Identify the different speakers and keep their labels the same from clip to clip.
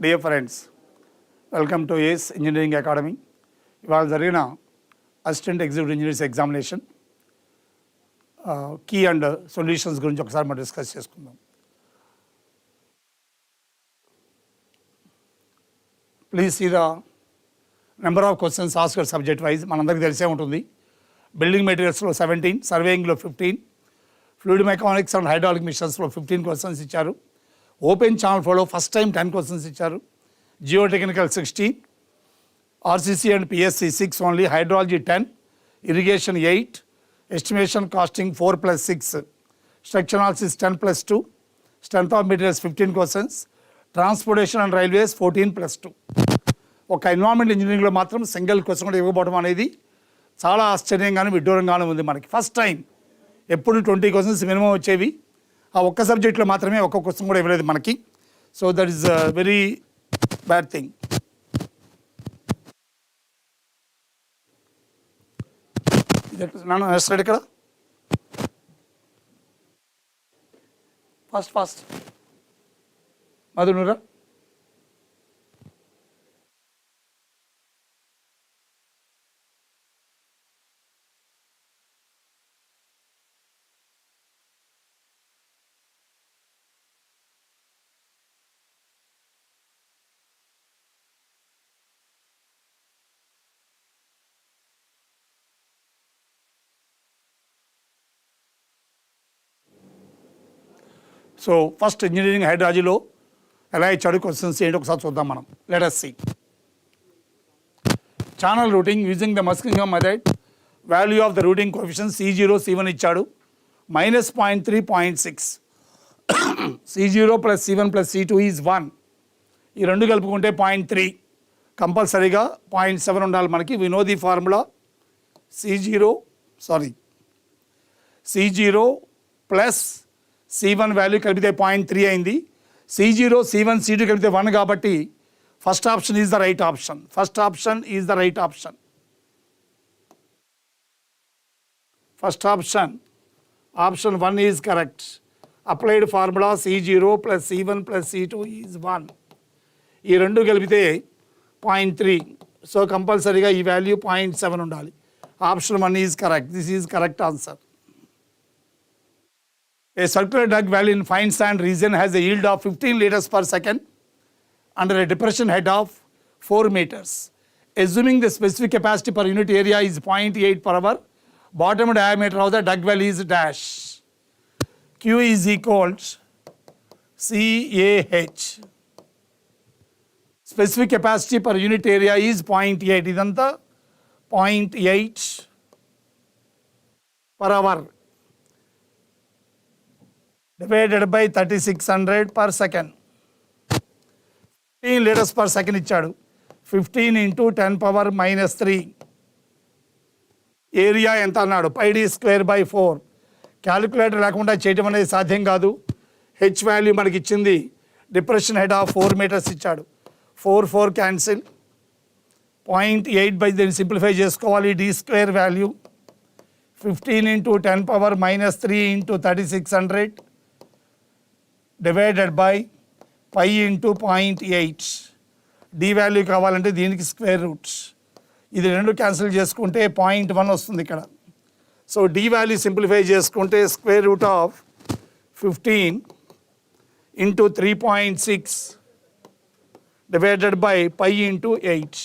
Speaker 1: Dear friends, welcome to ACE Engineering Academy. ఇవాళ జరిగిన assistant executive engineers examination key and solutions గురించి ఒకసారి మనం డిస్కస్ చేసుకుందాం. Please see the number of questions asked subject wise. మనందరికీ తెలిసే ఉంటుంది. బిల్డింగ్ మెటీరియల్స్లో 17, సర్వేయింగ్లో 15, ఫ్లూయిడ్ మెకానిక్స్ అండ్ హైడ్రాలిక్ మిషన్స్లో 15 క్వశ్చన్స్ ఇచ్చారు. ఓపెన్ ఛానల్ ఫ్లోలో ఫస్ట్ టైం 10 క్వశ్చన్స్ ఇచ్చారు. Geotechnical 16, RCC and PSC 6 only, hydrology 10, irrigation 8, estimation costing 4+6, structure analysis 10+2, strength of materials 15 questions, transportation and railways 14+2. ఒక ఎన్విరాన్మెంట్ ఇంజనీరింగ్లో మాత్రం సింగిల్ క్వశ్చన్ కూడా ఇవ్వబోవడం అనేది చాలా ఆశ్చర్యంగాను విడ్డూరంగాను ఉంది. మనకి ఫస్ట్ టైం ఎప్పుడు 20 క్వశ్చన్స్ మినిమం వచ్చేవి. ఆ ఒక్క సబ్జెక్ట్లో మాత్రమే ఒక్క క్వశ్చన్ కూడా ఇవ్వలేదు మనకి. So that is very bad thing. Next slide ఇక్కడ. ఫాస్ట్ మధునూరా. సో ఫస్ట్ ఇంజనీరింగ్ హైడ్రాలజీలో ఎలా ఇచ్చాడు క్వశ్చన్స్ ఏంటి ఒకసారి చూద్దాం మనం. Let us see. Channel routing using the Muskingum method. Value of the routing coefficient C0, C1 ఇచ్చాడు. -0.3, 0.6. C0 + C1 + C2 is 1. ఈ రెండు కలుపుకుంటే 0.3. కంపల్సరీగా 0.7 ఉండాలి మనకి. We know the formula. C0 plus C1 value కలిపితే 0.3 అయింది. C0, C1, C2 కలిపితే 1 కాబట్టి first option is the right option. First option option 1 is correct. Applied formula C0 + C1 + C2 is 1. ఈ రెండు కలిపితే 0.3. సో కంపల్సరీగా ఈ వాల్యూ 0.7 ఉండాలి. Option 1 is correct. This is correct answer. A circular dug well in fine sand region has a yield of 15 liters per second under a depression head of 4 meters. Assuming the specific capacity per unit area is 0.8 per hour, bottom diameter of the dug well is dash. Q is equals CAH. Specific capacity per unit area is 0.8. ఇదంతా 0.8 per hour. divided by 3600 per second. 15 liters per second ఇచ్చాడు. 15 into 10⁻³ area ఎంత అన్నాడు? πd²/4. Calculator లేకుండా చేయటం అనేది సాధ్యం కాదు. H value మనకి ఇచ్చింది. డిప్రెషన్ హెడ్ ఆఫ్ 4 meters ఇచ్చాడు. 4 క్యాన్సిల్. 0.8 దీన్ని సింప్లిఫై చేసుకోవాలి. d² value 15 into 10⁻³ into 3600 divided by π into 0.8. D value కావాలంటే దీనికి స్క్వేర్ రూట్స్. ఇది రెండు క్యాన్సిల్ చేసుకుంటే 0.1 వస్తుంది ఇక్కడ. సో డి వాల్యూ సింప్లిఫై చేసుకుంటే square root of 15 into 3.6 divided by π into 8.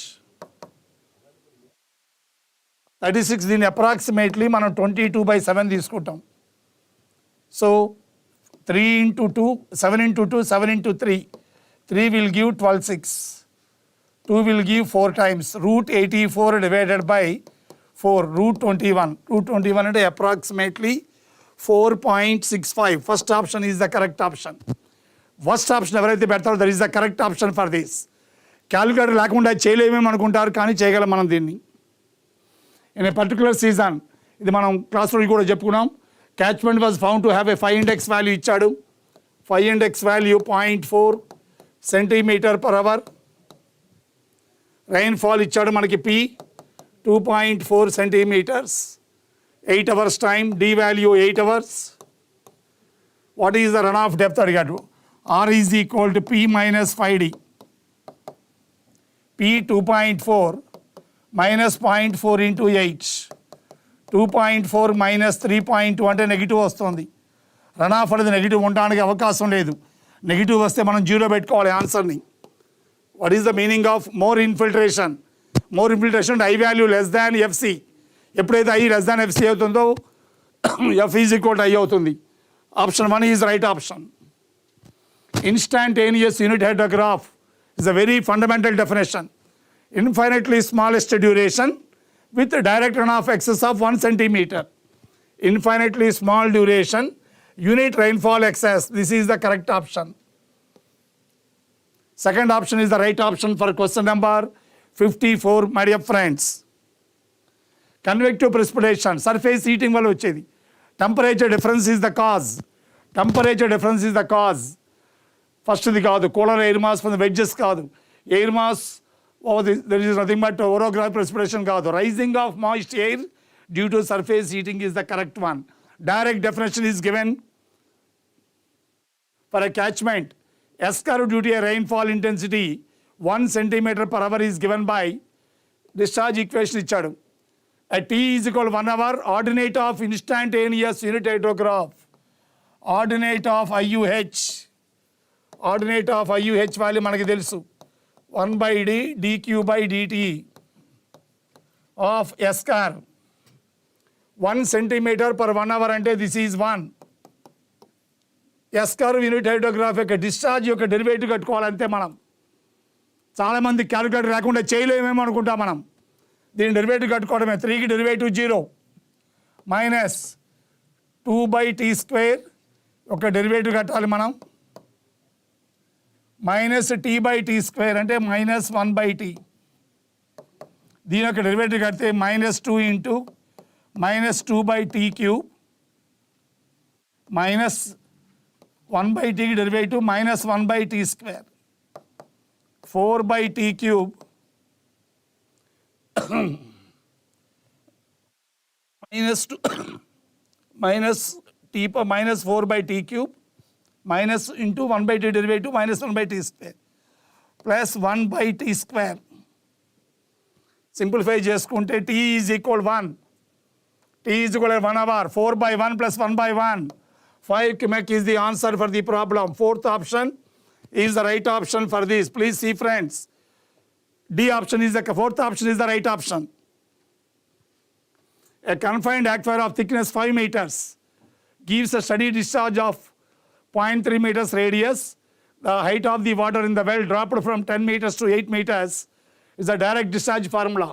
Speaker 1: 36. దీన్ని అప్రాక్సిమేట్లీ మనం 22/7 తీసుకుంటాం. So 3 into 2, 7 into 2, 7 into 3. 3 will give 12/6. 2 will give 4 times. √84 divided by 4. √21. √21 అంటే approximately 4.65. First option is the correct option. First option ఎవరైతే పెడతారో that is the correct option for this. Calculator లేకుండా చేయలేమేమో అనుకుంటారు, కానీ చేయగలం మనం దీన్ని. ఇన్ ఏ పర్టికులర్ సీజన్, ఇది మనం క్లాస్లో కూడా చెప్పుకున్నాం. Catchment was found to have a 5 index value ఇచ్చాడు. 5 index value 0.4 cm/hour. Rainfall ఇచ్చాడు మనకి P 2.4 centimeters. 8 hours time. D value 8 hours. What is the runoff depth అడిగాడు? R is equal to P minus 5D. P 2.4 minus 0.4 into 8. 2.4 minus 3.2 అంటే negative వస్తుంది. Run of అనేది negative ఉండడానికి అవకాశం లేదు. Negative వస్తే మనం జీరో పెట్టుకోవాలి ఆన్సర్ని. What is the meaning of more infiltration? More infiltration I value less than FC. ఎప్పుడైతే ఐ లెస్ దాన్ ఎఫ్సి అవుతుందో F is equal to I అవుతుంది. Option 1 is right option. Instantaneous unit hydrograph is a very fundamental definition. Infinitely smallest duration with direct runoff excess of 1 centimeter. Infinitely small duration, unit rainfall excess. This is the correct option. Second option is the right option for question number 54, my dear friends. Convective precipitation, surface heating వల్ల వచ్చేది. Temperature difference is the cause. Temperature difference is the cause. ఫస్ట్ది కాదు, cooler air mass from the wedges కాదు, air mass there is nothing but orograph precipitation కాదు. Rising of moist air due to surface heating is the correct one. Direct definition is given for a catchment. S curve due to a rainfall intensity 1 centimeter per hour is given by discharge equation ఇచ్చాడు. At T is equal 1 hour, ordinate of instantaneous unit hydrograph, ordinate of IUH, ordinate of IUH value మనకి తెలుసు 1 by D dq by dt of S curve 1 centimeter per 1 hour అంటే this is 1. S curve unit hydrograph యొక్క discharge యొక్క derivative కట్టుకోవాలంటే మనం చాలామంది calculator రాకుండా చేయలేమేమో అనుకుంటాం. మనం దీని డెరివేటివ్ కట్టుకోవడమే. 3కి derivative 0 minus 2 by t square ఒక డెరివేటివ్ కట్టాలి మనం. Minus t by t square అంటే మైనస్ 1 by t. దీని యొక్క డెరివేటివ్ కడితే minus 2 into minus 2 by t cube minus 1 by t की derivative minus 1 by t square 4 by t cube minus t पर minus 4 by t cube minus into 1 by t derivative minus 1 by t square plus 1 by t square. Simplify చేసుకుంటే t is equal 1. t is equal 1 hour. 4 by 1 plus 1 by 1. 5 cubic is the answer for the problem. Fourth option is the right option for this. Please see friends. D option is the fourth option is the right option. A confined aquifer of thickness 5 meters gives a steady discharge of 0.3 meters radius. The height of the water in the well dropped from 10 meters to 8 meters is a direct discharge formula.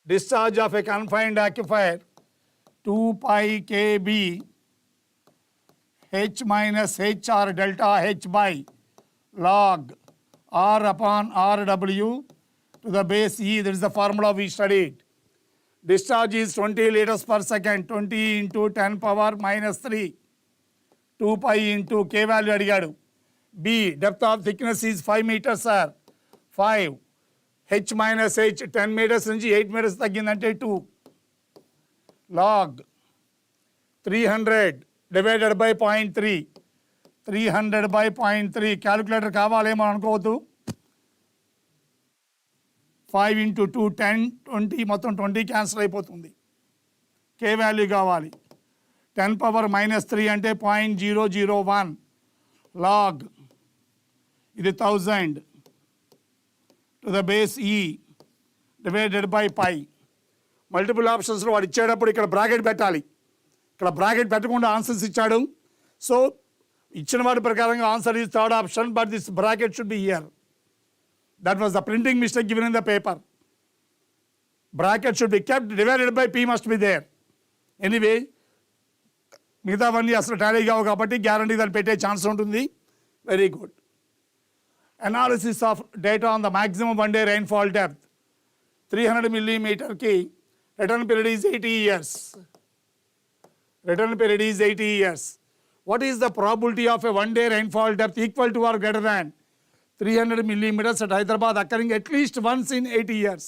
Speaker 1: Discharge of a confined aquifer 2 pi kb h minus h or delta h by log r upon rw to the base e. That is the formula we studied. Discharge is 20 liters per second. 20 into 10 power minus 3. 2 pi into k value అడిగాడు. B depth of thickness is 5 meters sir. 5 h minus h 10 meters నుంచి 8 meters తగ్గిందంటే 2 log 300 divided by 0.3. 300 by 0.3 calculator కావాలేమో అనుకోవద్దు. 5 into 2 10 20 మొత్తం 20 cancel అయిపోతుంది. k value కావాలి. 10 power minus 3 అంటే 0.001 log ఇది 1000 to the base e divided by pi. Multiple ఆప్షన్స్లో వాడు ఇచ్చేటప్పుడు ఇక్కడ బ్రాకెట్ పెట్టాలి. ఇక్కడ బ్రాకెట్ పెట్టకుండా ఆన్సర్స్ ఇచ్చాడు. సో ఇచ్చిన వాటి ప్రకారంగా answer is third option, but this bracket should be here. That was the printing mistake given in the paper. Bracket should be kept, divided by P must be there. Anyway మిగతావన్నీ అసలు Tally కావు కాబట్టి guarantee దాన్ని పెట్టే chance ఉంటుంది. Very good. Analysis of data on the maximum 1 day rainfall depth 300 millimeterకి return period is 80 years. Return period is 80 years. What is the probability of a 1 day rainfall depth equal to or greater than 300 millimeters at Hyderabad occurring at least once in 80 years?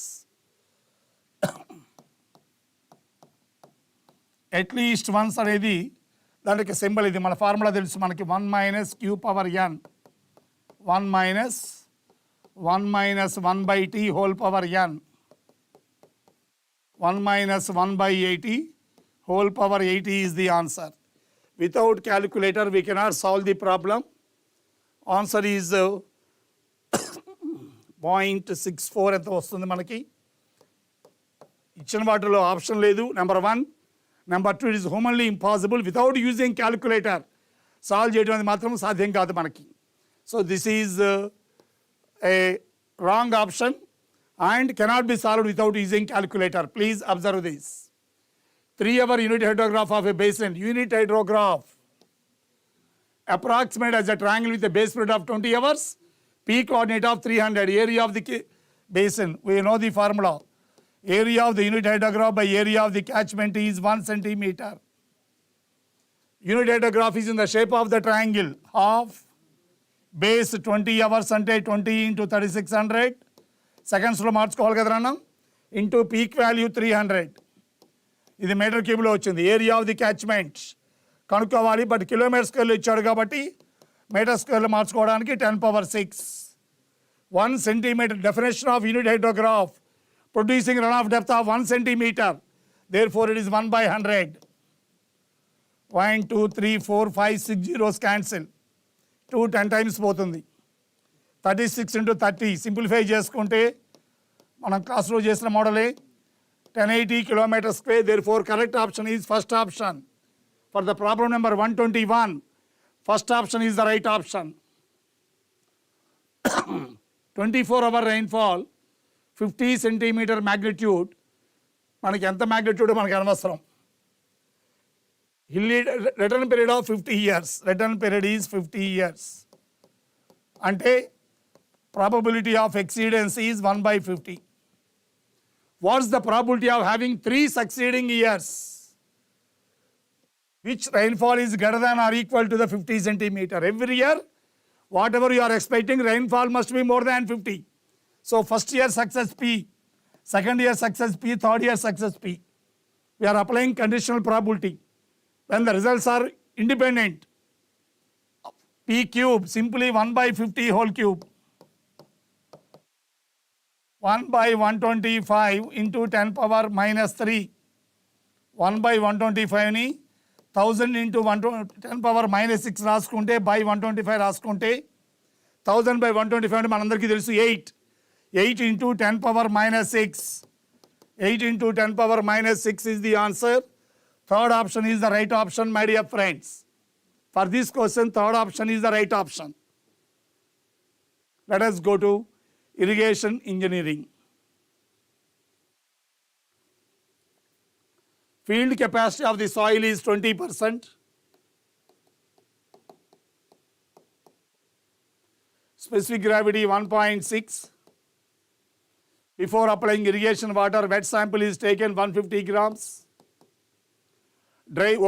Speaker 1: At least once అనేది దానికి symbol ఇది. మన formula తెలుసు మనకి 1 minus q power n 1 minus 1 minus 1 by t whole power n. 1 minus 1 by 80 whole power 80 is the answer. Without calculator, we cannot solve the problem. Answer is 0.64 ఎంత వస్తుంది మనకి. ఇచ్చిన వాటిలో ఆప్షన్ లేదు. Number 1. Number 2, it is humanly impossible without using calculator solve చేయడం అనేది మాత్రం సాధ్యం కాదు మనకి. So this is a wrong option and cannot be solved without using calculator. Please observe this. 3-hour unit hydrograph of a basin. Unit hydrograph approximate as a triangle with a base period of 20 hours, P coordinate of 300, area of the basin. We know the formula. Area of the unit hydrograph by area of the catchment is 1 centimeter. Unit hydrograph is in the shape of the triangle. Half base 20 hours ante 20 into 3600 సెకండ్స్లో మార్చుకోవాలి కదా అన్న, into peak value 300. ఇది metre క్యూబ్లో వచ్చింది. Area of the catchment కనుక్కోవాలి, but kilometre స్క్వేర్లో ఇచ్చాడు కాబట్టి metre స్క్వేర్లో మార్చుకోవడానికి 10⁶. 1 centimeter. Definition of unit hydrograph producing runoff depth of 1 centimeter. Therefore, it is 1 by 100. 1, 2, 3, 4, 5, 6 zeros cancel. 2 10 times పోతుంది. 36 into 30 సింప్లిఫై చేసుకుంటే మనం క్లాస్లో చేసిన మోడలే 1080 kilometers square. Therefore, correct option is first option. For the problem number 121, first option is the right option. 24-hour rainfall 50 centimeter magnitude. మనకి ఎంత magnitude మనకి అనవసరం. Return period of 50 years. Return period is 50 years. అంటే probability of exceedance is 1 by 50. What's the probability of having 3 succeeding years which rainfall is greater than or equal to the 50 centimeter? Every year, whatever you are expecting, rainfall must be more than 50. So first year success P, second year success P, third year success P. We are applying conditional probability. When the results are independent, P cube, simply 1 by 50 whole cube. 1 by 125 into 10⁻³ 1 by 125 ని 1000 into 10⁻⁶ రాసుకుంటే by 125 రాసుకుంటే 1000 by 125 అంటే మనందరికీ తెలుసు 8 into 10⁻⁶. 8 into 10⁻⁶ is the answer. Third option is the right option, my dear friends. For this question, third option is the right option. Let us go to irrigation engineering. Field capacity of the soil is 20%. Specific gravity 1.6. Before applying irrigation water, wet sample is taken 150 grams.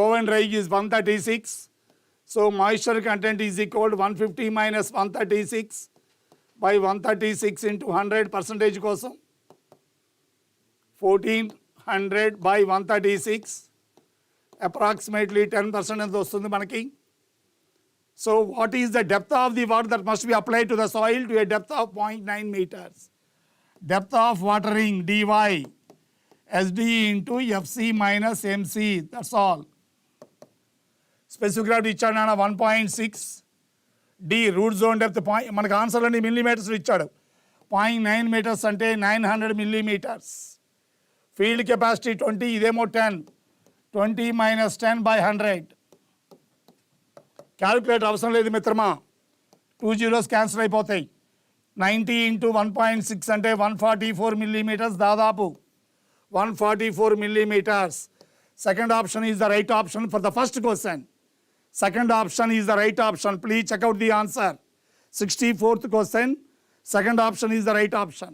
Speaker 1: Oven dry is 136. So moisture content is equal to 150 minus 136 by 136 into 100 percentage కోసం 1400 by 136 approximately 10% ఎంత వస్తుంది మనకి. So what is the depth of the water that must be applied to the soil to a depth of 0.9 meters? Depth of watering dy SD into FC minus MC, that's all. Specific gravity ఇచ్చాడు నాన్న 1.6. D root zone depth మనకు answer అన్ని millimetres ఇచ్చాడు. 0.9 meters అంటే 900 millimeters. Field capacity 20, ఇదేమో 10. 20 minus 10 by 100. Calculator అవసరం లేదు మిత్రమా, 2 zeros క్యాన్సిల్ అయిపోతాయి. 90 into 1.6 అంటే 144 millimeters, దాదాపు 144 millimeters. Second option is the right option for the first question. Second option is the right option. Please check out the answer. 64th question. Second option is the right option.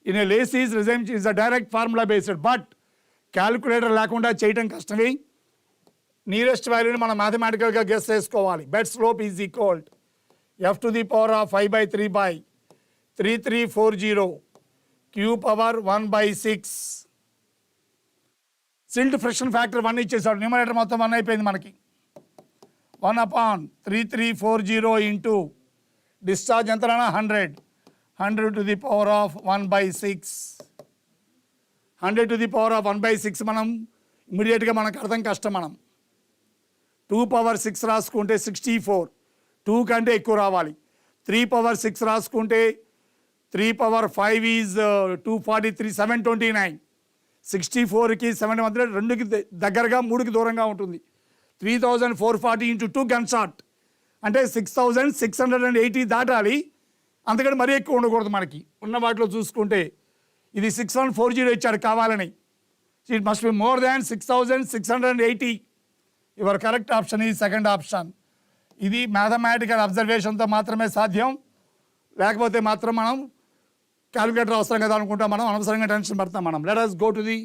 Speaker 1: In a Lacey's regime is a direct formula based, but calculator లేకుండా చేయటం కష్టమే. Nearest వాల్యూని మనం మ్యాథమెటికల్గా guess చేసుకోవాలి. Bed slope is equal f to the power of 5/3 by 3340 q power 1/6. Silt friction factor 1 ఇచ్చేసాడు. Numerator మొత్తం 1 అయిపోయింది మనకి. 1/3340 ఇంటూ డిశ్చార్జ్ ఎంతనా 100 100 to the power of 1/6. 100 to the power of 1/6 మనం ఇమీడియట్గా మనకు అర్థం కష్టం. మనం 2^6 రాసుకుంటే 64, 2 కంటే ఎక్కువ రావాలి. 3^6 రాసుకుంటే 3^5 ఈజ్ 243, 729. 64కి 7 మధ్య 2కి దగ్గరగా 3కి దూరంగా ఉంటుంది. 3440 into 2 గన్ షాట్ అంటే 6680 దాటాలి. అంతకంటే మరీ ఎక్కువ ఉండకూడదు. మనకి ఉన్న వాటిలో చూసుకుంటే ఇది 6140 ఇచ్చాడు కావాలని. It must be more than 6680. Your correct option ఈ సెకండ్ ఆప్షన్. ఇది మ్యాథమెటికల్ అబ్జర్వేషన్తో మాత్రమే సాధ్యం. లేకపోతే మాత్రం మనం క్యాలిక్యులేటర్ అవసరం కదా అనుకుంటాం. మనం అనవసరంగా టెన్షన్ పడతాం. మనం let us go to the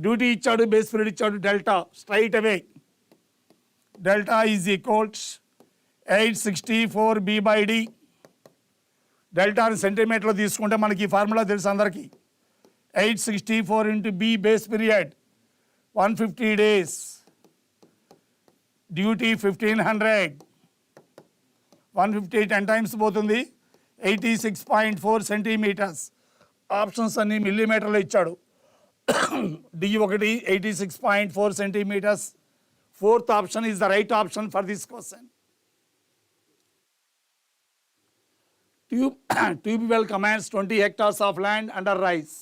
Speaker 1: duty ఇచ్చాడు, బేస్ పీరియడ్ ఇచ్చాడు, delta straight away. Delta is equals 864b/d. డెల్టాని సెంటీమీటర్లో తీసుకుంటే మనకి ఈ ఫార్ములా తెలుసు అందరికీ. 864 into b base period 150 days, duty 1500, 150 10 times పోతుంది, 86.4 centimeters. ఆప్షన్స్ అన్ని మిల్లీమీటర్లో ఇచ్చాడు. D1 86.4 centimeters. Fourth option is the right option for this question. Tube well commands 20 hectares of land under rise.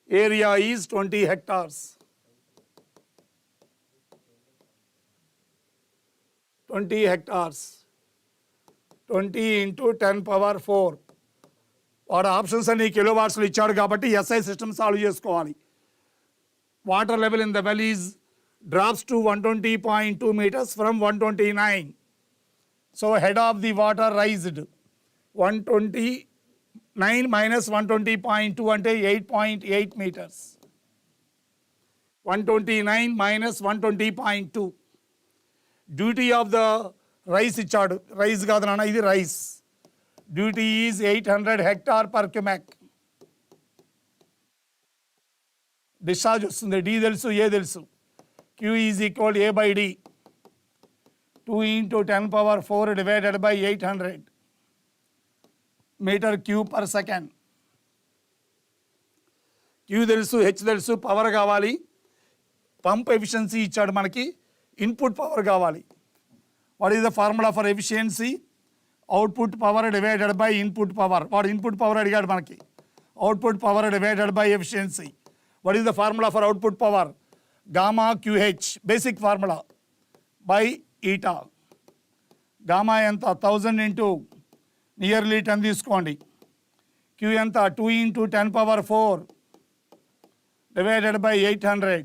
Speaker 1: Area is 20 hectares. 20 hectares. 20 into 10^4. వాడు options అన్ని kilo వాట్స్లో ఇచ్చాడు కాబట్టి SI system solve చేసుకోవాలి. Water level in the well is drops to 120.2 meters from 129. So head of the water raised 129 minus 120.2 అంటే 8.8 meters. 129 minus 120.2. Duty of the rice ఇచ్చాడు. Rice కాదు నాన్న, ఇది rice. Duty is 800 hectare/cubic. Discharge వస్తుంది. D తెలుసు, ఏ తెలుసు. Q is equal A/D. 2 into 10^4 divided by 800 meter cube per second. Q తెలుసు, H తెలుసు, పవర్ కావాలి. పంప్ ఎఫిషియన్సీ ఇచ్చాడు మనకి, ఇన్పుట్ పవర్ కావాలి. What is the formula for efficiency? Output power divided by input power. వాడు input power అడిగాడు మనకి. Output power divided by efficiency. What is the formula for output power? Gamma QH basic formula by eta. Gamma ఎంత? 1000 into nearly 10 తీసుకోండి. Q ఎంత? 2 into 10^4 divided by 800.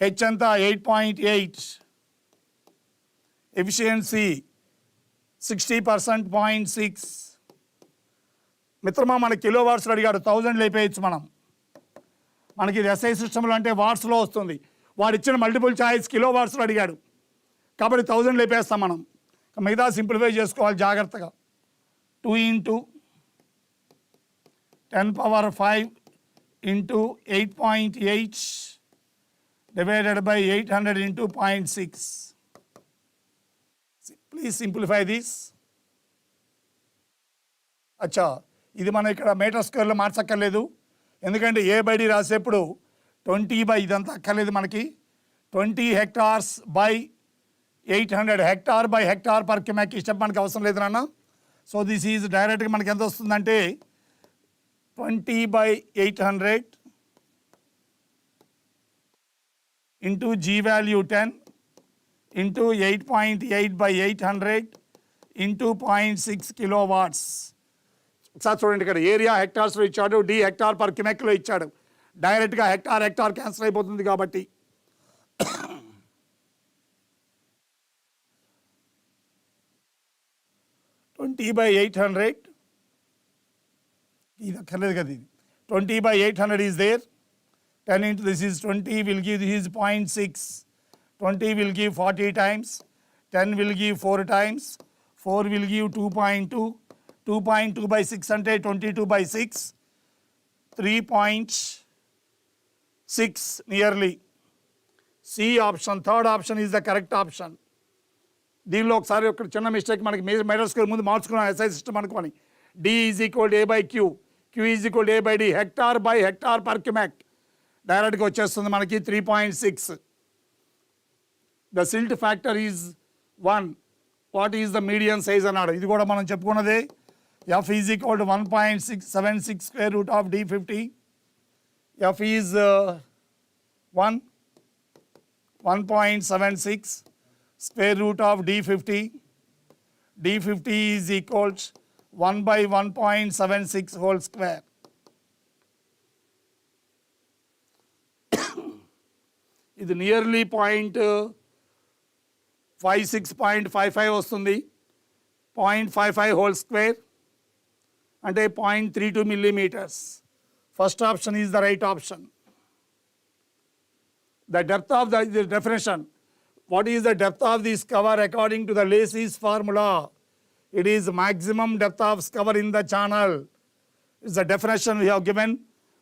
Speaker 1: H ఎంత? 8.8. Efficiency 60%.6. మిత్రమా మన kilo వాట్స్లో అడిగాడు, 1000 లేపేయచ్చు మనం. మనకి ఇది ఎస్ఐ సిస్టంలో అంటే వాట్స్లో వస్తుంది. వాడు ఇచ్చిన మల్టిపుల్ ఛాయిస్ కిలో వాట్స్లో అడిగాడు కాబట్టి 1000 లేపేస్తాం మనం. మిగతా సింప్లిఫై చేసుకోవాలి జాగ్రత్తగా. 2 into 10^5 into 8.8 divided by 800 into 0.6. Please simplify this. అచ్చా, ఇది మనం ఇక్కడ మీటర్ స్క్వేర్లో మార్చక్కర్లేదు. ఎందుకంటే A/D రాసేప్పుడు 20 ఇదంతా అక్కర్లేదు మనకి. 20 hectares by 800 hectare/hectare/cubic ఈ స్టెప్ మనకి అవసరం లేదు నాన్న. సో దిస్ ఈజ్ డైరెక్ట్గా మనకి ఎంత వస్తుందంటే 20/800 into G value 10 into 8.8/800 into 0.6 kilowatts. ఒకసారి చూడండి, ఇక్కడ ఏరియా హెక్టార్స్లో ఇచ్చాడు, D hectare/cubic ఇచ్చాడు. డైరెక్ట్గా హెక్టార్ క్యాన్సిల్ అయిపోతుంది కాబట్టి 20/800 ఇది అక్కర్లేదు కదా. ఇది 20/800 is there. 10 into this is 20 will give this is 0.6. 20 will give 40 times. 10 will give 4 times. 4 will give 2.2. 2.2/6 అంటే 22/6. 3.6 నియర్లీ. C option, third option is the correct option. దీనిలో ఒకసారి ఒక చిన్న మిస్టేక్ మనకి మీటర్ స్క్వేర్ ముందు మార్చుకున్నాం ఎస్ఐ సిస్టమ్ అనుకోని. D is equal to A by Q. Q is equal to A by D. Hectare by hectare per cubic. డైరెక్ట్గా వచ్చేస్తుంది మనకి 3.6. The silt factor is 1. What is the medium size అన్నాడు. ఇది కూడా మనం చెప్పుకున్నదే. F is equal to 1.676 square root of D50. F is 1.76 square root of D50. D50 is equals 1 by 1.76 whole square. ఇది nearly 0.56.55 వస్తుంది. 0.55 హోల్ స్క్వేర్ అంటే 0.32 millimeters. First option is the right option. The depth of the definition. What is the depth of this cover according to the Lacey's formula? It is maximum depth of cover in the channel. It's the definition we have given.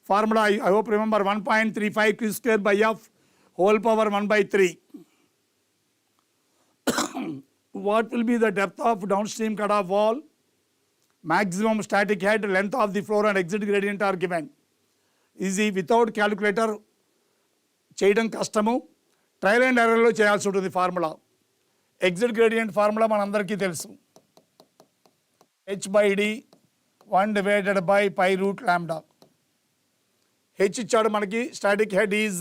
Speaker 1: Formula, I hope remember, 1.35 Q square by F whole power 1 by 3. What will be the depth of downstream cutoff wall? Maximum static head, length of the floor and exit gradient are given. Easy, without calculator చేయడం కష్టము. Trial and ఎర్రర్లో చేయాల్సి ఉంటుంది. Formula exit gradient formula మనందరికీ తెలుసు. H/D 1 divided by pi root lambda. H ఇచ్చాడు మనకి. Static head is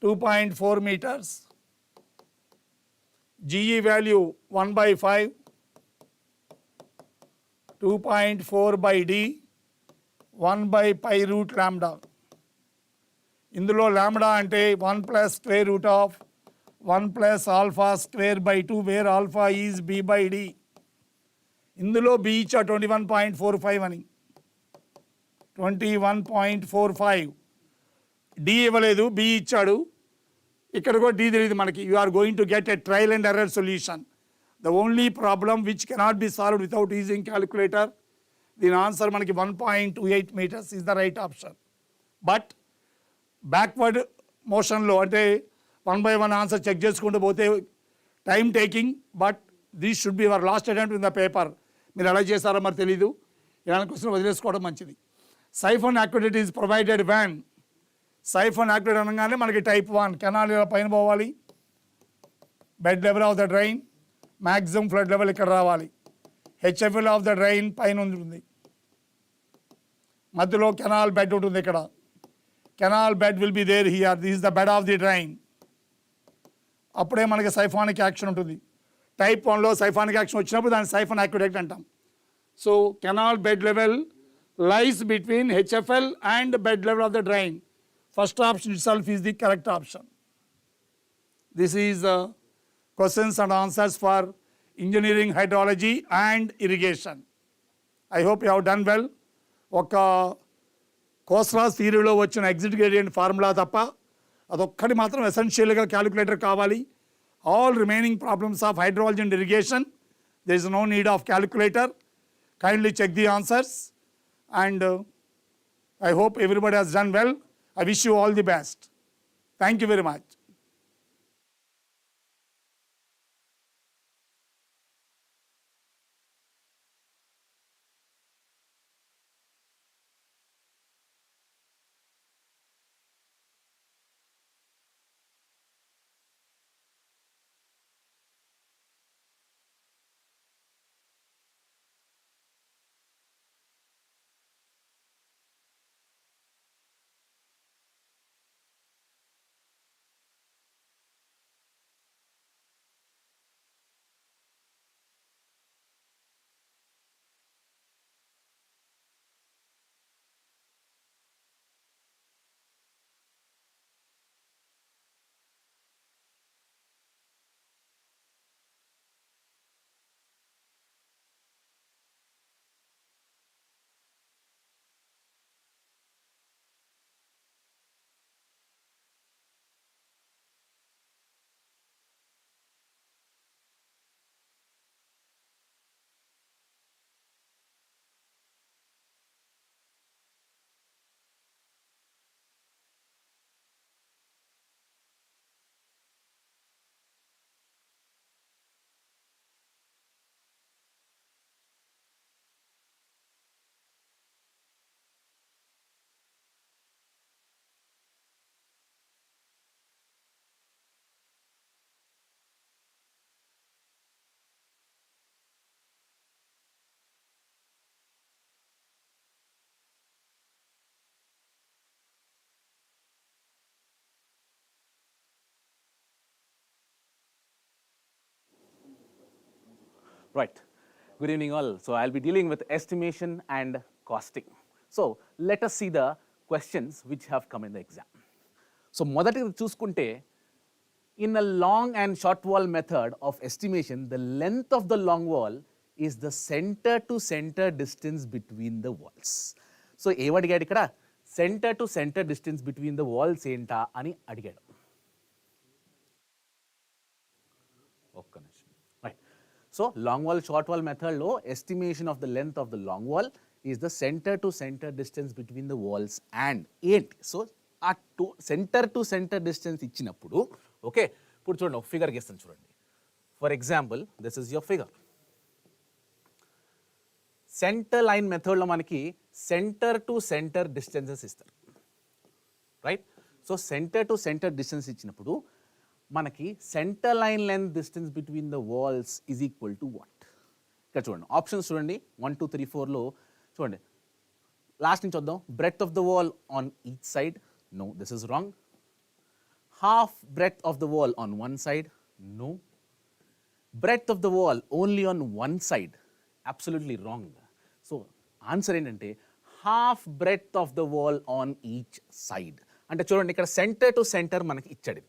Speaker 1: 2.4 meters. GE value 1 by 5. 2.4 by D 1 by pi root lambda. ఇందులో lambda అంటే 1 plus square root of 1 plus alpha square by 2 where alpha is B by D. ఇందులో B ఇచ్చా 21.45 అని. 21.45. D ఇవ్వలేదు, B ఇచ్చాడు. ఇక్కడ కూడా D తెలియదు మనకి. You are going to get a trial and error solution. The only problem which cannot be solved without using calculator. దీని ఆన్సర్ మనకి 1.28 meters is the right option. But backward మోషన్లో అంటే 1 by 1 ఆన్సర్ చెక్ చేసుకుంటూ పోతే time taking. But this should be your last attempt in the paper. మీరు ఎలా చేస్తారో మరి తెలీదు. ఇలాంటి క్వశ్చన్ వదిలేసుకోవడం మంచిది. Siphon activity is provided van. Siphon activity అనగానే మనకి టైప్ 1 కెనాల్ ఇలా పైన పోవాలి. Bed level of the drain, maximum flood level ఇక్కడ రావాలి. హెచ్ఎఫ్ఎల్ ఆఫ్ ద డ్రైన్ పైన ఉంటుంది. మధ్యలో కెనాల్ బెడ్ ఉంటుంది. ఇక్కడ canal bed will be there here. This is the bed of the drain. అప్పుడే మనకి సైఫానిక్ యాక్షన్ ఉంటుంది. టైప్ 1లో సైఫానిక్ యాక్షన్ వచ్చినప్పుడు దాన్ని సైఫాన్ యాక్టివేట్ అంటాం. So canal bed level lies between HFL and bed level of the drain. First option itself is the correct option. This is questions and answers for engineering hydrology and irrigation. I hope you have done well. ఒక కోస్రాస్ థియరీలో వచ్చిన exit gradient formula తప్ప అదొక్కటి మాత్రం ఎసెన్షియల్గా calculator కావాలి. All remaining problems of hydrology and irrigation there is no need of calculator. Kindly check the answers and I hope everybody has done well. I wish you all the best. Thank you very much.
Speaker 2: Right. Good evening all. So I'll be dealing with estimation and costing. So let us see the questions which have come in the exam. So మొదటిది చూసుకుంటే, in a long and short wall method of estimation, the length of the long wall is the center to center distance between the walls. So ఏమడిగాడు ఇక్కడ, center to center distance between the walls ఏంటా అని అడిగాడు. ఒక్క నిమిషం. Right. So long wall short wall method లో estimation of the length of the long wall is the center to center distance between the walls and ఏంటి. So ఆ centre to centre distance ఇచ్చినప్పుడు, okay, ఇప్పుడు చూడండి ఒక figure గీస్తాను చూడండి. For example this is your figure. Centre line మెథడ్లో మనకి సెంటర్ టు సెంటర్ డిస్టెన్సెస్ ఇస్తారు, right. So centre to centre distance ఇచ్చినప్పుడు మనకి centre line length distance between the walls is equal to what. ఇక్కడ చూడండి ఆప్షన్స్ చూడండి, 1 2 3 4లో చూడండి. లాస్ట్ నుంచి వద్దాం. Breadth of the wall on each side, no, this is wrong. Half breadth of the wall on one side, no. Breadth of the wall only on one side, absolutely wrong. So answer ఏంటంటే half breadth of the wall on each side. అంటే చూడండి ఇక్కడ centre to centre మనకి ఇచ్చాడు.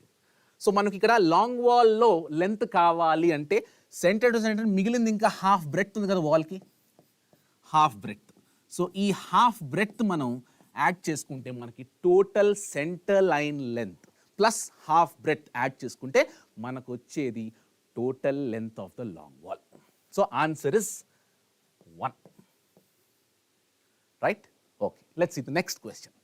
Speaker 2: So మనకి ఇక్కడ long వాల్లో length కావాలి అంటే సెంటర్ టు సెంటర్ మిగిలింది ఇంకా హాఫ్ బ్రెడ్త్ ఉంది కదా వాల్కి, హాఫ్ బ్రెడ్త్. సో ఈ హాఫ్ బ్రెడ్త్ మనం యాడ్ చేసుకుంటే మనకి total centre line length plus half breadth add చేసుకుంటే మనకు వచ్చేది total length of the long wall. So answer is 1. Right. Okay, let's see the next question.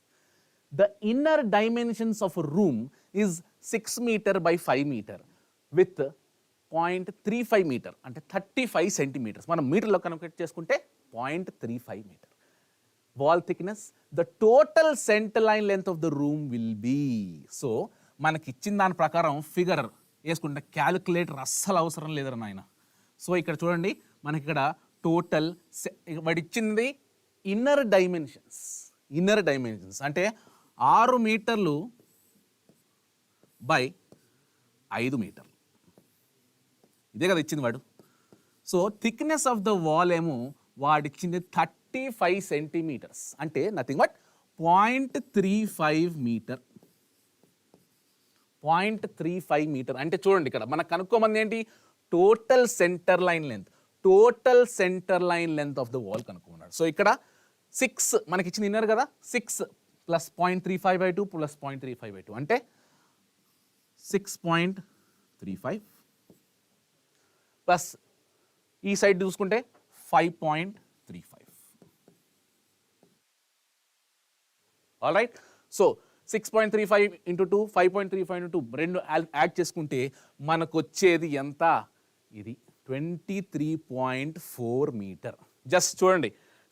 Speaker 2: The inner dimensions of a room is 6 metre by 5 metre with 0.35 metre అంటే 35 centimetres. మనం మీటర్లో convert చేసుకుంటే 0.35 metre. Wall thickness, the total center line length of the room will be. So మనకి ఇచ్చిన దాని ప్రకారం figure వేసుకుంటే calculator అస్సలు అవసరం లేదరు నాయన. సో ఇక్కడ చూడండి మనకి ఇక్కడ టోటల్ వాడు ఇచ్చింది ఇన్నర్ డైమెన్షన్స్ అంటే 6 మీటర్లు బై 5 మీటర్లు, ఇదే కదా ఇచ్చింది వాడు. సో థిక్నెస్ ఆఫ్ ద వాల్ ఏమో వాడిచ్చింది 35 సెంటీమీటర్స్ అంటే నథింగ్ బట్ 0.35 మీటర్. 0.35 మీటర్ అంటే చూడండి ఇక్కడ మనకు కనుక్కోమంది ఏంటి, total centre line length of the wall కనుక్కున్నాడు. సో ఇక్కడ 6 మనకి ఇచ్చిన ఇన్నర్ కదా, 6 ప్లస్ 0.35/2 ప్లస్ 0.35/2 అంటే 6.35 ప్లస్ ఈ సైడ్ చూసుకుంటే 5.35. All right. So 6.35 into 2, 5.35 into 2 రెండు యాడ్ చేసుకుంటే మనకు వచ్చేది ఎంత, ఇది 23.4 మీటర్. జస్ట్ చూడండి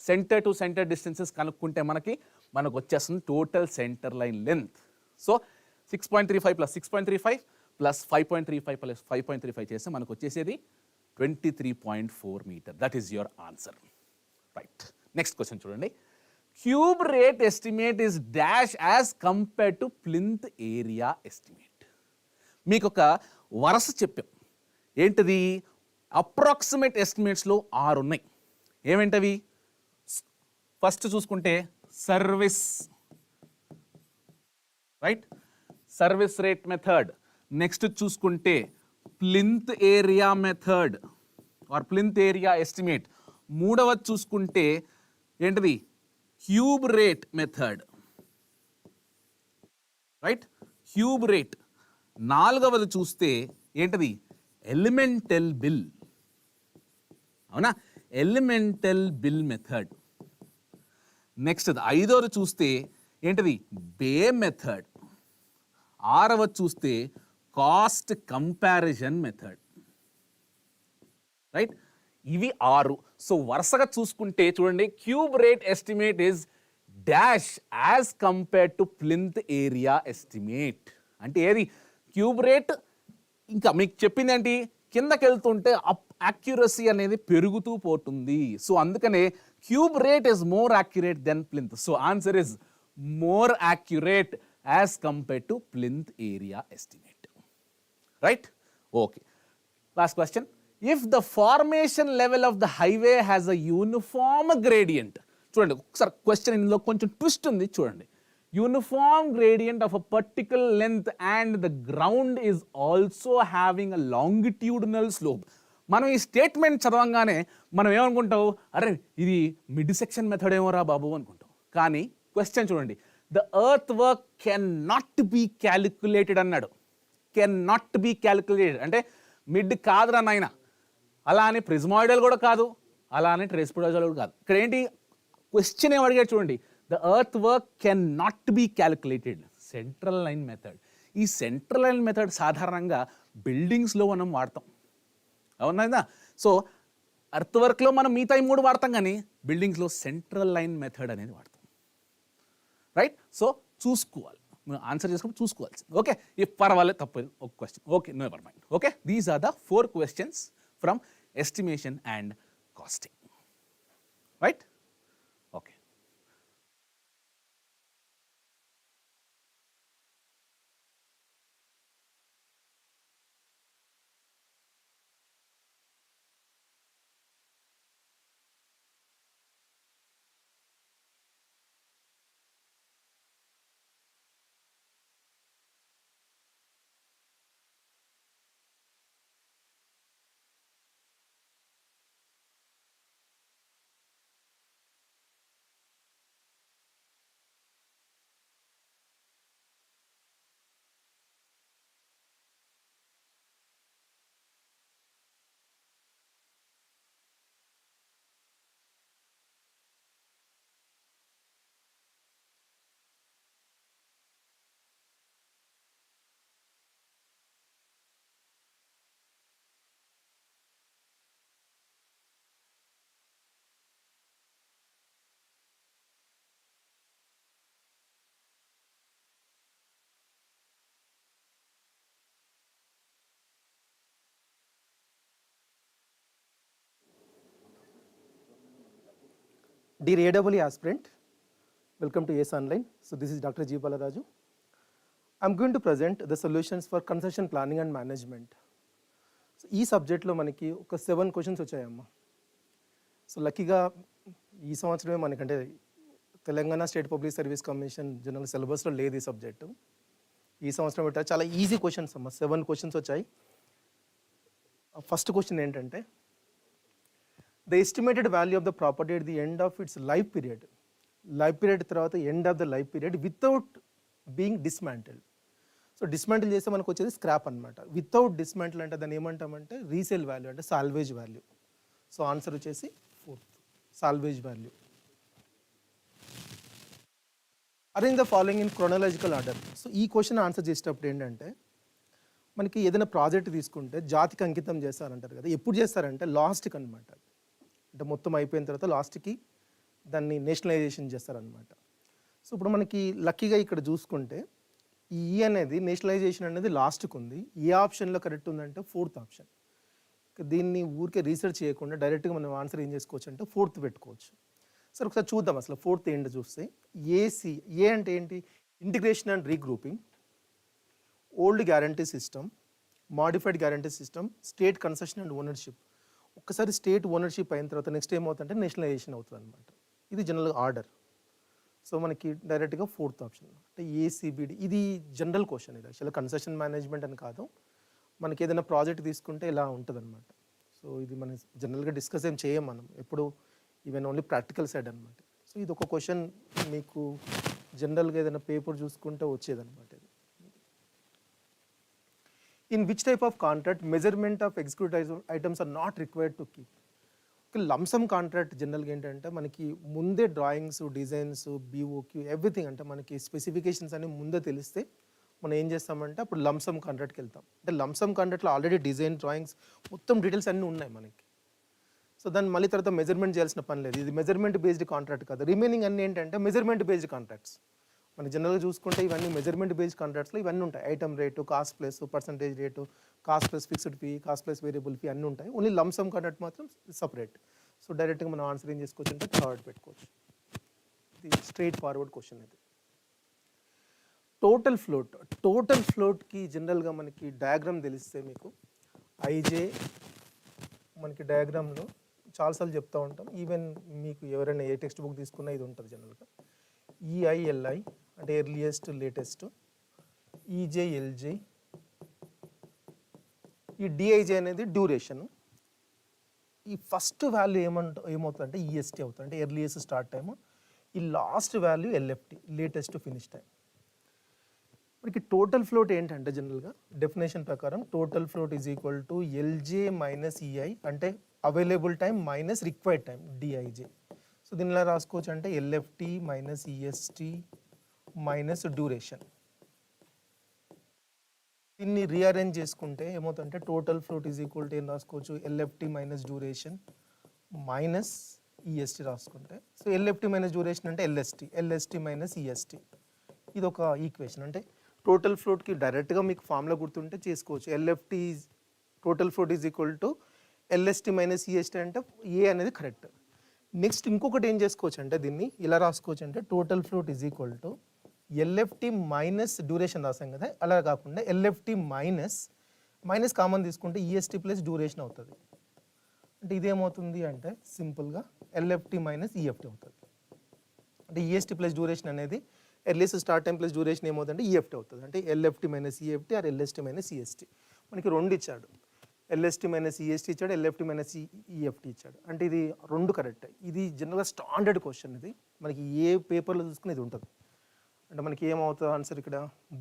Speaker 2: సెంటర్ టు సెంటర్ డిస్టెన్సెస్ కనుక్కుంటే మనకు వచ్చేస్తుంది total centre line length. So 6.35 plus 6.35 plus 5.35 plus 5.35 చేస్తే మనకు వచ్చేసేది 23.4 metre. That is your answer. Right. Next question చూడండి. Cube rate estimate is dash as compared to plinth area estimate. మీకు ఒక వరుస చెప్పాం, ఏంటిది, అప్రాక్సిమేట్ ఎస్టిమేట్స్లో 6 ఉన్నాయి. ఏమేంటవి, ఫస్ట్ చూసుకుంటే service, right, service rate method. Next చూసుకుంటే plinth area method or plinth area estimate. మూడవది చూసుకుంటే ఏంటిది, cube rate method, right, cube rate. నాలుగవది చూస్తే ఏంటిది, ఎలిమెంటల్ బిల్, అవునా, ఎలిమెంటల్ బిల్ మెథడ్. నెక్స్ట్ ఐదవది చూస్తే ఏంటిది, బే మెథడ్. ఆరవది చూస్తే కాస్ట్ కంపారిజన్ మెథడ్, రైట్. ఇవి 6. సో వరుసగా చూసుకుంటే చూడండి, cube rate estimate is dash as compared to plinth area estimate. అంటే ఏది, క్యూబ్ రేట్ ఇంకా మీకు చెప్పింది ఏంటి, కిందకి వెళ్తుంటే యాక్యురసీ అనేది పెరుగుతూ పోతుంది. సో అందుకనే cube rate is more accurate then plinth. So answer is more accurate as compared to plinth area estimate. Right. Okay, last question. If the formation level of the highway has a uniform gradient. చూడండి ఒకసారి question ఇందులో కొంచెం twist ఉంది చూడండి. Uniform gradient of a particular length and the ground is also having a longitudinal slope. మనం ఈ statement చదవంగానే మనం ఏమనుకుంటావు, అరే ఇది మిడ్ సెక్షన్ మెథడ్ ఏమోరా బాబు అనుకుంటాం. కానీ క్వశ్చన్ చూడండి, the earth work can not be calculated అన్నాడు. కెన్ నాట్ బీ క్యాలిక్యులేటెడ్ అంటే మిడ్ కాదురా నాయన, అలా అని ప్రిజ్మాయిడల్ కూడా కాదు, అలా అని ట్రేస్పోయిడల్ కూడా కాదు. ఇక్కడ ఏంటి క్వశ్చన్ ఏం అడిగాడు చూడండి, the earth work can not be calculated, central line method. ఈ సెంట్రల్ లైన్ మెథడ్ సాధారణంగా బిల్డింగ్స్లో మనం వాడతాం, అవునా? సో ఎర్త్ వర్క్లో మనం మిగతా ఈ 3 వాడతాం, కానీ బిల్డింగ్స్లో సెంట్రల్ లైన్ మెథడ్ అనేది వాడతాం, రైట్? సో చూసుకోవాలి, ఆన్సర్ చేసుకుని చూసుకోవాల్సింది. ఓకే, ఈ పర్వాలేదు, తప్పదు ఒక question. Okay, no ever mind. Okay, these are the 4 questions from estimation and costing, right? Okay.
Speaker 3: Dear AEE aspirant, welcome to ACE Online. So this is Dr. G. Balaraju. I'm going to present the solutions for concession planning and management. So ఈ సబ్జెక్ట్లో మనకి ఒక 7 questions వచ్చాయమ్మా. So లక్కీగా ఈ సంవత్సరమే మనకంటే Telangana state public service commission general సిలబస్లో లేదు ఈ సబ్జెక్టు. ఈ సంవత్సరం పెట్టారు, చాలా ఈజీ క్వశ్చన్స్ అమ్మా. 7 క్వశ్చన్స్ వచ్చాయి. ఫస్ట్ క్వశ్చన్ ఏంటంటే, the estimated value of the property at the end of its life period తర్వాత end of the life period without being dismantled. So dismantle చేస్తే మనకు వచ్చేది స్క్రాప్ అనమాట. వితౌట్ డిస్మాంటిల్ అంటే దాన్ని ఏమంటామంటే రీసేల్ వాల్యూ, అంటే సాల్వేజ్ వాల్యూ. సో ఆన్సర్ వచ్చేసి 4th, salvage value. Arrange the following in chronological order. So ఈ క్వశ్చన్ ఆన్సర్ చేసేటప్పుడు ఏంటంటే, మనకి ఏదైనా ప్రాజెక్ట్ తీసుకుంటే జాతికి అంకితం చేస్తారంటారు కదా, ఎప్పుడు చేస్తారంటే లాస్ట్కి అనమాట. అంటే మొత్తం అయిపోయిన తర్వాత లాస్ట్కి దాన్ని నేషనలైజేషన్ చేస్తారనమాట. సో ఇప్పుడు మనకి లక్కీగా ఇక్కడ చూసుకుంటే ఈ అనేది నేషనలైజేషన్ అనేది లాస్ట్కి ఉంది. ఏ ఆప్షన్లో కరెక్ట్ ఉందంటే 4th ఆప్షన్. దీన్ని ఊరికే రీసెర్చ్ చేయకుండా డైరెక్ట్గా మనం ఆన్సర్ ఏం చేసుకోవచ్చు అంటే 4th పెట్టుకోవచ్చు. సరే ఒకసారి చూద్దాం అసలు 4th ఏంటో చూస్తే. ఏ అంటే ఏంటి, integration and regrouping, old guarantee system, modified guarantee system, state concession and ownership. ఒక్కసారి స్టేట్ ఓనర్షిప్ అయిన తర్వాత నెక్స్ట్ ఏమవుతుందంటే నేషనలైజేషన్ అవుతుంది అనమాట. ఇది జనరల్ ఆర్డర్. సో మనకి డైరెక్ట్గా 4th ఆప్షన్ అంటే ఏసీబీడీ. ఇది జనరల్ క్వశ్చన్, ఇది యాక్చువల్గా కన్సెషన్ మేనేజ్మెంట్ అని కాదు, మనకి ఏదైనా ప్రాజెక్ట్ తీసుకుంటే ఇలా ఉంటుంది అనమాట. సో ఇది మనం జనరల్గా డిస్కస్ ఏం చేయం మనం ఎప్పుడు, ఈవెన్ ఓన్లీ ప్రాక్టికల్ సైడ్ అనమాట. సో ఇది ఒక క్వశ్చన్ మీకు జనరల్గా ఏదైనా పేపర్ చూసుకుంటే వచ్చేదన్నమాట. ఇది in which type of contract measurement of executed items are not required to keep. Lump sum contract జనరల్గా ఏంటంటే మనకి ముందే డ్రాయింగ్స్, డిజైన్స్, బీఓక్యూ ఎవ్రీథింగ్ అంటే మనకి స్పెసిఫికేషన్స్ అన్ని ముందే తెలిస్తే మనం ఏం చేస్తామంటే అప్పుడు లంసమ్ కాంట్రాక్ట్కి వెళ్తాం. అంటే లంసమ్ కాంట్రాక్ట్లో ఆల్రెడీ డిజైన్, డ్రాయింగ్స్ మొత్తం డీటెయిల్స్ అన్నీ ఉన్నాయి మనకి. సో దాన్ని మళ్ళీ తర్వాత మెజర్మెంట్ చేయాల్సిన పని లేదు. ఇది మెజర్మెంట్ బేస్డ్ కాంట్రాక్ట్ కాదు. రిమైనింగ్ అన్నీ ఏంటంటే మెజర్మెంట్ బేస్డ్ కాంట్రాక్ట్స్. మన జనరల్గా చూసుకుంటే ఇవన్నీ మెజర్మెంట్ బేస్డ్ కాంట్రాక్ట్స్లో ఇవన్నీ ఉంటాయి. Item rate, cost plus percentage rate, cost plus fixed fee, cost plus variable fee అన్నీ ఉంటాయి. ఓన్లీ లంసమ్ కాంట్రాక్ట్ మాత్రం సపరేట్. సో డైరెక్ట్గా మనం ఆన్సర్ ఏం చేసుకోవచ్చు అంటే థర్డ్ పెట్టుకోవచ్చు. ఇది స్ట్రైట్ ఫార్వర్డ్ క్వశ్చన్. ఇది టోటల్ ఫ్లోట్కి జనరల్గా మనకి డయాగ్రామ్ తెలిస్తే మీకు ఐజే మనకి డయాగ్రామ్లో చాలాసార్లు చెప్తూ ఉంటాం. ఈవెన్ మీకు ఎవరైనా ఏ టెక్స్ట్ బుక్ తీసుకున్నా ఇది ఉంటుంది జనరల్గా. ఈఐఎల్ఐ అంటే ఎర్లియస్ట్ లేటెస్ట్, ఈజేఎల్జే, ఈ డిఐజే అనేది డ్యూరేషన్. ఈ ఫస్ట్ వాల్యూ ఏమవుతుంది అంటే ఈఎస్టీ అవుతుంది, అంటే ఎర్లియస్ట్ స్టార్ట్ టైము. ఈ last value LFT, latest finish time. మనకి టోటల్ ఫ్లోట్ ఏంటంటే జనరల్గా డెఫినేషన్ ప్రకారం total float is equal to LJ minus EI, అంటే available time minus required time DIJ. So దీనిలో రాసుకోవచ్చు అంటే LFT minus EST minus duration. దీన్ని రీఅరేంజ్ చేసుకుంటే ఏమవుతుందంటే total float is equal to ఏం రాసుకోవచ్చు, LFT minus duration minus EST రాసుకుంటే. సో ఎల్ఎఫ్టీ మైనస్ డ్యూరేషన్ అంటే ఎల్ఎస్టీ, ఎల్ఎస్టీ మైనస్ ఈఎస్టీ. ఇది ఒక ఈక్వేషన్. అంటే టోటల్ ఫ్లోట్కి డైరెక్ట్గా మీకు ఫార్ములా గుర్తుంటే చేసుకోవచ్చు. LFT total float is equal to LST minus EST అంటే ఏ అనేది కరెక్ట్. నెక్స్ట్ ఇంకొకటి ఏం చేసుకోవచ్చు అంటే దీన్ని ఇలా రాసుకోవచ్చు అంటే total float is equal to LFT minus duration రాసాం కదా, అలా కాకుండా ఎల్ఎఫ్టీ మైనస్ కామన్ తీసుకుంటే ఈఎస్టీ ప్లస్ డ్యూరేషన్ అవుతుంది. అంటే ఇదేమవుతుంది అంటే సింపుల్గా ఎల్ఎఫ్టీ మైనస్ ఈఎఫ్టీ అవుతుంది. అంటే ఈఎస్టీ ప్లస్ డ్యూరేషన్ అనేది earliest start time plus duration ఏమవుతుందంటే ఈఎఫ్టీ అవుతుంది. అంటే LFT minus EFT or LST minus EST. మనకి రెండు ఇచ్చాడు, ఎల్ఎస్టీ మైనస్ ఈఎస్టీ ఇచ్చాడు, ఎల్ఎఫ్టీ మైనస్ ఈఎఫ్టీ ఇచ్చాడు. అంటే ఇది రెండు కరెక్ట్. ఇది జనరల్గా స్టాండర్డ్ క్వశ్చన్. ఇది మనకి ఏ పేపర్లో చూసుకుని ఇది ఉంటుంది. అంటే మనకి ఏమవుతుంది ఆన్సర్ ఇక్కడ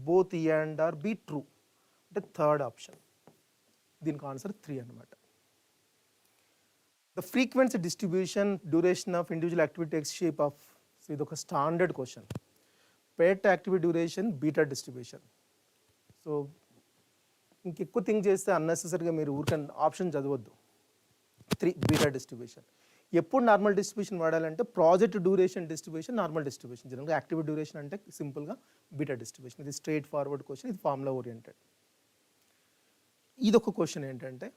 Speaker 3: both A and R be true, అంటే థర్డ్ ఆప్షన్. దీనికి ఆన్సర్ 3 అనమాట. The frequency distribution duration of individual activity takes shape of. So ఇది ఒక standard question. PERT activity duration beta distribution. So ఇంకెక్కువ థింక్ చేస్తే అన్నెసెసరీగా మీరు ఊరికన్ ఆప్షన్ చదవద్దు. 3 బీటా డిస్ట్రిబ్యూషన్. ఎప్పుడు నార్మల్ డిస్ట్రిబ్యూషన్ వాడాలంటే project duration distribution, normal distribution. జనరల్గా యాక్టివిటీ డ్యూరేషన్ అంటే సింపుల్గా బీటా డిస్ట్రిబ్యూషన్. ఇది స్ట్రైట్ ఫార్వర్డ్ క్వశ్చన్, ఇది ఫార్ములా ఓరియంటెడ్. ఇది ఒక క్వశ్చన్ ఏంటంటే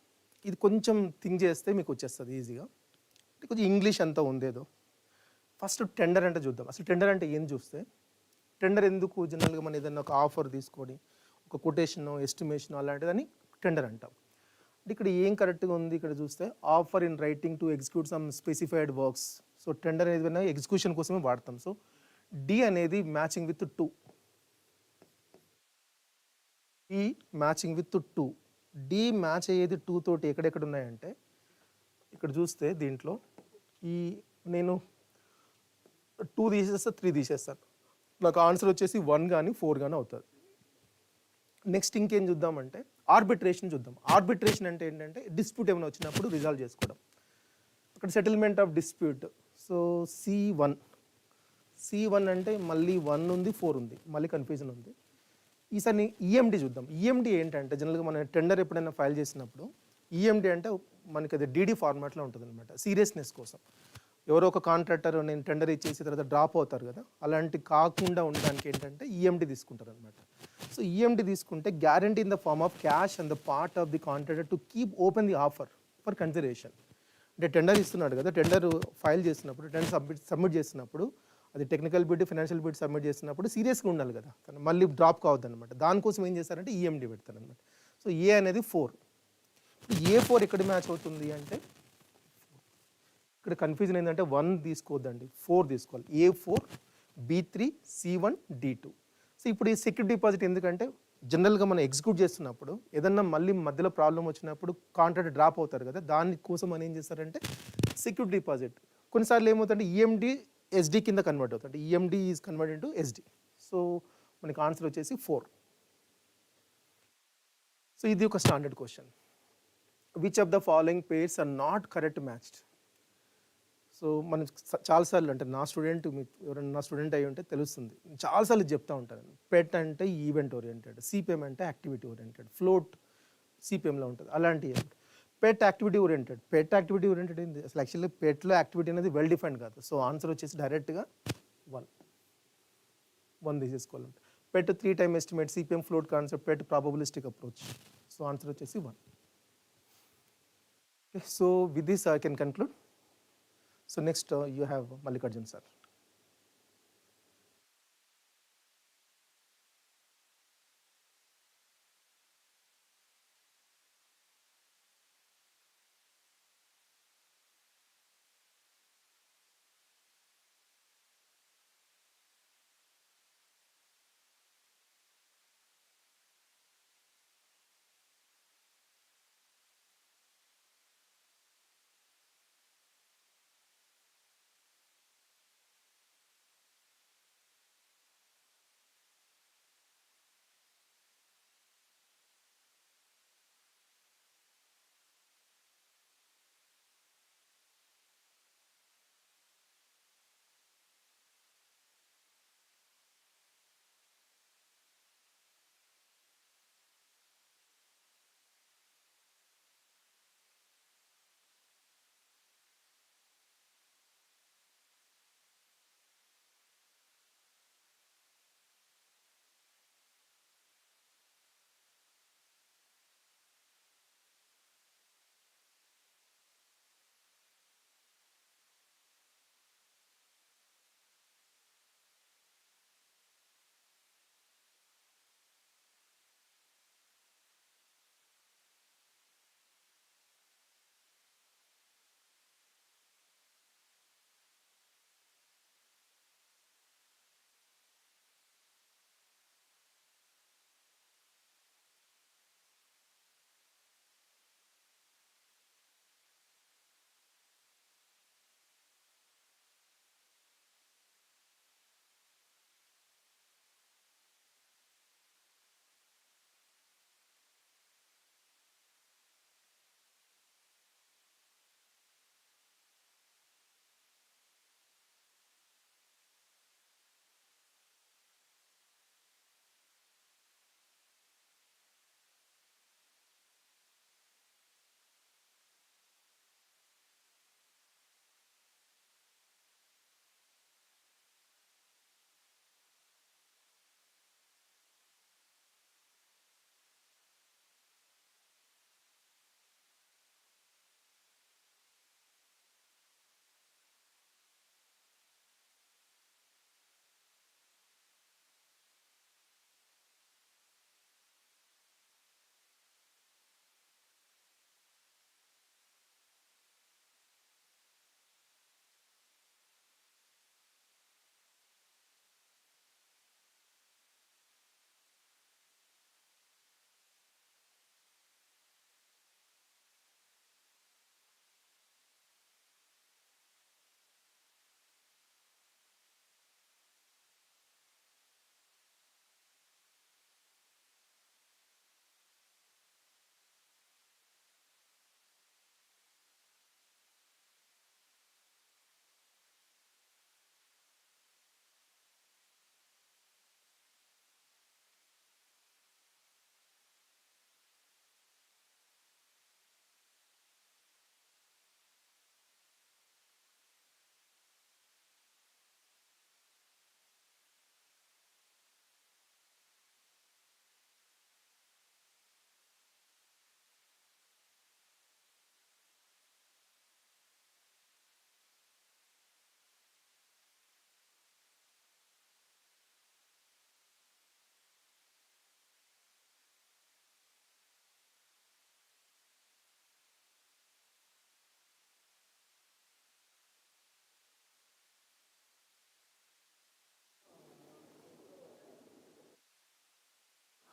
Speaker 3: ఇది కొంచెం థింక్ చేస్తే మీకు వచ్చేస్తుంది ఈజీగా. కొంచెం ఇంగ్లీష్ అంతా ఉందేదో. ఫస్ట్ టెండర్ అంటే చూద్దాం. అసలు టెండర్ అంటే ఏం చూస్తే, టెండర్ ఎందుకు జనరల్గా మనం ఏదైనా ఒక ఆఫర్ తీసుకొని ఒక కొటేషన్ ఎస్టిమేషన్ అలాంటిదని టెండర్ అంటాం. అంటే ఇక్కడ ఏం కరెక్ట్గా ఉంది ఇక్కడ చూస్తే offer in writing to execute some specified works. So tender ఏదైనా ఎగ్జిక్యూషన్ కోసమే వాడతాం. సో డి అనేది మ్యాచింగ్ విత్ 2, ఈ మ్యాచింగ్ విత్ 2. డి మ్యాచ్ అయ్యేది 2 తోటి ఎక్కడెక్కడ ఉన్నాయంటే ఇక్కడ చూస్తే దీంట్లో ఈ నేను 2 తీసేస్తే 3 తీసేస్తాను. నాకు ఆన్సర్ వచ్చేసి 1 కానీ 4 కానీ అవుతుంది. నెక్స్ట్ ఇంకేం చూద్దామంటే ఆర్బిట్రేషన్ చూద్దాం. ఆర్బిట్రేషన్ అంటే ఏంటంటే డిస్ప్యూట్ ఏమైనా వచ్చినప్పుడు రిజాల్వ్ చేసుకోవడం. అక్కడ settlement of dispute. So C1 అంటే మళ్ళీ 1 ఉంది 4 ఉంది, మళ్ళీ కన్ఫ్యూజన్ ఉంది. ఈసారి ఈఎండి చూద్దాం. ఈఎండి ఏంటంటే జనరల్గా మనం టెండర్ ఎప్పుడైనా ఫైల్ చేసినప్పుడు ఈఎండి అంటే మనకి అది డీడీ ఫార్మాట్లో ఉంటుంది అనమాట. సీరియస్నెస్ కోసం ఎవరో ఒక కాంట్రాక్టర్ నేను టెండర్ ఇచ్చేసి తర్వాత డ్రాప్ అవుతారు కదా, అలాంటి కాకుండా ఉండడానికి ఏంటంటే ఈఎండి తీసుకుంటారు అనమాట. సో ఈఎండి తీసుకుంటే guarantee in the form of cash and the part of the contractor to keep open the offer for consideration. అంటే టెండర్ ఇస్తున్నాడు కదా, టెండర్ ఫైల్ చేసినప్పుడు టెండర్ సబ్మిట్ చేసినప్పుడు అది technical bid financial bid submit చేసినప్పుడు సీరియస్గా ఉండాలి కదా, మళ్ళీ డ్రాప్ కావద్దు అనమాట. దానికోసం ఏం చేస్తారంటే ఈఎండి పెడతారు అనమాట. సో ఏ అనేది 4. A4 ఎక్కడ మ్యాచ్ అవుతుంది అంటే ఇక్కడ కన్ఫ్యూజన్ ఏంటంటే 1 తీసుకోవద్దండి, 4 తీసుకోవాలి. A4 B3 C1 D2. So ఇప్పుడు ఈ సెక్యూరిటీ డిపాజిట్ ఎందుకంటే జనరల్గా మనం ఎగ్జిక్యూట్ చేస్తున్నప్పుడు ఏదన్నా మళ్ళీ మధ్యలో ప్రాబ్లం వచ్చినప్పుడు కాంట్రాక్ట్ డ్రాప్ అవుతారు కదా, దానికోసం అని ఏం చేస్తారంటే సెక్యూరిటీ డిపాజిట్. కొన్నిసార్లు ఏమవుతుందంటే ఈఎండి ఎస్డి కింద కన్వర్ట్ అవుతుంది. అంటే EMD is convert into SD. So మనకి ఆన్సర్ వచ్చేసి 4. సో ఇది ఒక standard question. Which of the following pairs are not correct matched. So మనం చాలాసార్లు అంటే నా స్టూడెంట్, మీకు ఎవరైనా నా స్టూడెంట్ అయ్యి ఉంటే తెలుస్తుంది, చాలాసార్లు చెప్తా ఉంటాను. పెట్ అంటే ఈవెంట్ ఓరియంటెడ్, సిపిఎం అంటే యాక్టివిటీ ఓరియంటెడ్, ఫ్లోట్ సిపిఎంలో ఉంటుంది. అలాంటివి PERT activity oriented. PERT activity oriented ఏంది అసలు? యాక్చువల్లీ పెట్లో యాక్టివిటీ అనేది వెల్ డిఫైన్డ్ కాదు. సో ఆన్సర్ వచ్చేసి డైరెక్ట్గా 1 తీసేసుకోవాలంటే. PERT 3 time estimate, CPM float concept, PERT probabilistic approach. So answer వచ్చేసి 1. So with this I can conclude. So next you have Mallikarjun sir.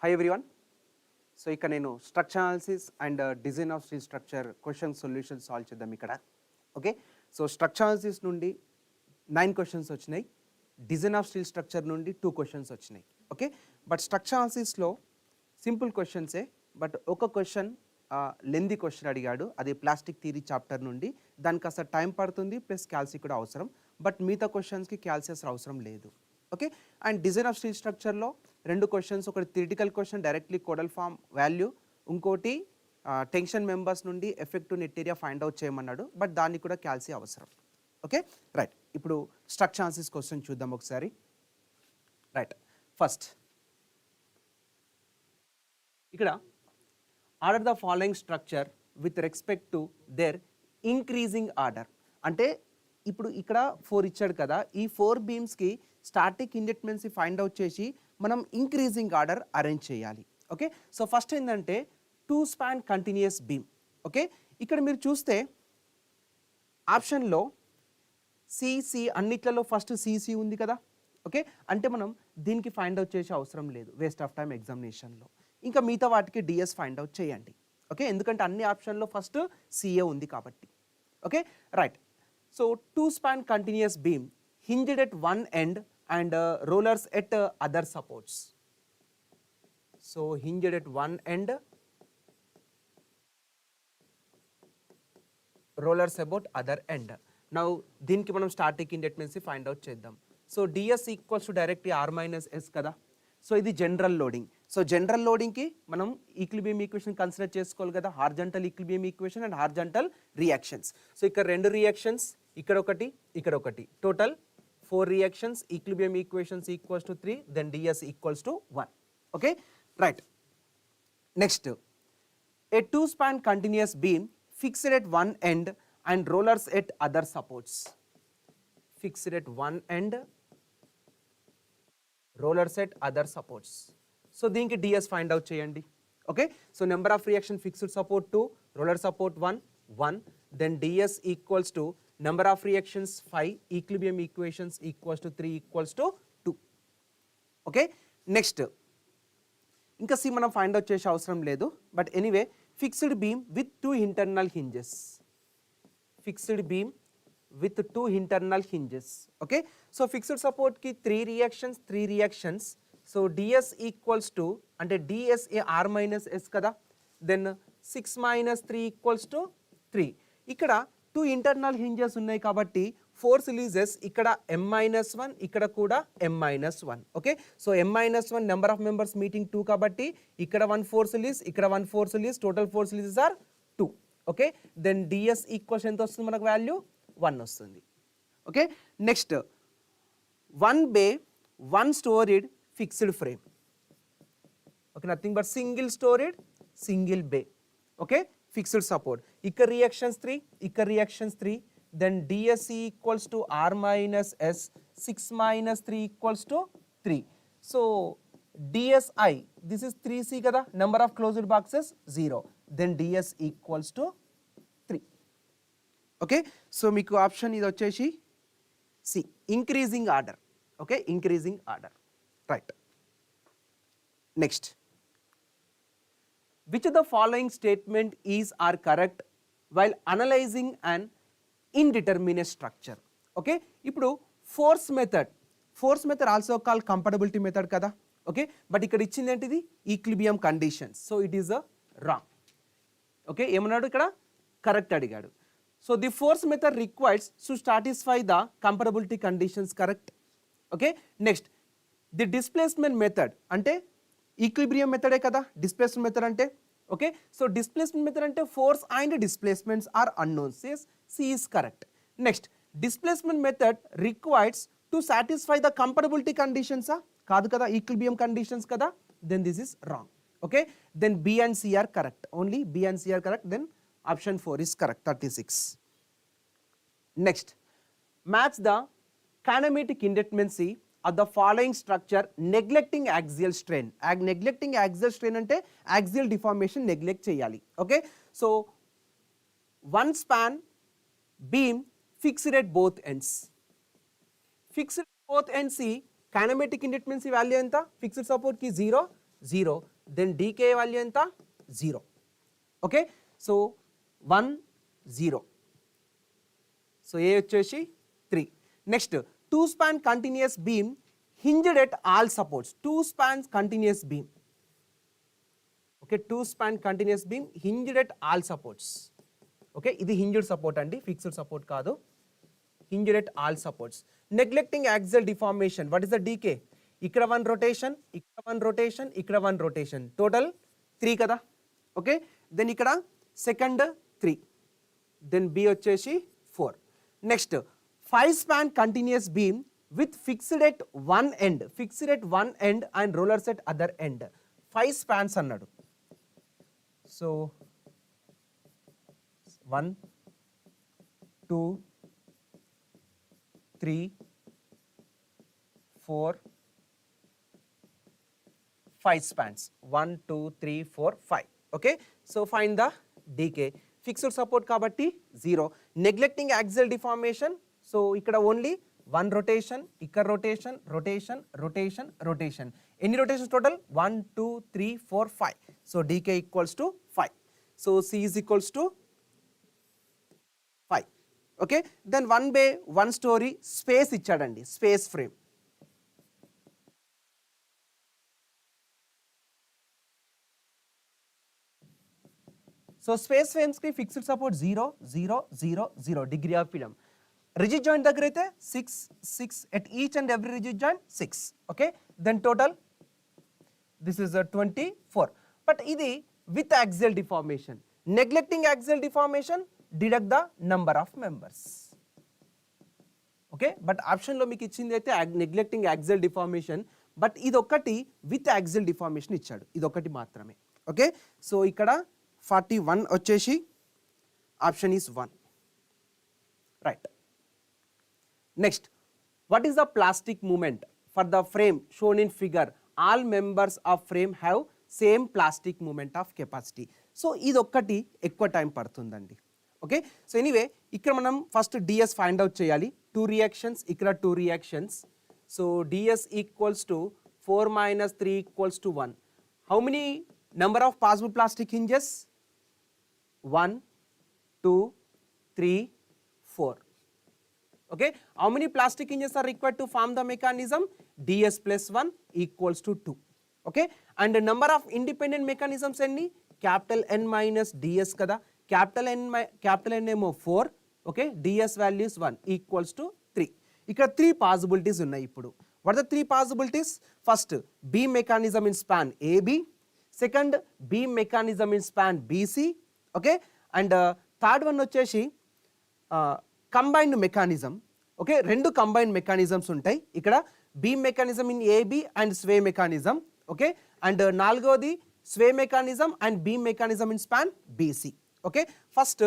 Speaker 4: Hi everyone. So ఇక్కడ నేను structure analysis and design of steel structure question solution solve చేద్దాం ఇక్కడ. Okay, so structure analysis నుండి 9 questions వచ్చినాయి, design of steel structure నుండి 2 questions వచ్చినాయి. Okay, but structure అనాలిసిస్లో simple క్వశ్చన్సే, బట్ ఒక క్వశ్చన్ లెందీ క్వశ్చన్ అడిగాడు, అది ప్లాస్టిక్ థియరీ చాప్టర్ నుండి. దానికి కాస్త టైం పడుతుంది, ప్లస్ క్యాల్సీ కూడా అవసరం, బట్ మిగతా క్వశ్చన్స్కి క్యాల్సీ అసలు అవసరం లేదు. Okay, and design of steel స్ట్రక్చర్లో 2 క్వశ్చన్స్, ఒకటి theoretical question directly codal form value, ఇంకోటి టెన్షన్ మెంబర్స్ నుండి effective net area find out చేయమన్నాడు, బట్ దానికి కూడా క్యాల్సీ అవసరం. Okay, right. ఇప్పుడు స్ట్రక్చర్ అనాలిసిస్ క్వశ్చన్ చూద్దాం ఒకసారి. రైట్, ఫస్ట్ ఇక్కడ order the following structure with respect to their increasing order. అంటే ఇప్పుడు ఇక్కడ 4 ఇచ్చాడు కదా, ఈ 4 బీమ్స్కి స్టాటిక్ ఇండిపెండెన్సీ ఫైండ్ అవుట్ చేసి మనం ఇంక్రీజింగ్ ఆర్డర్ అరేంజ్ చేయాలి. ఓకే, సో ఫస్ట్ ఏంటంటే 2 స్పాన్ కంటిన్యూస్ బీమ్. ఓకే, ఇక్కడ మీరు చూస్తే ఆప్షన్లో సిసి అన్నిట్లలో ఫస్ట్ సిసి ఉంది కదా. ఓకే, అంటే మనం దీనికి ఫైండ్ అవుట్ చేసే అవసరం లేదు, వేస్ట్ ఆఫ్ టైం ఎగ్జామినేషన్లో. ఇంకా మిగతా వాటికి డిఎస్ ఫైండ్ అవుట్ చేయండి. ఓకే, ఎందుకంటే అన్ని ఆప్షన్లో ఫస్ట్ సిఏ ఉంది కాబట్టి. Okay, right. So 2 span continuous beam hinged at one end and rollers at other supports. So hinged at one end, rollers about other end. Now దీనికి మనం static independency find out చేద్దాం. So DS equals to directly R minus S కదా. So ఇది general loading. So general లోడింగ్కి మనం equilibrium equation consider చేసుకోవాలి కదా, horizontal equilibrium equation and horizontal reactions. So ఇక్కడ 2 రియాక్షన్స్, ఇక్కడ ఒకటి, ఇక్కడ ఒకటి, total 4 reactions, equilibrium equations equals to 3, then ds equals to 1. Okay, right. Next, a 2 span continuous beam fixed at one end and rollers at other supports. Fixed at one end, rollers at other supports. So దీనికి ds find out చేయండి. Okay, so number of reaction fixed support 2, roller support 1, then ds equals to number of reactions 5, equilibrium equations equals to 3 equals to 2. Okay, next ఇంకా సి మనం find out చేసే అవసరం లేదు, but anyway fixed beam with 2 internal hinges. Fixed beam with 2 internal hinges. Okay, so fixed సపోర్ట్కి 3 reactions. So DS equals to, అంటే DSA R minus S కదా, then 6 minus 3 equals to 3. ఇక్కడ 2 ఇంటర్నల్ హింజెస్ ఉన్నాయి కాబట్టి force releases ఇక్కడ m-1, ఇక్కడ కూడా m-1. Okay, so m-1 number of members meeting 2 కాబట్టి ఇక్కడ 1 ఫోర్స్ రిలీజ్, ఇక్కడ 1 force release, total force releases are 2. Okay, then DS equals ఎంత వస్తుంది మనకు వాల్యూ 1 వస్తుంది. Okay, next 1 bay 1 storeyed fixed frame. Okay, nothing but single bay. Okay, fixed support. ఇక్కడ reactions 3, then ds equals to r minus s, 6 minus 3 equals to 3. So dsi, this is 3c kada, number of closed boxes 0, then ds equals to 3. Okay, so మీకు option ఇది వచ్చేసి C, increasing order. Okay, increasing order. Right. Next, which of the following statement is or correct while analyzing an indeterminate structure? Okay, ఇప్పుడు force method also call compatibility method కదా. Okay, but ఇక్కడ ఇచ్చింది ఏంటిది equilibrium conditions. So it is a wrong. Okay, ఏమన్నాడు ఇక్కడ correct అడిగాడు. So the force method requires to satisfy the compatibility conditions, correct. Okay, next the displacement method అంటే equilibrium మెథడే కదా డిస్ప్లేస్మెంట్ మెథడ్ అంటే. ఓకే, సో డిస్ప్లేస్మెంట్ మెథడ్ అంటే force and displacements are unknowns. Yes, C is correct. Next displacement method requires to satisfy the compatibility కండిషన్సా, కాదు కదా, equilibrium conditions కదా, then this is wrong. Okay, then B and C are correct, only B and C are correct, then option 4 is correct, 36. Next, match the kinematic independency of the following structure neglecting axial strain. Neglecting axial strain అంటే axial deformation neglect చేయాలి. Okay, so 1 span beam fixed at both ends. Fixed at both ends kinematic independency value ఎంత, fixed support కి 0, 0, then dk value enta 0. Okay, so 1 0. So A వచ్చేసి 3. Next, 2 span continuous beam hinged at all supports. 2 spans continuous beam. Okay, 2 span continuous beam hinged at all supports. Okay, ఇది hinged support అండి, fixed support కాదు. Hinged at all supports. Neglecting axial deformation. What is the decay? ఇక్కడ 1 rotation, ఇక్కడ 1 rotation, ఇక్కడ 1 rotation. Total 3 కదా. Okay, then ఇక్కడ second 3. Then B వచ్చేసి 4. Next, 5 span continuous beam with fixed at one end and rollers at other end. 5 spans అన్నాడు. So 1 2 3 4 5 spans. 1 2 3 4 5. Okay, so find the decay. Fixed support kabatti 0. Neglecting axial deformation, so ikkada only 1 rotation, ikkada rotation, rotation, rotation, rotation. Any rotations total? 1 2 3 4 5. So decay equals to 5. So C is equals to 5. Okay, then 1 bay 1 story space ichadandi, space frame. So space frames ki fixed support 0 0 0 0 degree of freedom. Rigid joint దగ్గర అయితే 6 6 at each and every rigid joint 6. Okay, then total this is a 24. But ఇది with axial deformation. Neglecting axial deformation, deduct the number of members. Okay, but option లో మీకు ఇచ్చింది అయితే neglecting axial deformation, but ఇది ఒకటి with axial deformation ఇచ్చాడు, ఇది ఒకటి మాత్రమే. ఓకే, సో ఇక్కడ 41 వచ్చేసి option is 1. Right. Next, what is the plastic movement for the frame shown in figure? All members of frame have same plastic movement of capacity. So ఇది ఒక్కటి ఎక్కువ time పడుతుందండి. ఓకే, సో ఎనీవే ఇక్కడ మనం first DS find out చేయాలి. 2 reactions, ఇక్కడ 2 reactions. So DS equals to 4 minus 3 equals to 1. How many number of possible plastic hinges? 1 2 3 4. Okay, how many plastic hinges are required to form the mechanism? ds plus 1 equals to 2. Okay, and the number of independent mechanisms any? Capital N minus ds kada. Capital N ఏమో 4. Okay, ds value is 1 equals to 3. ఇక్కడ 3 possibilities ఉన్నాయి. ఇప్పుడు what are the 3 possibilities? First, beam mechanism in span AB. Second, beam mechanism in span BC. Okay, and third one వచ్చేసి combined mechanism. Okay, 2 combined mechanisms ఉంటాయి ఇక్కడ, beam mechanism in AB and sway mechanism. Okay, and నాలుగోది sway mechanism and beam mechanism in span BC. Okay, first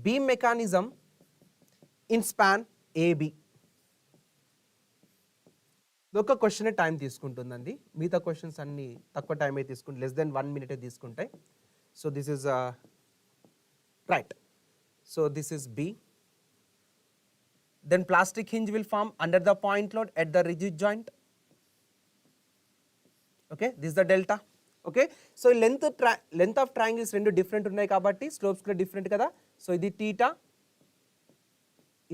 Speaker 4: beam mechanism in span AB. ఒక question time తీసుకుంటుందండి, మిగతా questions అన్ని తక్కువ time అయితే తీసుకుంటే, లెస్ దెన్ 1 minute తీసుకుంటాయి. So this is right. So this is B. Then plastic hinge will form under the point load at the rigid joint. Okay, this is the delta. Okay, so length of triangles rendu different unnai kabatti slopes kuda different kada. So idi theta,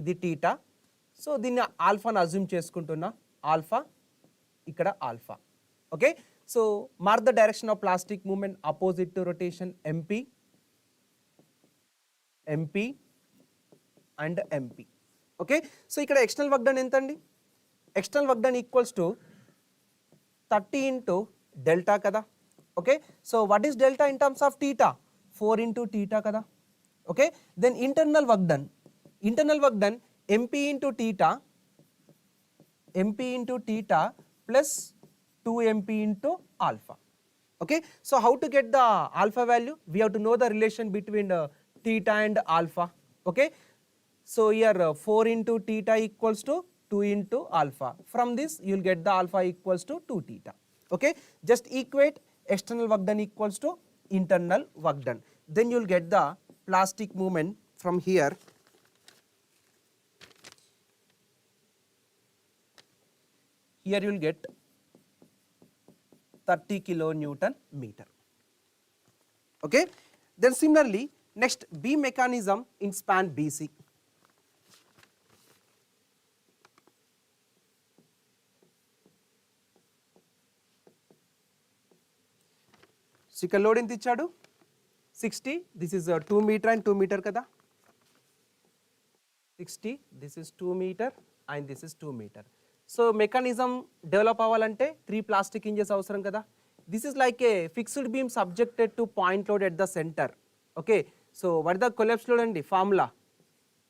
Speaker 4: idi theta. So దీన్ని alpha ని assume చేసుకుంటున్నా, alpha ఇక్కడ alpha. Okay, so mark the direction of plastic movement opposite to rotation MP, MP and MP. Okay, so ఇక్కడ external work done ఎంత అండి? External work done equals to 30 into delta కదా. Okay, so what is delta in terms of theta? 4 into theta కదా. Okay, then internal work done, internal work done MP into theta, MP into theta plus 2mp into alpha. Okay, so how to get the alpha value? We have to know the relation between theta and alpha. Okay, so here 4 into theta equals to 2 into alpha. From this you will get the alpha equals to 2 theta. Okay, just equate external work done equals to internal work done. Then you will get the plastic movement from here. Here you will get 30 kilonewton meter. Okay, then similarly next beam mechanism in span BC. So ఇక్కడ load ఎంత ఇచ్చాడు 60, this is 2 metre and 2 metre కదా 60, this is 2 metre and this is 2 metre. So mechanism develop అవ్వాలంటే 3 plastic hinges అవసరం కదా. This is like a fixed beam subjected to point load at the centre. Okay, so what the collapse load అండి formula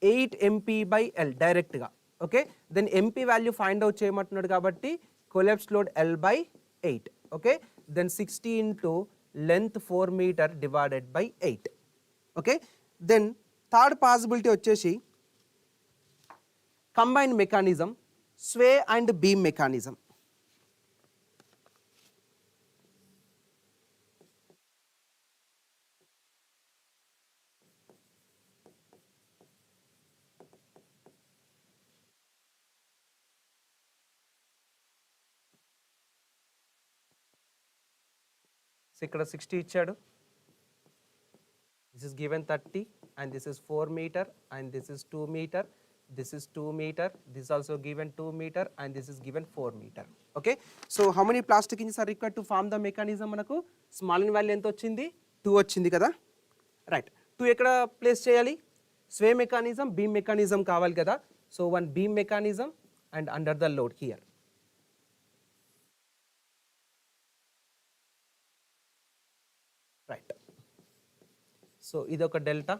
Speaker 4: 8 MP/L డైరెక్ట్గా. Okay, then MP value find out చేయమంటున్నాడు కాబట్టి collapse load L/8. Okay, then 60 into length 4 metre divided by 8. Okay, then third possibility వచ్చేసి combined mechanism sway and beam mechanism. So ఇక్కడ 60 ఇచ్చాడు, this is given 30 and this is 4 metre and this is 2 metre, this is 2 meter, this is also given 2 meter and this is given 4 meter. Okay, so how many plastic inches are required to form the mechanism? మనకు small in value ఎంత వచ్చింది 2 వచ్చింది కదా, right. 2 ఎక్కడ place చేయాలి, స్వే mechanism beam mechanism కావాలి కదా. So one beam mechanism and under the load here. Right, so ఇది ఒక డెల్టా,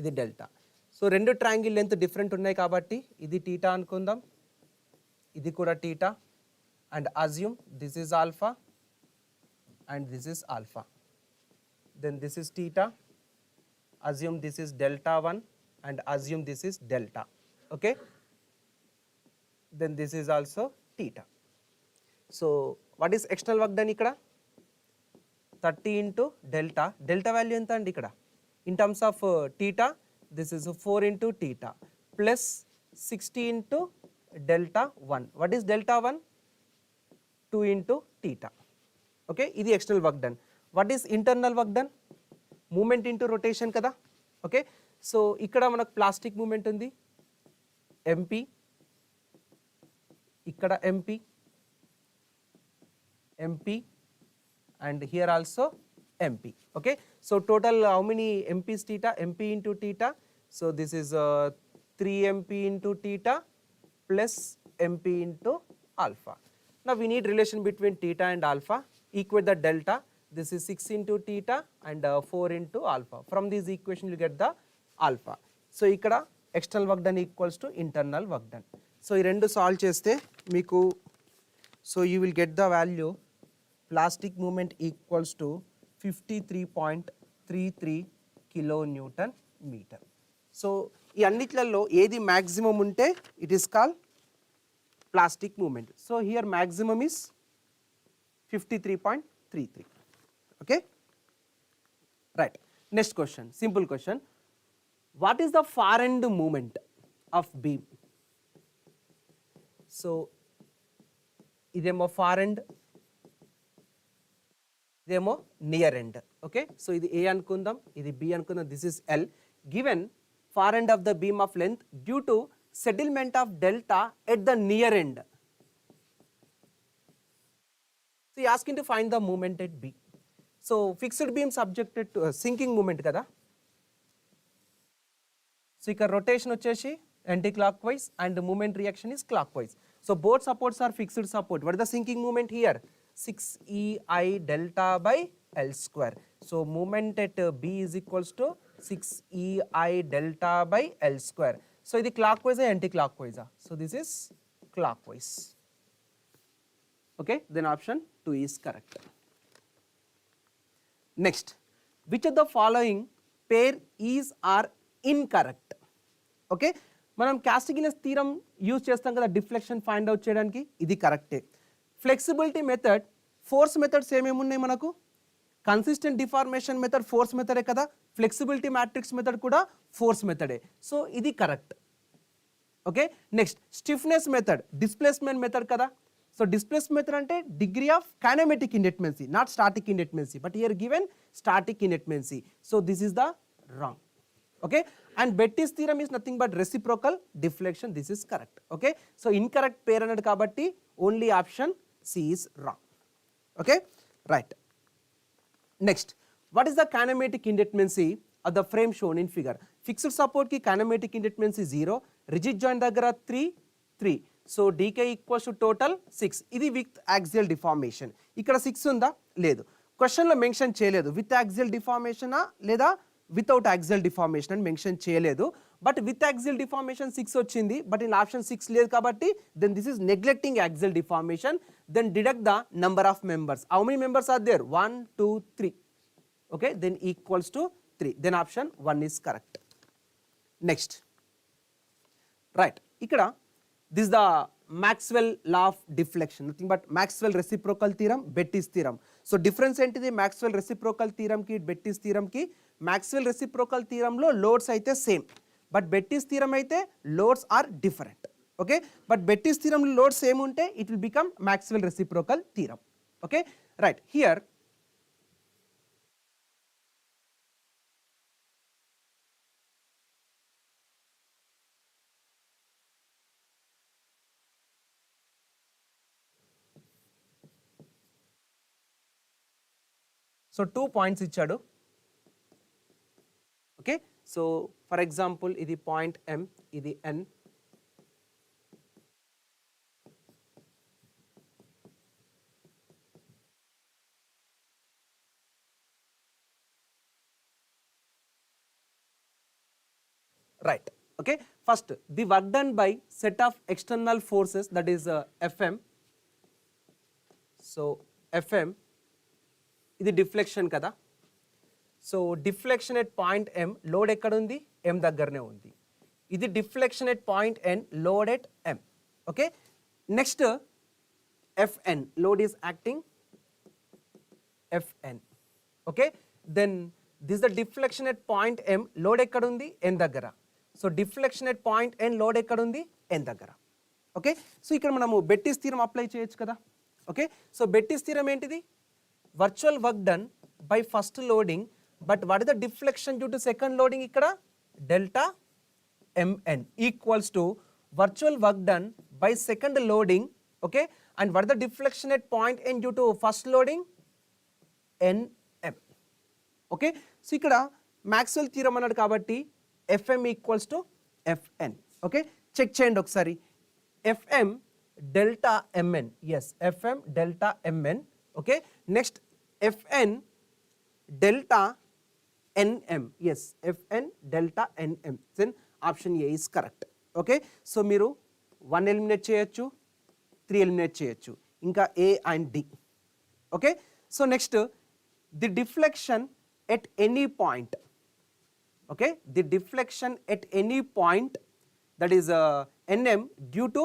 Speaker 4: ఇది డెల్టా. సో రెండు ట్రయాంగిల్ లెంత్ డిఫరెంట్ ఉన్నాయి కాబట్టి ఇది టీటా అనుకుందాం, ఇది కూడా theta, and assume this is alpha and this is alpha. Then this is theta, assume this is delta 1 and assume this is delta. Okay, then this is also theta. So what is external work done ఇక్కడ 30 into delta. Delta value ఎంత అండి ఇక్కడ in terms of theta, this is 4 into theta plus 60 into delta 1. What is delta 1? 2 into theta. Okay, ఇది external work done. What is internal work done? Movement into rotation కదా. Okay, so ఇక్కడ మనకు plastic moment ఉంది MP, ఇక్కడ MP and here also MP. Okay, so total how many MPs theta? MP into theta. So this is 3 MP into theta plus MP into alpha. Now we need relation between theta and alpha. Equate the delta. This is 6 into theta and 4 into alpha. From this equation you get the alpha. So ikkada external work done equals to internal work done. So ee rendu solve cheste meeku, so you will get the value plastic movement equals to 53.33 kilonewton meter. So ఈ అన్నిట్లలో ఏది maximum ఉంటే it is call plastic moment. So here maximum is 53.33. Okay, right. Next question, simple question. What is the far end moment of beam? So ఇదేమో far end, ఇదేమో near end. Okay, so ఇది A అనుకుందాం, ఇది B అనుకుందాం. This is L. Given far end of the beam of length due to settlement of delta at the near end. So he asking to find the moment at B. So fixed beam subjected to sinking moment kada. So ఇక్కడ rotation వచ్చేసి anti-clockwise and moment reaction is clockwise. So both supports are fixed support. What is the sinking moment here? 6EI delta by L square. So moment at B is equals to 6EI delta by L square. So ఇది clockwise or anti-clockwise? So this is clockwise. Okay, then option 2 is correct. Next, which of the following pair is or incorrect? Okay, మనం క్యాస్టిగినస్ theorem use చేస్తాం కదా deflection find out చేయడానికి, ఇది కరెక్టే. Flexibility method, force methods ఏమేమి ఉన్నాయి మనకు? Consistent deformation method force మెథడే కదా, ఫ్లెక్సిబిలిటీ మ్యాట్రిక్స్ మెథడ్ కూడా ఫోర్స్ మెథడే. సో ఇది correct. Okay, next stiffness method displacement method కదా, So displacement method ante degree of kinematic indeterminacy, not static indeterminacy, but here given static indeterminacy. So this is the wrong. Okay, and Betti's theorem is nothing but reciprocal deflection. This is correct. Okay, so incorrect pair anadu kabatti only option C is wrong. Okay, right. Next, what is the kinematic indeterminacy of the frame shown in figure? Fixed support ki kinematic indeterminacy 0, rigid joint daggara 3. So dk equals to total 6. ఇది with axial deformation. ఇక్కడ 6 ఉందా? లేదు. Question లో mention చేయలేదు with axial deformation లేదా without axial deformation అని mention చేయలేదు. But with axial deformation 6 వచ్చింది, బట్ ఇన్ ఆప్షన్ 6 లేదు కాబట్టి then this is neglecting axial deformation. Then deduct the number of members. How many members are there? 1 2 3. Okay, then equals to 3. Then option 1 is correct. Next, right, ఇక్కడ this is the Maxwell law of deflection, nothing but Maxwell reciprocal theorem, Betti's theorem. So difference ఏంటిది Maxwell reciprocal theorem కి Betti's theorem కి? Maxwell reciprocal theorem లో loads అయితే same, but Betti's theorem అయితే loads are different. Okay, but Betti's theorem లో loads same ఉంటే it will become Maxwell reciprocal theorem. Okay, right, here so 2 points ఇచ్చాడు. Okay, so for example ఇది point M, ఇది N. Right, okay, first the work done by set of external forces that is FM. So FM ఇది deflection కదా. So deflection at point M, load ఎక్కడ ఉంది? M దగ్గరనే ఉంది. ఇది deflection at point N, load at M. Okay, next FN, load is acting FN. Okay, then this the deflection at point M, load ఎక్కడ ఉంది? N దగ్గర. So deflection at point N, load ఎక్కడ ఉంది? N దగ్గర. Okay, so ఇక్కడ మనము బెట్టిస్ theorem apply చేయొచ్చు కదా. ఓకే, సో బెట్టిస్ థీరం ఏంటిది? Virtual work done by first loading, but what is the deflection due to second loading? ikkada delta mn equals to virtual work done by second loading. Okay, and what is the deflection at point n due to first loading? nm. Okay, so ikkada Maxwell theorem annadu kabatti fm equals to fn. Okay, check cheyandi okkasari. fm delta mn, yes, fm delta mn. Okay, next Fn delta Nm, yes, Fn delta Nm. Then option A is correct. Okay, so మీరు 1 eliminate చేయొచ్చు, 3 eliminate చేయొచ్చు, ఇంకా A and D. Okay, so next the deflection at any point. Okay, the deflection at any point, that is Nm due to,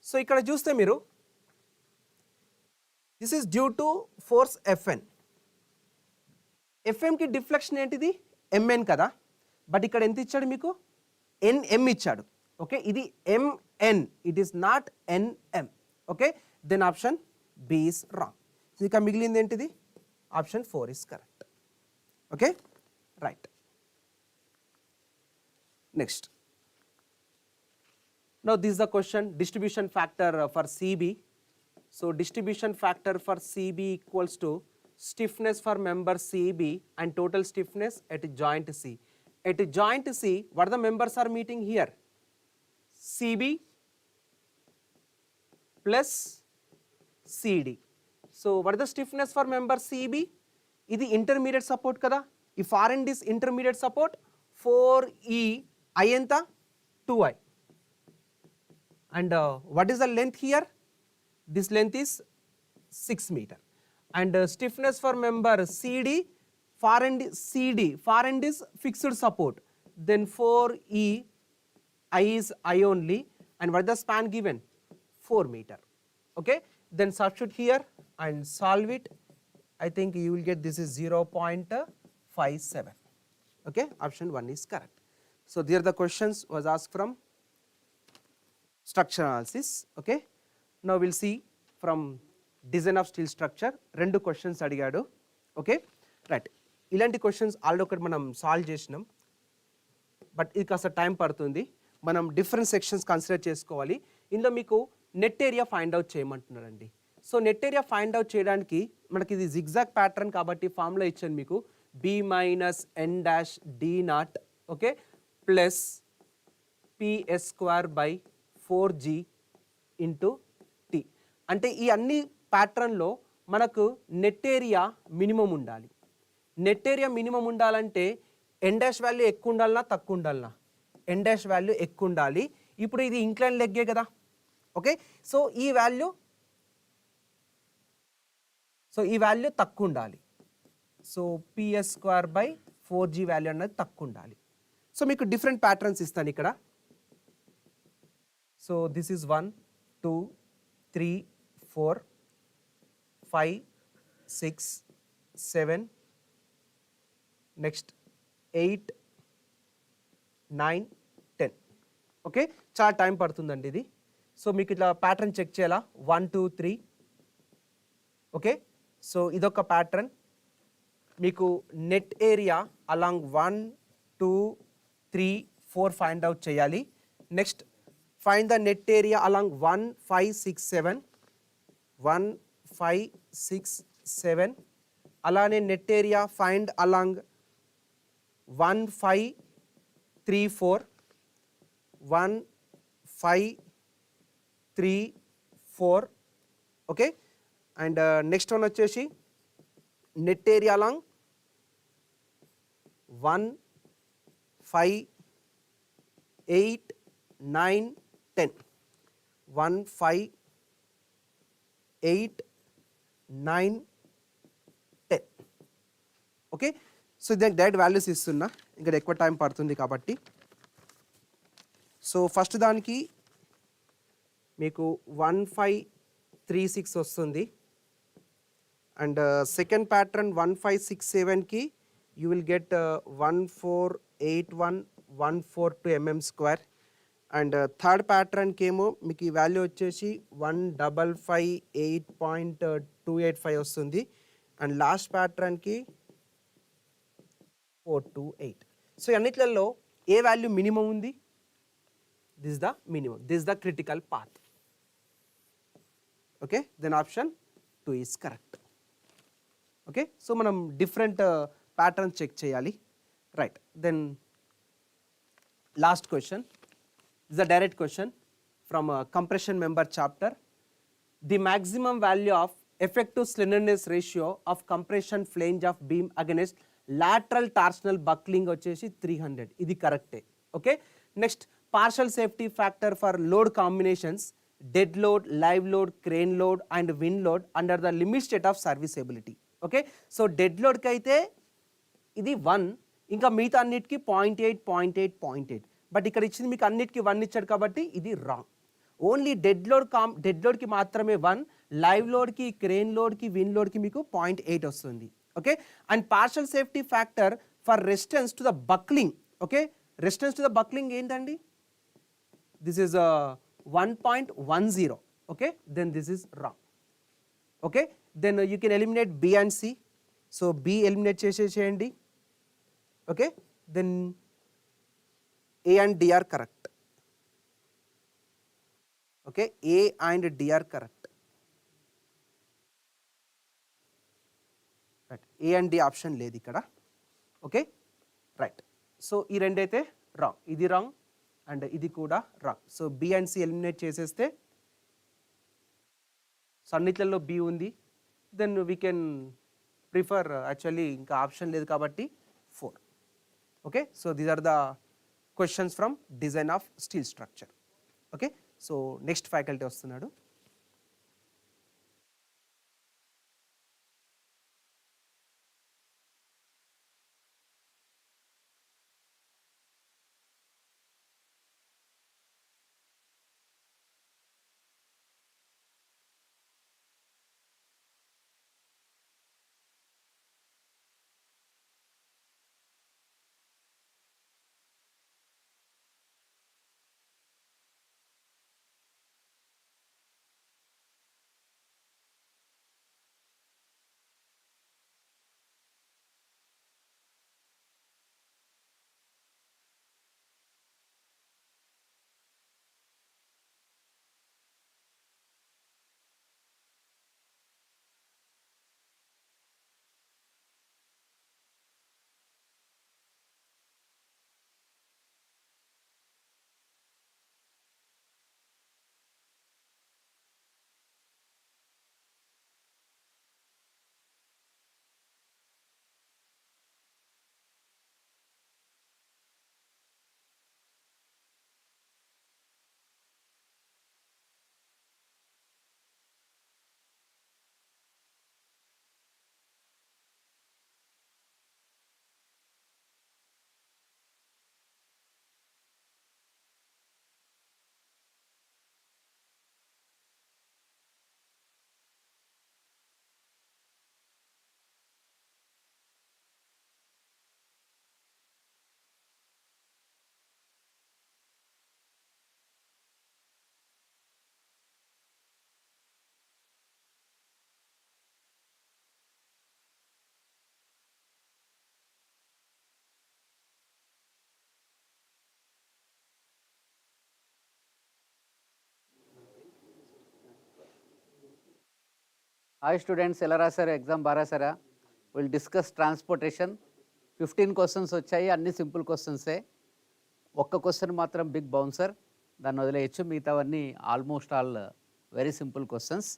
Speaker 4: so ఇక్కడ చూస్తే మీరు this is due to force Fn. Fm కి deflection ఏంటిది? Mn కదా, but ఇక్కడ ఎంత ఇచ్చాడు మీకు? Nm ఇచ్చాడు. ఓకే, ఇది Mn, it is not Nm. Okay, then option B is wrong. ఇక మిగిలింది ఏంటిది? Option 4 is correct. Okay, right. Next, now this the question, distribution factor for CB. So distribution factor for CB equals to stiffness for member CB and total stiffness at joint C. At joint C, what the members are meeting here? CB plus CD. So what is the stiffness for member CB? This intermediate support kada. If R and is intermediate support, 4E, I enta 2I. And what is the length here? This length is 6 meter. And stiffness for member CD, far end CD, far end is fixed support. Then 4E, I is I only. And what is the span given? 4 meter. Okay, then substitute here and solve it. I think you will get this is 0.57. Okay, option 1 is correct. So there the questions was asked from structure analysis. Okay, now will see from design of steel structure 2 questions అడిగాడు. Okay right, ఇలాంటి questions already ఒకటి మనం solve చేసినాం, but ఇది కాస్త time పడుతుంది. మనం different sections consider చేసుకోవాలి. ఇందులో మీకు నెట్ ఏరియా ఫైండ్ అవుట్ చేయమంటున్నారండి. So net area find out చేయడానికి మనకి ఇది జిగ్జాగ్ ప్యాటర్న్ కాబట్టి ఫార్ములా ఇచ్చాను మీకు, B minus N dash D naught okay plus PS square by 4g into T. అంటే ఈ అన్ని ప్యాటర్న్లో మనకు నెట్ ఏరియా మినిమం ఉండాలి. నెట్ ఏరియా మినిమం ఉండాలంటే ఎన్ డాష్ వాల్యూ ఎక్కువ ఉండాలన్నా తక్కువ ఉండాలన్నా? ఎన్ డాష్ వాల్యూ ఎక్కువ ఉండాలి. ఇప్పుడు ఇది ఇంక్లైన్ లెగ్గే కదా. ఓకే, సో ఈ వాల్యూ తక్కువ ఉండాలి. So PS square by 4g value అనేది తక్కువ ఉండాలి. సో మీకు డిఫరెంట్ ప్యాటర్న్స్ ఇస్తాను ఇక్కడ. So this is 1 2 3 4 5 6 7 next 8 9 10. Okay, చాలా టైం పడుతుందండి ఇది. సో మీకు ఇట్లా ప్యాటర్న్ చెక్ చేయాలా 1 2 3. ఓకే, సో ఇదొక ప్యాటర్న్. మీకు net area along 1 2 3 4 find out చేయాలి. Next find the net area along 1 5 6 7 1 5 6 7. అలానే net area find along 1 5 3 4 1 5 3 4. Okay, and next one వచ్చేసి net area along 1 5 8 9 10 1 5 8 9 10. Okay, so దానికి డైరెక్ట్ వాల్యూస్ ఇస్తున్నా, ఇక్కడ ఎక్కువ టైం పడుతుంది కాబట్టి. సో ఫస్ట్ దానికి మీకు 1 5 3 6 వస్తుంది. అండ్ సెకండ్ ప్యాటర్న్ 1 5 6 7కి you will get 1 4 8 1 1 4 2 mm square. And third ప్యాటర్న్కి ఏమో మీకు ఈ వాల్యూ వచ్చేసి 1 5 5 8.285 వస్తుంది. And last ప్యాటర్న్కి 4 2 8. సో అన్నిట్లలో ఏ వాల్యూ మినిమం ఉంది? This is the minimum, this is the critical path. Okay, then option 2 is correct. Okay, so మనం డిఫరెంట్ ప్యాటర్న్ చెక్ చేయాలి. Right, then last question is a direct question from a compression member chapter. The maximum value of effective slenderness ratio of compression flange of beam against lateral torsional buckling వచ్చేసి 300. ఇది కరెక్టే. Okay, next partial safety factor for load combinations dead load, live load, crane load and wind load under the limit state of serviceability. Okay, so dead లోడ్కి అయితే ఇది 1, ఇంకా మిగతా అన్నిటికీ 0.8 0.8 0.8. But ఇక్కడ ఇచ్చింది మీకు అన్నిటికీ 1 ఇచ్చాడు కాబట్టి ఇది రాంగ్. ఓన్లీ డెడ్ లోడ్కి మాత్రమే 1, లైవ్ లోడ్కి, క్రేన్ లోడ్కి, విన్ లోడ్కి మీకు 0.8 వస్తుంది. Okay, and partial safety factor for resistance to the buckling. Okay, resistance to the buckling ఏంటండి? This is 1.10. Okay, then this is wrong. Okay, then you can eliminate B and C. So B eliminate చేసేయండి. Okay, then A and D are correct. Okay, A and D are correct. Right, A and D option లేదు ఇక్కడ. Okay right, so ఈ రెండైతే wrong, ఇది wrong and ఇది కూడా wrong. So B and C eliminate చేసేస్తే so అన్నిట్లలో B ఉంది, then we can prefer actually ఇంకా ఆప్షన్ లేదు కాబట్టి 4. Okay, so these are the questions from design of steel structure. Okay, so next faculty వస్తున్నాడు.
Speaker 5: హాయ్ స్టూడెంట్స్, ఎలా రాశారు? ఎగ్జామ్ బాగా రాశారా? Will discuss transportation. 15 క్వశ్చన్స్ వచ్చాయి, అన్ని సింపుల్ క్వశ్చన్సే. ఒక్క క్వశ్చన్ మాత్రం బిగ్ బౌన్సర్, దాన్ని వదిలేయచ్చు. మిగతావన్నీ almost all very simple questions.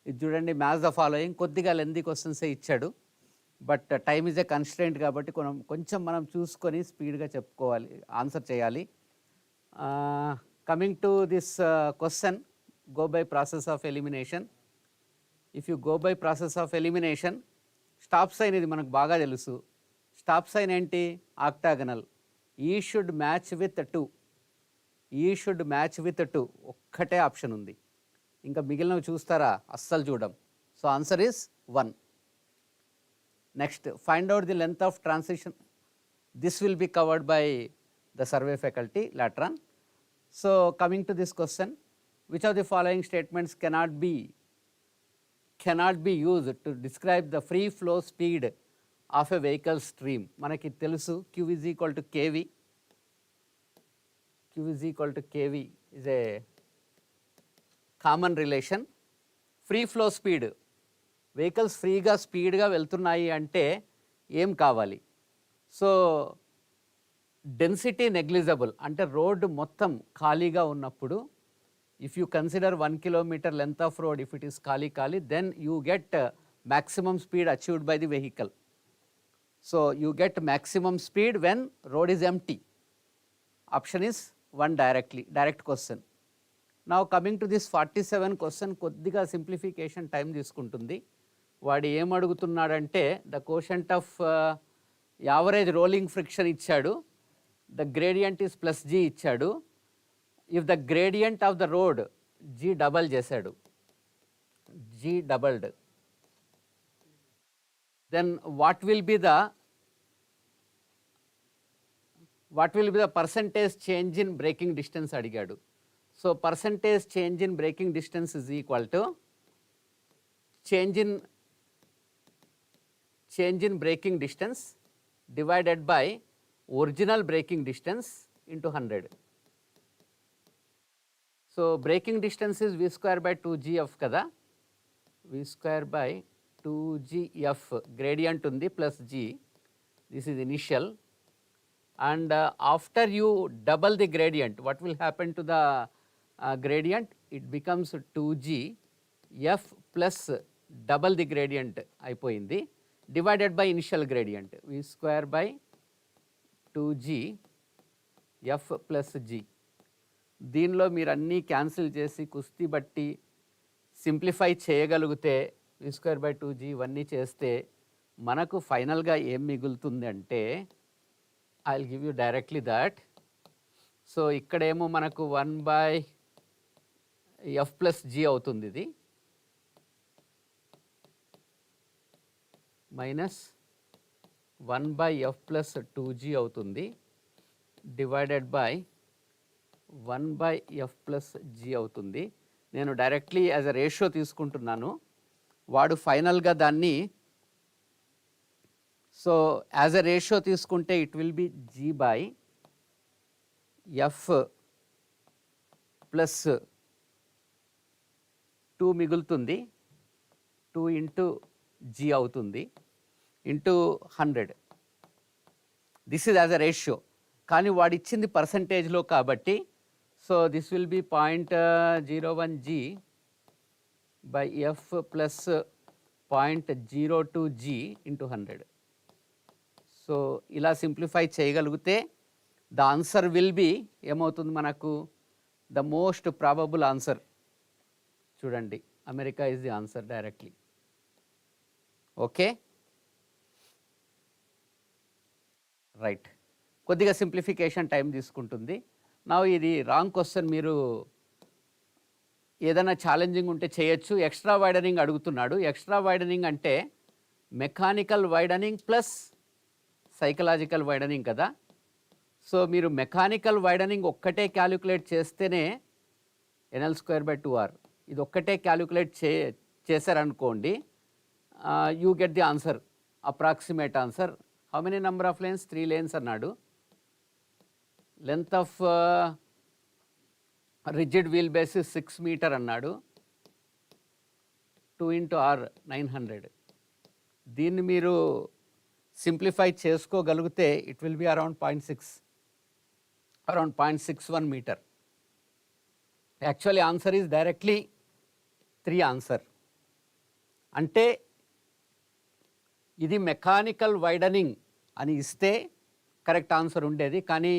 Speaker 5: ఇది చూడండి, మ్యాచ్ ద ఫాలోయింగ్. కొద్దిగా లెందీ క్వశ్చన్సే ఇచ్చాడు, but time is a constraint కాబట్టి కొంచెం మనం చూసుకొని స్పీడ్గా చెప్పుకోవాలి, ఆన్సర్ చేయాలి. Coming to this question, go by process of elimination. If you go by process of elimination, stop sign ఇది మనకు బాగా తెలుసు. స్టాప్ సైన్ ఏంటి? ఆక్టాగనల్. ఈ షుడ్ మ్యాచ్ విత్ 2. ఈ షుడ్ మ్యాచ్ విత్ 2 ఒక్కటే ఆప్షన్ ఉంది, ఇంకా మిగిలినవి చూస్తారా? అస్సలు చూడం. So answer is 1. Next, find out the length of transition. This will be covered by the survey faculty later on. So coming to this question, which of the following statements cannot be used to describe the free flow speed of a vehicle stream? మనకి తెలుసు Q is equal to KV. Q is equal to KV is a common relation. Free flow speed, vehicles ఫ్రీగా స్పీడ్గా వెళ్తున్నాయి అంటే ఏం కావాలి? So density negligible అంటే road మొత్తం ఖాళీగా ఉన్నప్పుడు, if you consider 1 kilometer length of road, if it is ఖాళీ, then you get maximum speed achieved by the vehicle. So you get maximum speed when road is empty. Option is 1 direct question. Now coming to this 47 question, కొద్దిగా simplification time తీసుకుంటుంది. వాడు ఏం అడుగుతున్నాడంటే, the coefficient of average rolling friction ఇచ్చాడు, the gradient is +g ఇచ్చాడు. If the gradient of the road g double చేశాడు, g doubled, then what will be the percentage change in braking distance అడిగాడు. So percentage change in braking distance is equal to change in braking distance divided by original braking distance into 100. So braking distance is v²/2gf కదా, v²/2gf, gradient ఉంది plus g, this is initial. And after you double the gradient, what will happen to the gradient? It becomes 2g f plus double the gradient అయిపోయింది, divided by initial gradient, v²/2g f plus g. దీనిలో మీరు అన్నీ cancel చేసి కుస్తీ బట్టి simplify చేయగలిగితే, v²/2g ఇవన్నీ చేస్తే మనకు ఫైనల్గా ఏం మిగులుతుంది అంటే, I'll give you directly that. So ఇక్కడేమో మనకు 1/f plus g అవుతుంది, ఇది మైనస్ 1/f plus 2g అవుతుంది, divided by 1/f plus g అవుతుంది. నేను డైరెక్ట్లీ యాజ్ అ రేషియో తీసుకుంటున్నాను, వాడు ఫైనల్గా దాన్ని, సో యాజ్ అ రేషియో తీసుకుంటే it will B g/f plus 2 మిగులుతుంది, 2 ఇంటూ g అవుతుంది, into 100. This is as a ratio. కానీ వాడు ఇచ్చింది పర్సంటేజ్లో కాబట్టి, so this will be 0.01g by F plus 0.02g into 100. So ఇలా సింప్లిఫై చేయగలిగితే ద ఆన్సర్ విల్ బి ఏమవుతుంది మనకు, ద మోస్ట్ ప్రాబబుల్ ఆన్సర్. చూడండి, America is the answer directly. Okay, right. కొద్దిగా సింప్లిఫికేషన్ టైం తీసుకుంటుంది. నా ఇది రాంగ్ క్వశ్చన్, మీరు ఏదైనా ఛాలెంజింగ్ ఉంటే చేయొచ్చు. ఎక్స్ట్రా వైడనింగ్ అడుగుతున్నాడు. ఎక్స్ట్రా వైడనింగ్ అంటే mechanical widening plus psychological widening కదా. సో మీరు మెకానికల్ వైడనింగ్ ఒక్కటే క్యాలిక్యులేట్ చేస్తేనే NL²/2R, ఇది ఒక్కటే క్యాలిక్యులేట్ చేశారనుకోండి, you get the answer, approximate answer. How many number of lanes? 3 lanes అన్నాడు. Length of rigid wheel base 6 meter అన్నాడు. 2 into R 900. దీన్ని మీరు సింప్లిఫై చేసుకోగలిగితే it will be around 0.61 metre. Actually answer is directly 3 answer. అంటే ఇది mechanical widening అని ఇస్తే correct answer ఉండేది, కానీ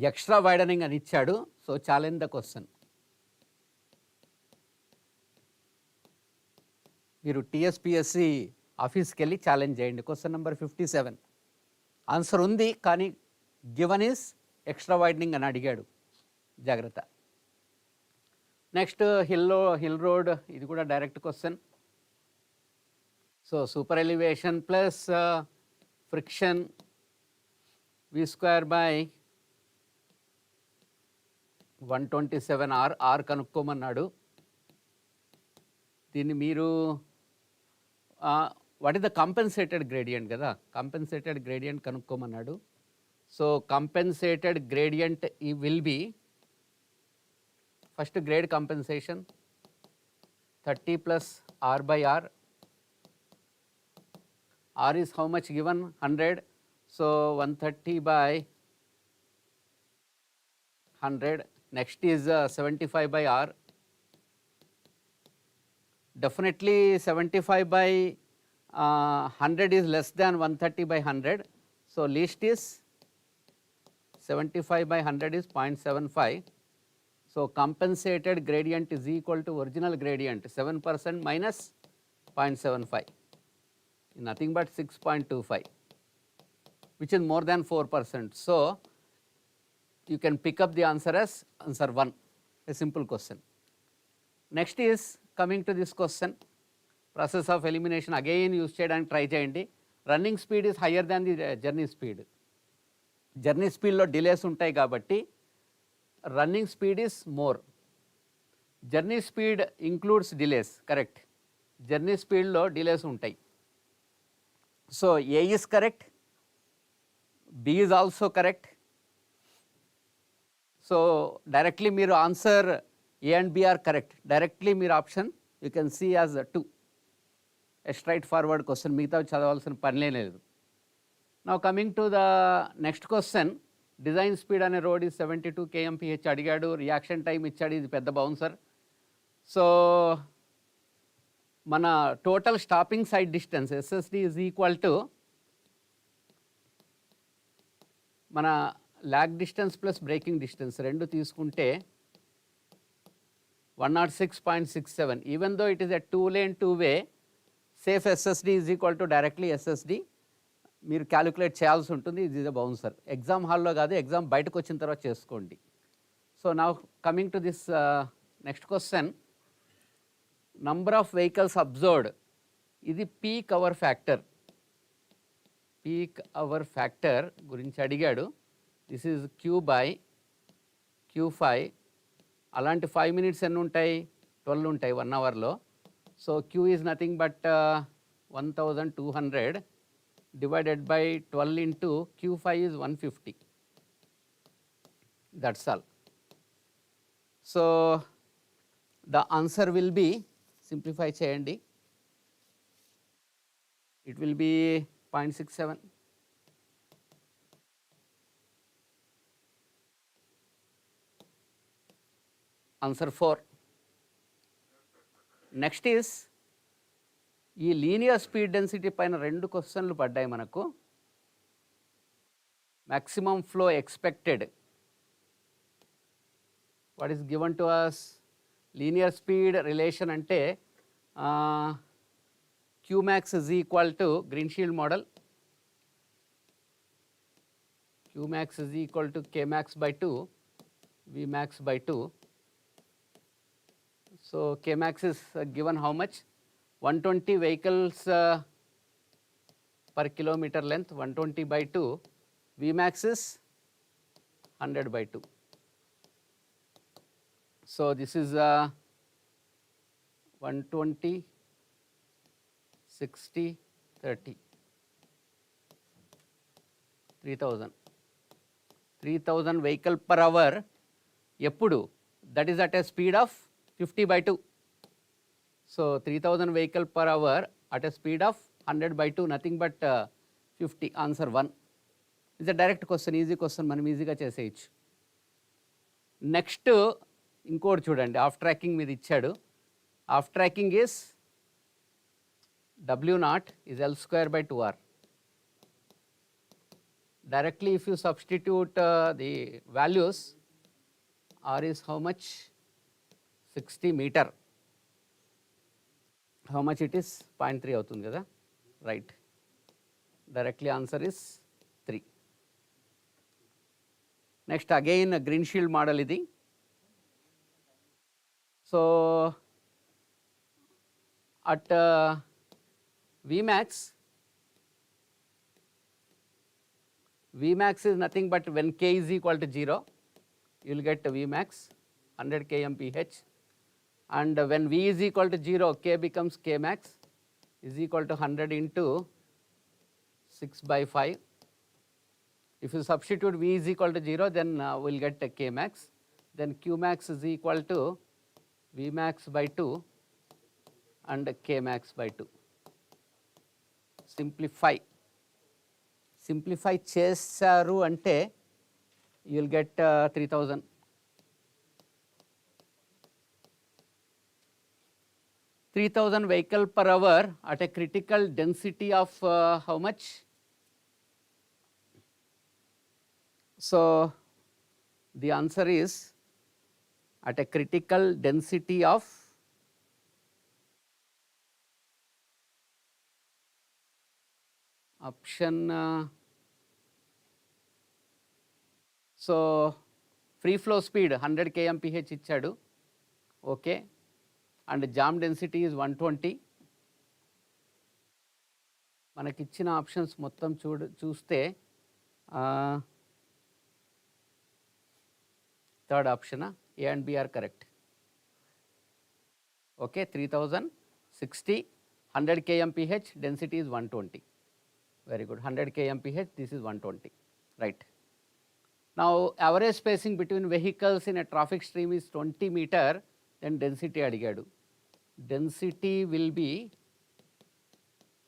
Speaker 5: ఎక్స్ట్రా వైడనింగ్ అని ఇచ్చాడు. So challenge the question. మీరు టీఎస్పీఎస్సి ఆఫీస్కి వెళ్ళి ఛాలెంజ్ చేయండి. క్వశ్చన్ నెంబర్ 57 ఆన్సర్ ఉంది, కానీ గివన్ ఈస్ ఎక్స్ట్రా వైడనింగ్ అని అడిగాడు. జాగ్రత్త. నెక్స్ట్ హిల్ రోడ్, ఇది కూడా direct question. So super elevation plus friction v square by 127R. R కనుక్కోమన్నాడు. దీన్ని మీరు what is the compensated gradient కదా, కంపెన్సేటెడ్ గ్రేడియంట్ కనుక్కోమన్నాడు. సో కంపెన్సేటెడ్ గ్రేడియంట్ ఈ will be first grade compensation 30 plus R by R. R is how much given? 100. So 130 by 100. Next is 75 by R. Definitely 75 by 100 is less than 130 by 100. So least is 75 by 100 is 0.75. So compensated gradient is equal to original gradient 7% minus 0.75. Nothing but 6.25, which is more than 4%. So you can pick up the answer as answer 1, a simple question. Next is coming to this question, process of elimination. Again use చేయడానికి try చేయండి. Running speed is higher than the journey speed. Journey స్పీడ్లో delays ఉంటాయి కాబట్టి running speed is more. Journey speed includes delays, correct. Journey స్పీడ్లో delays ఉంటాయి. So A is correct, B is also correct. So directly మీరు answer A and B are correct. Directly మీరు option you can see as 2, a straightforward question. మిగతా చదవాల్సిన పనిలే లేదు. Now coming to the next question, design speed అనే road is 72 kmph అడిగాడు. Reaction time ఇచ్చాడు. ఇది పెద్ద బౌన్సర్. సో మన total stopping sight distance SSD is equal to మన lag distance plus braking distance రెండు తీసుకుంటే 106.67. Even though it is a 2-lane 2-way, safe SSD is equal to directly SSD మీరు calculate చేయాల్సి ఉంటుంది. ఇది ఇస్ ఎ బౌన్సర్. ఎగ్జామ్ హాల్లో కాదు, exam బయటకు వచ్చిన తర్వాత చేసుకోండి. So now coming to this next question, number of vehicles observed. ఇది peak hour factor. Peak hour factor గురించి అడిగాడు. This is Q by Q5. అలాంటి 5 minutes ఎన్ని ఉంటాయి? 12 ఉంటాయి 1 hourలో. So Q is nothing but 1200 divided by 12 into Q5 is 150. That's all. So the answer will be, simplify cheyandi, it will be 0.67. Answer 4. Next is, ఈ linear speed density పైన 2 క్వశ్చన్లు పడ్డాయి మనకు. Maximum flow expected, what is given to us? Linear speed relation అంటే Q max is equal to Greenshields model, Q max is equal to K max by 2 V max by 2. So K max is given how much? 120 vehicles per kilometer length, 120 by 2. Vmax is 100 by 2. So this is 120, 60, 30. 3000 vehicle per hour. Eppudu? That is at a speed of 50 by 2. So 3000 vehicle per hour at a speed of 100 by 2, nothing but 50. Answer 1. It's a direct question, easy question, మనం ఈజీగా చేసేయచ్చు. Next ఇంకోటి చూడండి, of tracking మీద ఇచ్చాడు. Of tracking is W0 is L square by 2R. Directly if you substitute the values, R is how much? 60 meter. How much it is? 0.3 అవుతుంది కదా, right. Directly answer is 3. Next again Greenshields model ఇది. So at Vmax is nothing but when k is equal to 0, you will get Vmax 100 kmph, and when V is equal to 0, k becomes Kmax is equal to 100 into 6 by 5. If you substitute V is equal to 0, then we will get Kmax, then Qmax is equal to Vmax by 2 and Kmax by 2. Simplify చేశారు అంటే you will get 3000. 3000 vehicle per hour at a critical density of how much? So the answer is at a critical density of option. So free flow speed 100 kmph ఇచ్చాడు, okay, and jam density is 120. మనకిచ్చిన options మొత్తం చూస్తే third option A and B are correct. Okay, 3060, 100 kmph, density is 120. Very good, 100 kmph, this is 120, right. Now average spacing between vehicles in a traffic stream is 20 meter, then density అడిగాడు. Density will be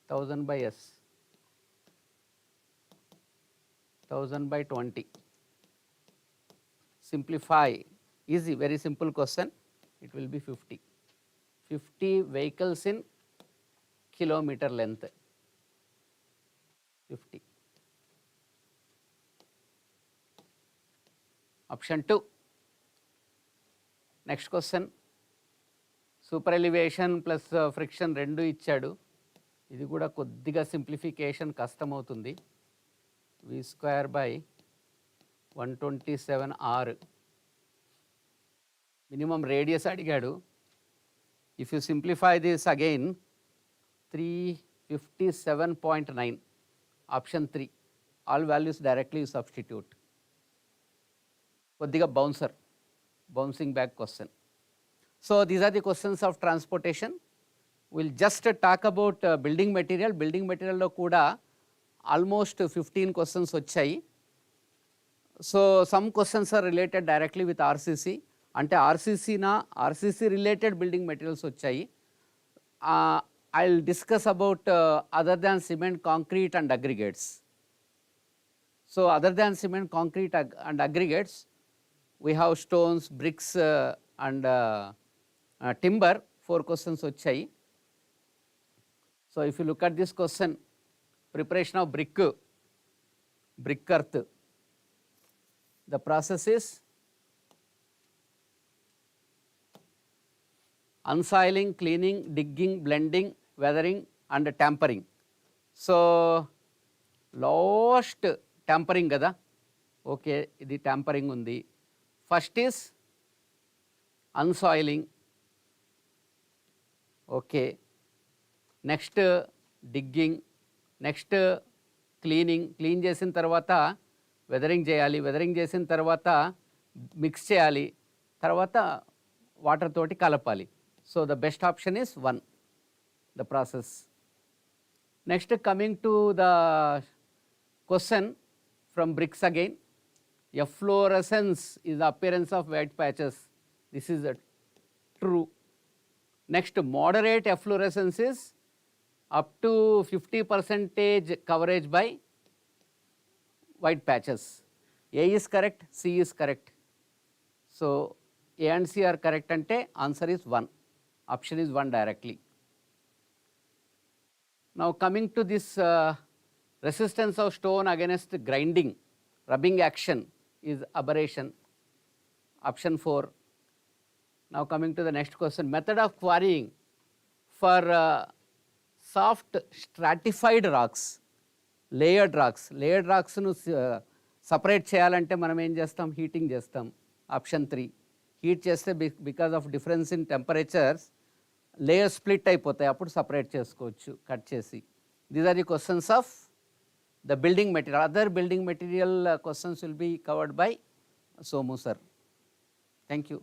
Speaker 5: 1000 by S, 1000 by 20. Simplify, easy, very simple question, it will be 50. 50 vehicles in kilometer length, 50. Option 2. Next question, super elevation plus friction రెండు ఇచ్చాడు. ఇది కూడా కొద్దిగా simplification కష్టం అవుతుంది. V square by 127 R. Minimum radius అడిగాడు. If you simplify this again, 357.9, option 3, all values directly you substitute. కొద్దిగా bouncing back question. So these are the questions of transportation. We'll just talk about building material. Building material లో కూడా almost 15 questions వచ్చాయి. So some questions are related directly with RCC. అంటే RCC related building materials వచ్చాయి. I'll discuss about other than cement, concrete and aggregates. So other than cement, concrete and aggregates, we have stones, bricks and timber. 4 questions వచ్చాయి. So if you look at this question, preparation of brick earth, the process is unsoiling, cleaning, digging, blending, weathering and tampering. So last tampering కదా, okay, ఇది tampering ఉంది. First is unsoiling, okay, next digging, next clean చేసిన తర్వాత weathering చేయాలి, weathering చేసిన తర్వాత mix చేయాలి, తర్వాత వాటర్ తోటి కలపాలి. So the best option is 1, the process. Next, coming to the question from bricks again, efflorescence is the appearance of white patches. This is true. Next, moderate efflorescence is up to 50% coverage by white patches. A is correct, C is correct. So A and C are correct ante answer is 1. Option is 1 directly. Now coming to this resistance of stone against grinding, rubbing action is aberration. Option 4. Now coming to the next question, method of quarrying for soft stratified rocks, layered rocks ను separate చేయాలంటే మనం ఏం చేస్తాం, heating చేస్తాం. Option 3. Heat చేస్తే because of difference in temperatures layer split అయిపోతాయి, అప్పుడు separate చేసుకోవచ్చు కట్ చేసి. These are the questions of the building material. Other building material questions will be covered by Somu sir. Thank you.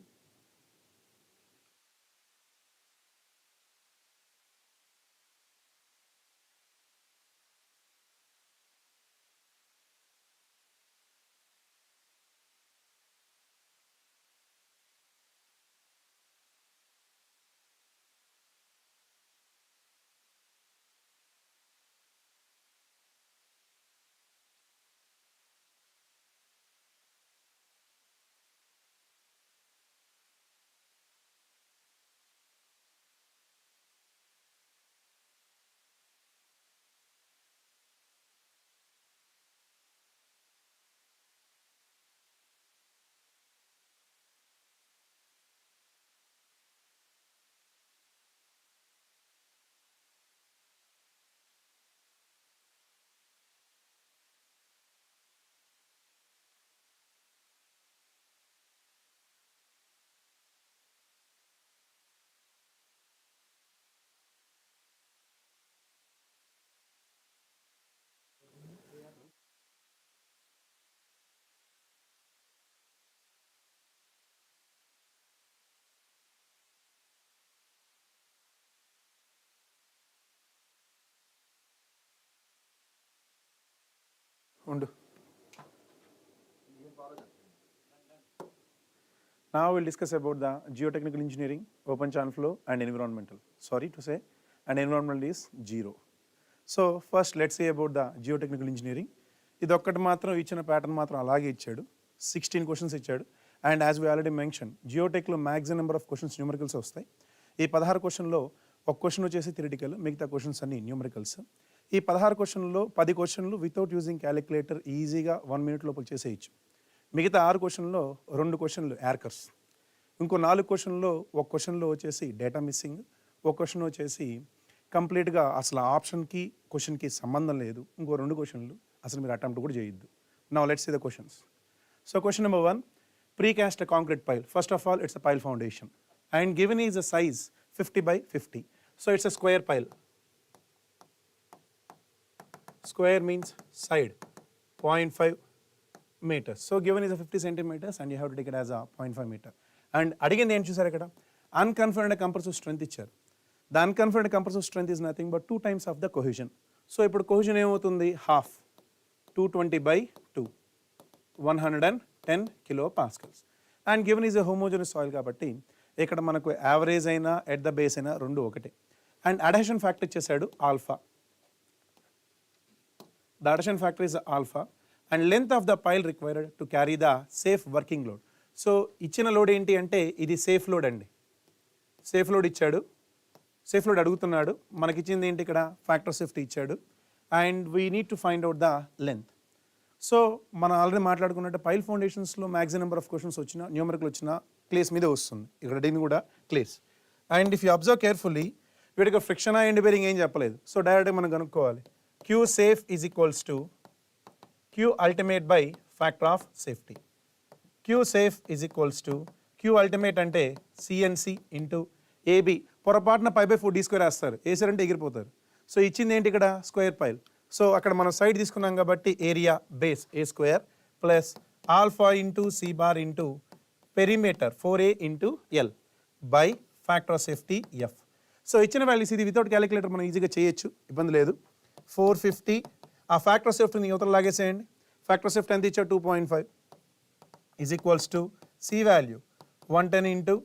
Speaker 6: ఉండు. Now we'll discuss about the geotechnical engineering, open channel flow and environmental. Sorry to say, and environmental is 0. So first let's say about the geotechnical engineering. ఇది ఒక్కటి మాత్రం ఇచ్చిన pattern మాత్రం అలాగే ఇచ్చాడు. 16 questions ఇచ్చాడు. And as we already mention, జియోటెక్లో maximum number of questions numericals వస్తాయి. ఈ 16 క్వశ్చన్లో ఒక క్వశ్చన్ వచ్చేసి థియరిటికల్, మిగతా క్వశ్చన్స్ అన్ని న్యూమరికల్స్. ఈ 16 క్వశ్చన్లో 10 క్వశ్చన్లు వితౌట్ యూజింగ్ క్యాలిక్యులేటర్ ఈజీగా 1 minute లోపల చేసేయచ్చు. మిగతా 6 క్వశ్చన్లో 2 క్వశ్చన్లు యార్కర్స్, ఇంకో 4 క్వశ్చన్లో ఒక క్వశ్చన్లో వచ్చేసి డేటా మిస్సింగ్, ఒక క్వశ్చన్ వచ్చేసి కంప్లీట్గా అసలు ఆప్షన్కి క్వశ్చన్కి సంబంధం లేదు, ఇంకో 2 క్వశ్చన్లు అసలు మీరు అటెంప్ట్ కూడా చేయొద్దు. Now let's see the questions. So question number 1, precast a concrete pile. First of all, it's a pile foundation and given is a size 50 by 50. So it's a square pile. Square means side 0.5 meters. So given is a 50 centimeters and you have to take it as a 0.5 meter. And అడిగింది ఏం చూసారు ఇక్కడ, unconfirmed compressive strength ఇచ్చారు. The unconfirmed compressive strength is nothing but 2 times of the cohesion. So ఇప్పుడు cohesion ఏమవుతుంది, half 220 by 2, 110 kilopascals. And given is a homogeneous soil కాబట్టి ఇక్కడ మనకు యావరేజ్ అయినా ఎట్ ద బేస్ అయినా రెండు ఒకటే. అండ్ అడహెషన్ ఫ్యాక్టర్ ఇచ్చేసాడు alpha. The adhesion factor is alpha and length of the pile required to carry the safe working load. So ఇచ్చిన load ఏంటి అంటే ఇది సేఫ్ లోడ్ అండి. సేఫ్ లోడ్ ఇచ్చాడు, సేఫ్ లోడ్ అడుగుతున్నాడు. మనకిచ్చింది ఏంటి ఇక్కడ, ఫ్యాక్టర్ సేఫ్టీ ఇచ్చాడు. And we need to find out the length. So మనం ఆల్రెడీ మాట్లాడుకున్నట్టు పైల్ ఫౌండేషన్స్లో మ్యాక్సిమం నెంబర్ ఆఫ్ క్వశ్చన్స్ వచ్చినా న్యూమరికల్ వచ్చినా క్లేస్ మీదే వస్తుంది. ఇక్కడ దీన్ని కూడా clays. And if you observe carefully, వీటికి ఫ్రిక్షన్ ఎండ్ బేరింగ్ ఏం చెప్పలేదు. సో డైరెక్ట్గా మనం కనుక్కోవాలి. Q safe is equals to Q ultimate by factor of safety. Q safe is equals to Q ultimate అంటే సిఎన్సి ఇంటూ ఏబి. పొరపాటున 5/4 d² వేస్తారు, వేసారంటే ఎగిరిపోతారు. So ఇచ్చింది ఏంటి ఇక్కడ, స్క్వేర్ పైల్. సో అక్కడ మనం సైడ్ తీసుకున్నాం కాబట్టి area base A² plus alpha into C bar into perimeter 4A into L by factor of safety F. So ఇచ్చిన వాల్యూస్ ఇది వితౌట్ క్యాలిక్యులేటర్ మనం ఈజీగా చేయొచ్చు, ఇబ్బంది లేదు. 450 ఆ ఫ్యాక్టర్ ఆఫ్ సేఫ్టీని యువతల లాగేసేయండి. ఫ్యాక్టర్ ఆఫ్ సేఫ్టీ ఎంత ఇచ్చాడు, 2.5 is equals to C value 110 into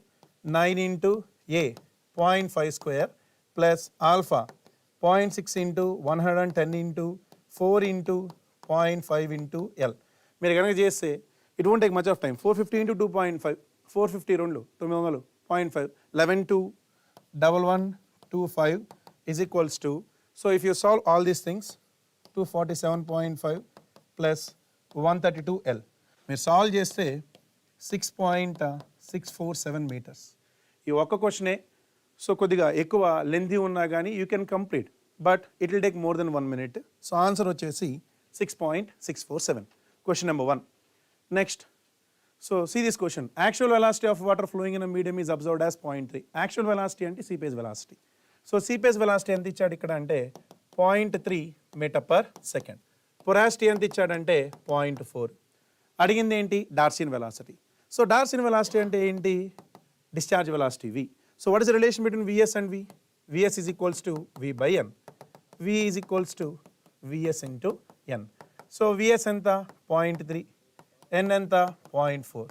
Speaker 6: 9 into A 0.5 square plus alpha 0.6 into 110 into 4 into 0.5 into L. మీరు కనుక చేస్తే it won't take much of time. 450 into 2.5 450 రెండు 900 0.5 11 to 1125 is equals to, so if you solve all these things 247.5 plus 132L మీరు solve చేస్తే 6.647 metres. ఈ ఒక్క క్వశ్చనే, so కొద్దిగా ఎక్కువ లెంతీ ఉన్నా కానీ you can complete, but it will take more then 1 minute. So answer వచ్చేసి 6.647. Question number 1. Next, so see this question. Actual velocity of water flowing in a medium is observed as 0.3. Actual velocity అంటే seepage velocity. So seepage velocity ఎంత ఇచ్చాడు ఇక్కడ అంటే 0.3 metre per second. పొరాసిటీ ఎంత ఇచ్చాడంటే 0.4. అడిగింది ఏంటి? డార్సిన్ వెలాసిటీ. సో డార్సిన్ వెలాసిటీ అంటే ఏంటి? Discharge velocity V. So what is the relation between Vs and V? Vs is equals to V by N. V is equals to Vs into N. So Vs ఎంత? 0.3. N ఎంత? 0.4.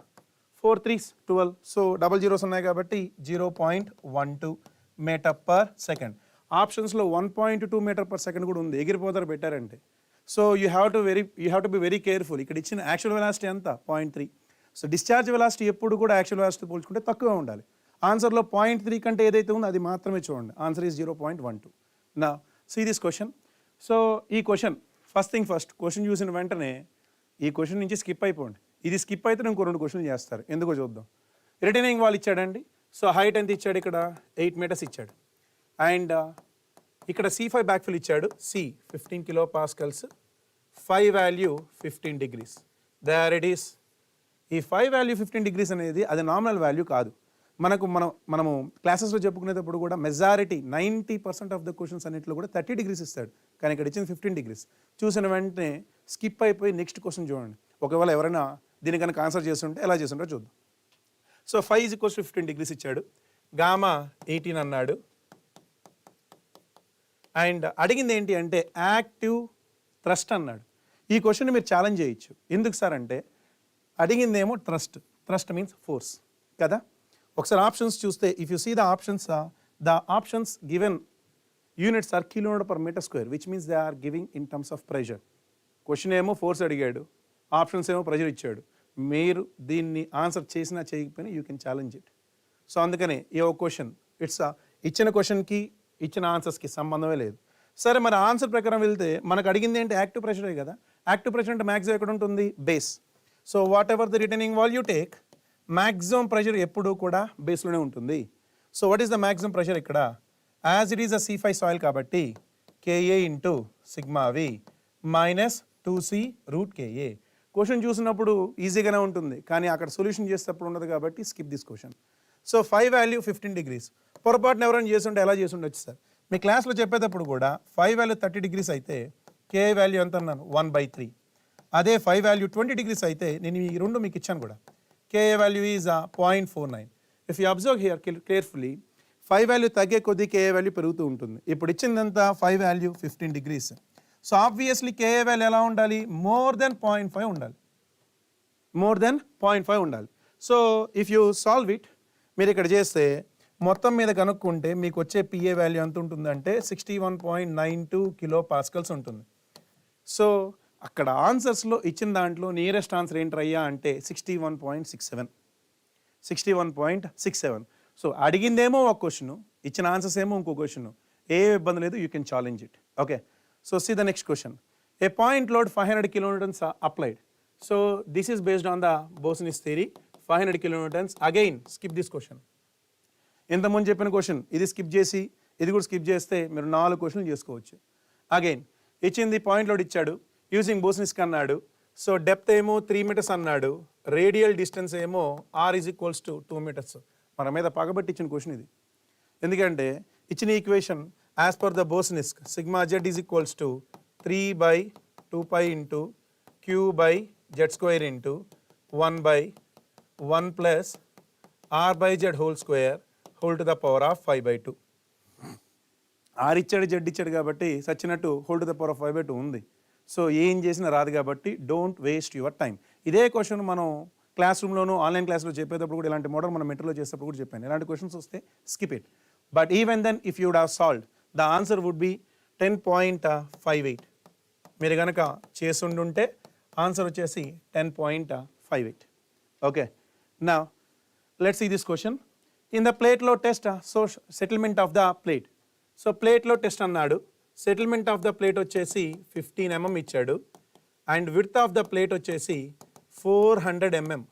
Speaker 6: 4 3s 12. So double zeros ఉన్నాయి కాబట్టి 0.12 metre per second. ఆప్షన్స్లో 1.2 metre per second కూడా ఉంది, ఎగిరిపోతారు పెట్టారంటే. So you have to be very careful. ఇక్కడ ఇచ్చిన యాక్చువల్ వెలాసిటీ ఎంత? 0.3. సో డిశ్చార్జ్ వెలాసిటీ ఎప్పుడు కూడా యాక్చువల్ వెలాసిటీ పోల్చుకుంటే తక్కువ ఉండాలి. ఆన్సర్లో 0.3 కంటే ఏదైతే ఉందో అది మాత్రమే చూడండి. Answer is 0.12. నా సీ దిస్ క్వశ్చన్. సో ఈ question first thing first, question చూసిన వెంటనే ఈ క్వశ్చన్ నుంచి స్కిప్ అయిపోండి. ఇది స్కిప్ అయితే ఇంకో 2 క్వశ్చన్లు చేస్తారు, ఎందుకో చూద్దాం. రిటైనింగ్ వాల్ ఇచ్చాడండి. సో హైట్ ఎంత ఇచ్చాడు? ఇక్కడ 8 meters ఇచ్చాడు. అండ్ ఇక్కడ C5 బ్యాక్ఫిల్ ఇచ్చాడు. C 15 kilopascals, 5 value 15 degrees. There it is. ఈ 5 వాల్యూ 15 degrees అనేది అది నామినల్ వాల్యూ కాదు. మనము క్లాసెస్లో చెప్పుకునేటప్పుడు కూడా మెజారిటీ 90% ఆఫ్ ద క్వశ్చన్స్ అన్నింటిలో కూడా 30 degrees ఇస్తాడు, కానీ ఇక్కడ ఇచ్చింది 15 degrees. చూసిన వెంటనే స్కిప్ అయిపోయి నెక్స్ట్ క్వశ్చన్ చూడండి. ఒకవేళ ఎవరైనా దీని కనుక ఆన్సర్ చేస్తుంటే ఎలా చేస్తుంటారో చూద్దాం. So 5 is equals to 15 degrees ఇచ్చాడు. గామా 18 అన్నాడు. అండ్ అడిగింది ఏంటి అంటే యాక్టివ్ థ్రస్ట్ అన్నాడు. ఈ క్వశ్చన్ మీరు ఛాలెంజ్ చేయొచ్చు. ఎందుకు సార్ అంటే అడిగిందేమో థ్రస్ట్ మీన్స్ ఫోర్స్ కదా. ఒకసారి ఆప్షన్స్ చూస్తే if you see the options given units are kN/m², which means they are giving in terms of pressure. Question ఏమో ఫోర్స్ అడిగాడు, ఆప్షన్స్ ఏమో ప్రెషర్ ఇచ్చాడు. మీరు దీన్ని ఆన్సర్ చేసినా చేయకపోయినా you can challenge it. So అందుకనే ఈ ఒక క్వశ్చన్ ఇట్స్ ఇచ్చిన క్వశ్చన్కి ఇచ్చిన ఆన్సర్స్కి సంబంధమే లేదు. సరే, మరి ఆన్సర్ ప్రకారం వెళ్తే మనకు అడిగింది ఏంటి? యాక్టివ్ ప్రెషరే కదా. యాక్టివ్ ప్రెషర్ అంటే మ్యాక్సిమం ఎక్కడ ఉంటుంది? Base. So whatever the retaining wall you take, maximum pressure ఎప్పుడూ కూడా బేస్లోనే ఉంటుంది. So what is the maximum pressure ఇక్కడ? As it is a C5 soil కాబట్టి KA into sigma V minus 2C√KA. Question చూసినప్పుడు ఈజీగానే ఉంటుంది, కానీ అక్కడ సొల్యూషన్ చేసేటప్పుడు ఉండదు కాబట్టి skip this question. So 5 value 15 degrees. పొరపాటున ఎవరైనా చేస్తుంటే ఎలా చేసి ఉండొచ్చు సార్? మీ క్లాస్లో చెప్పేటప్పుడు కూడా 5 వాల్యూ 30 degrees అయితే KA వాల్యూ ఎంత అన్నాను? 1/3. అదే 5 వాల్యూ 20 degrees అయితే నేను ఈ రెండు మీకు ఇచ్చాను కూడా. KA value is 0.49. If you observe here carefully, 5 value తగ్గే కొద్దీ KA వాల్యూ పెరుగుతూ ఉంటుంది. ఇప్పుడు ఇచ్చిందంతా 5 value 15 degrees. So obviously KA value ఎలా ఉండాలి? మోర్ దెన్ 0.5 ఉండాలి. మోర్ దెన్ 0.5 ఉండాలి. So if you solve it, మీరు ఇక్కడ చేస్తే మొత్తం మీద కనుక్కుంటే మీకు వచ్చే PA వాల్యూ ఎంత ఉంటుందంటే 61.92 kilopascals ఉంటుంది. సో అక్కడ ఆన్సర్స్లో ఇచ్చిన దాంట్లో నియరెస్ట్ ఆన్సర్ ఏంటయ్యా అంటే 61.67. సో అడిగిందేమో ఒక క్వశ్చన్, ఇచ్చిన ఆన్సర్స్ ఏమో ఇంకో క్వశ్చన్. ఏ ఇబ్బంది లేదు, you can challenge it. Okay, so see the next question. A point load 500 kilonewtons applied. So this is based on the Boussinesq theory. 500 kilonewtons. Again skip this question. ఇంతకుముందు చెప్పిన question ఇది skip చేసి ఇది కూడా skip చేస్తే మీరు 4 క్వశ్చన్లు చేసుకోవచ్చు. అగైన్ ఇచ్చింది పాయింట్ లోడ్ ఇచ్చాడు, యూజింగ్ బోసనిస్క్ అన్నాడు. సో డెప్త్ ఏమో 3 meters అన్నాడు, రేడియల్ డిస్టెన్స్ ఏమో R is equals to 2 meters. మన మీద పగబట్టి ఇచ్చిన క్వశ్చన్ ఇది. ఎందుకంటే ఇచ్చిన equation as per the Boussinesq sigma Z is equals to 3/2π into Q/Z² into 1/1 plus R/Z whole square whole to the power of 5/2. R ఇచ్చాడు, Z ఇచ్చాడు కాబట్టి సచ్చినట్టు whole to the power of 5/2 ఉంది. సో ఏం చేసినా రాదు కాబట్టి డోంట్ వేస్ట్ యువర్ టైం. ఇదే క్వశ్చన్ మనం క్లాస్ రూమ్లోనూ ఆన్లైన్ క్లాస్లో చెప్పేటప్పుడు కూడా ఇలాంటి మోడల్ మనం మెట్రోలో చేసేటప్పుడు కూడా చెప్పాను. ఇలాంటి క్వశ్చన్స్ వస్తే skip it. But even then, if you would have solved, the answer would be 10.58. మీరు కనుక చేసుండుంటే ఆన్సర్ వచ్చేసి 10.58. ఓకే, నా let's see this question. In the ప్లేట్లో test, so settlement of the plate. So ప్లేట్లో టెస్ట్ అన్నాడు, settlement of the plate వచ్చేసి 15 mm ఇచ్చాడు, and width of the plate వచ్చేసి 400 mm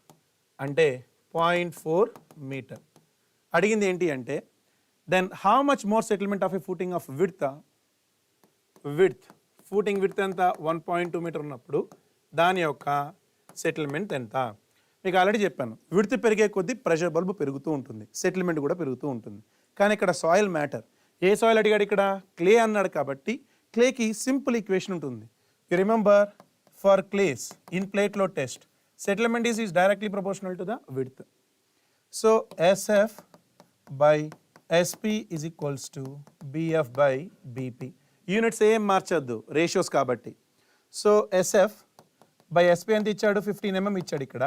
Speaker 6: అంటే 0.4 మీటర్. అడిగింది ఏంటి అంటే, then how much more settlement of a footing of width footing width ఎంత 1.2 మీటర్ ఉన్నప్పుడు దాని యొక్క సెటిల్మెంట్ ఎంత. మీకు ఆల్రెడీ చెప్పాను, విడ్త్ పెరిగే కొద్దీ ప్రెషర్ బల్బ్ పెరుగుతూ ఉంటుంది, సెటిల్మెంట్ కూడా పెరుగుతూ ఉంటుంది. కానీ ఇక్కడ సాయిల్ మ్యాటర్. ఏ సాయిల్ అడిగాడు ఇక్కడ? క్లే అన్నాడు కాబట్టి క్లేకి సింపుల్ ఈక్వేషన్ ఉంటుంది. You remember, for clays in ప్లేట్లో test settlement is directly proportional to the width. So SF by SP is equals to BF by BP. Units ఏం మార్చొద్దు, రేషియోస్ కాబట్టి. సో SF by SP ఎంత ఇచ్చాడు? 15 mm ఇచ్చాడు ఇక్కడ.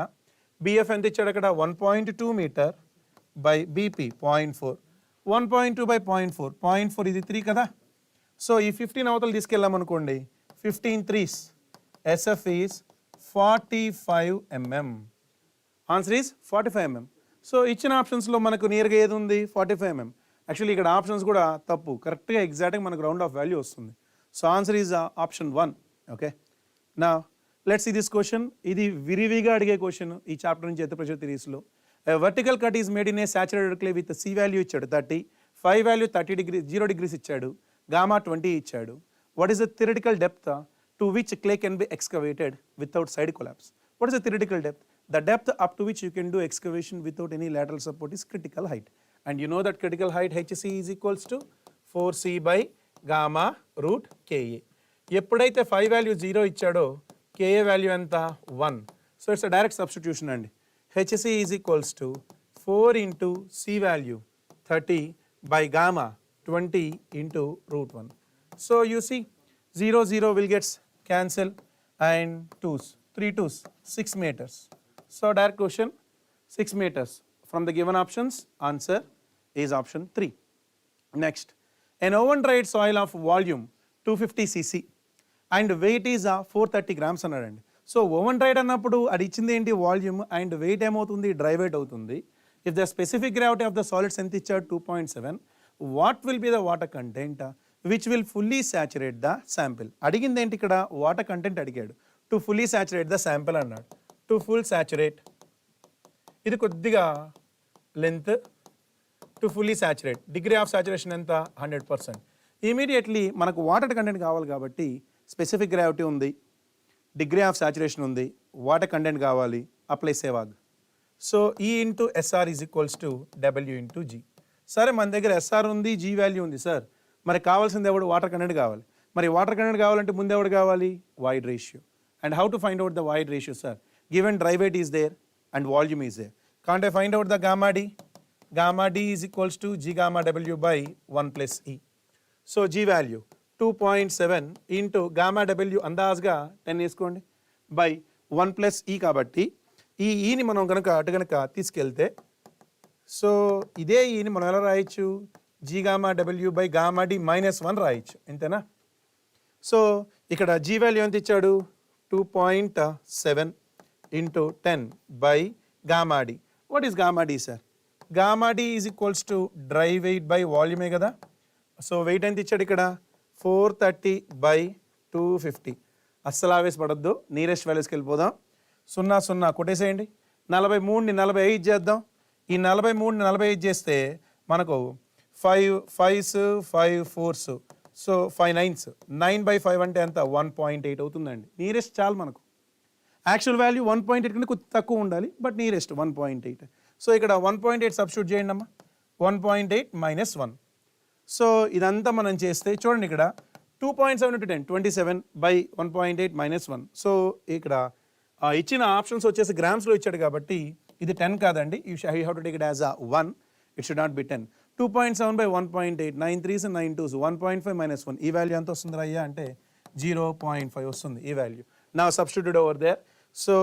Speaker 6: BF ఎంత ఇచ్చాడు అక్కడ? 1.2 మీటర్ బై BP 0.4. 1.2 by 0.4, 0.4 ఇది 3 కదా. సో ఈ 15 అవతలు తీసుకెళ్ళామనుకోండి, 15 3s, SF is 45 mm. Answer is 45 mm. So ఇచ్చిన ఆప్షన్స్లో మనకు నియర్గా ఏది ఉంది? 45 mm. యాక్చువల్లీ ఇక్కడ ఆప్షన్స్ కూడా తప్పు, కరెక్ట్గా ఎగ్జాక్ట్గా మనకు రౌండ్ ఆఫ్ వాల్యూ వస్తుంది. So answer is option 1. Okay, నా లెట్స్ సీ దిస్ క్వశ్చన్. ఇది విరివిగా అడిగే క్వశ్చన్ ఈ చాప్టర్ నుంచి ఎత్తు ప్రెషర్ థిరీస్లో. Vertical cut is made in a saturated clay with C value ఇచ్చాడు 30, phi వాల్యూ 30 degrees 0 degrees ఇచ్చాడు, గామా 20 ఇచ్చాడు. What is the theoretical depth to which clay can be excavated without side collapse? What is the theoretical depth? The depth up to which you can do excavation without any lateral support is critical height. And you know that critical height HC is equals to 4C by gamma root KA. ఎప్పుడైతే phi value 0 ఇచ్చాడో KA value ఎంత? 1. So it's a direct substitution అండి. HC is equals to 4 into C value 30 by gamma 20 into root 1. So you see 0 0 will gets cancel and 2s, 3 2s, 6 meters. So direct question, 6 meters. From the given options, answer is option 3. Next, an oven dried soil of volume 250 cc and weight is 430 grams అన్నాడండి. So oven dried అన్నప్పుడు అది ఇచ్చింది ఏంటి? Volume, and wait ఏమవుతుంది? Dry wait అవుతుంది. If the specific gravity of the solids ఎంత ఇచ్చాడు? 2.7. What will be the water content which will fully saturate the sample? అడిగింది ఏంటి ఇక్కడ? వాటర్ కంటెంట్ అడిగాడు. To fully saturate the sample అన్నాడు. To full saturate, ఇది కొద్దిగా length. To fully saturate, degree of saturation ఎంత? 100%. ఇమీడియట్లీ మనకు వాటర్ కంటెంట్ కావాలి కాబట్టి స్పెసిఫిక్ గ్రావిటీ ఉంది, డిగ్రీ ఆఫ్ సాచురేషన్ ఉంది, వాటర్ కంటెంట్ కావాలి, apply Sehwag. So E into SR is equals to W into G. సరే, మన దగ్గర SR ఉంది, G వాల్యూ ఉంది సార్, మరి కావాల్సింది ఎవడు? వాటర్ కంటెంట్ కావాలి. మరి వాటర్ కంటెంట్ కావాలంటే ముందు ఎవడు కావాలి? Void ratio. And how to find out the void ratio sir? Given dry weight is there and volume is there. Can't I find out the gamma D? Gamma D is equals to G gamma W by 1 plus E. So G value 2.7 into gamma W అందాజ్గా 10 వేసుకోండి by 1 plus E కాబట్టి ఈ ఈని మనం కనుక అటు కనుక తీసుకెళ్తే, so ఇదే ఈని మనం ఎలా రాయొచ్చు? G gamma W by gamma D minus 1 రాయొచ్చు, అంతేనా? సో ఇక్కడ G వాల్యూ ఎంత ఇచ్చాడు? 2.7 into 10 by gamma D. What is gamma D, sir? Gamma D is equals to dry weight by volume కదా. సో వెయిట్ ఎంత ఇచ్చాడు ఇక్కడ? 430 by 250. అస్సలు ఆవేశపడద్దు, నియరెస్ట్ వాల్యూస్కి వెళ్ళిపోదాం. 0 0 కొట్టేసేయండి. 43ని 45 చేద్దాం. ఈ 43ని 45 చేస్తే మనకు 5 5s 5 4s, so 5 9s, 9 by 5 అంటే ఎంత? 1.8 అవుతుందండి. నియరెస్ట్ చాలు మనకు. యాక్చువల్ వాల్యూ 1.8 కంటే కొద్ది తక్కువ ఉండాలి, బట్ నియరెస్ట్ 1.8. సో ఇక్కడ 1.8 సబ్స్టిట్యూట్ చేయండి అమ్మా. 1.8 minus 1. సో ఇదంతా మనం చేస్తే చూడండి, ఇక్కడ 2.7 into 10 27 by 1.8 minus 1. సో ఇక్కడ ఇచ్చిన ఆప్షన్స్ వచ్చేసి గ్రామ్స్లో ఇచ్చాడు కాబట్టి ఇది 10 కాదండి. You have to take it as 1. It should not be 10. 2.7 by 1.8, 9 3s and 9 2s, 1.5 minus 1. ఈ వాల్యూ ఎంత వస్తుంది అయ్యా అంటే 0.5 వస్తుంది ఈ value. Now substitute over there. So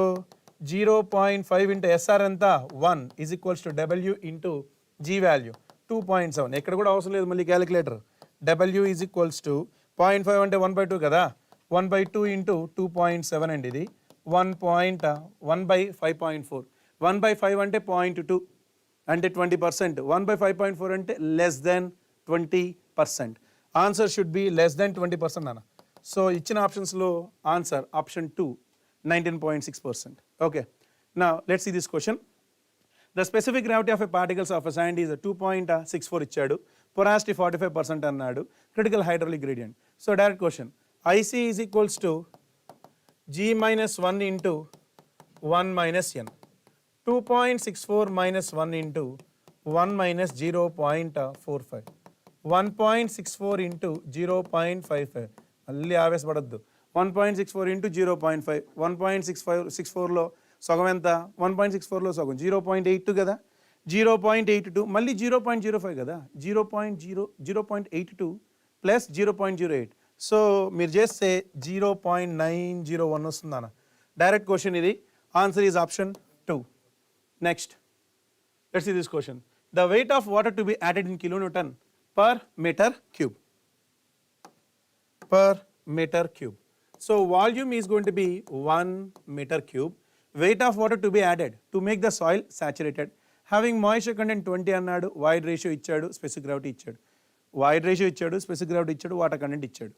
Speaker 6: 0.5 into SR anta 1 is equals to W into G value 2.7. ఎక్కడ కూడా అవసరం లేదు మళ్ళీ calculator. W is equals to 0.5 అంటే 1/2 కదా, 1/2 ఇంటూ 2.7 అండి, ఇది 1/5.4. 1/5 అంటే 0.2 అంటే 20%. 1/5.4 అంటే less than 20%. Answer should be less than 20% అన్న. సో ఇచ్చిన ఆప్షన్స్లో answer option 2 19.6%. Okay, now let's see this question. The specific gravity of a particles of a sand is 2.64 ఇచ్చాడు, porosity 45% అన్నాడు, critical hydraulic gradient. So direct question, IC is equals to G minus 1 into 1 minus N. 2.64 minus 1 into 1 minus 0.45. 1.64 into 0.55. మళ్ళీ ఆవేశపడద్దు. 1.64 into 0.5. 1.64లో సగం ఎంత? 1.64లో సగం 0.82 కదా, 0.82 మళ్ళీ 0.05 కదా, 0.82 plus 0.08. So మీరు చేస్తే 0.901 వస్తుందన్న. డైరెక్ట్ క్వశ్చన్ ఇది. Answer is option 2. Next let's see this question. The weight of water to be added in kilonewton per metre cube. Per meter cube. So volume is going to be 1 meter cube. Weight of water to be added to make the soil saturated. Having moisture content 20 అన్నాడు, wide ratio ఇచ్చాడు, specific gravity ఇచ్చాడు. Wide ratio ఇచ్చాడు, specific gravity ఇచ్చాడు, water content ఇచ్చాడు.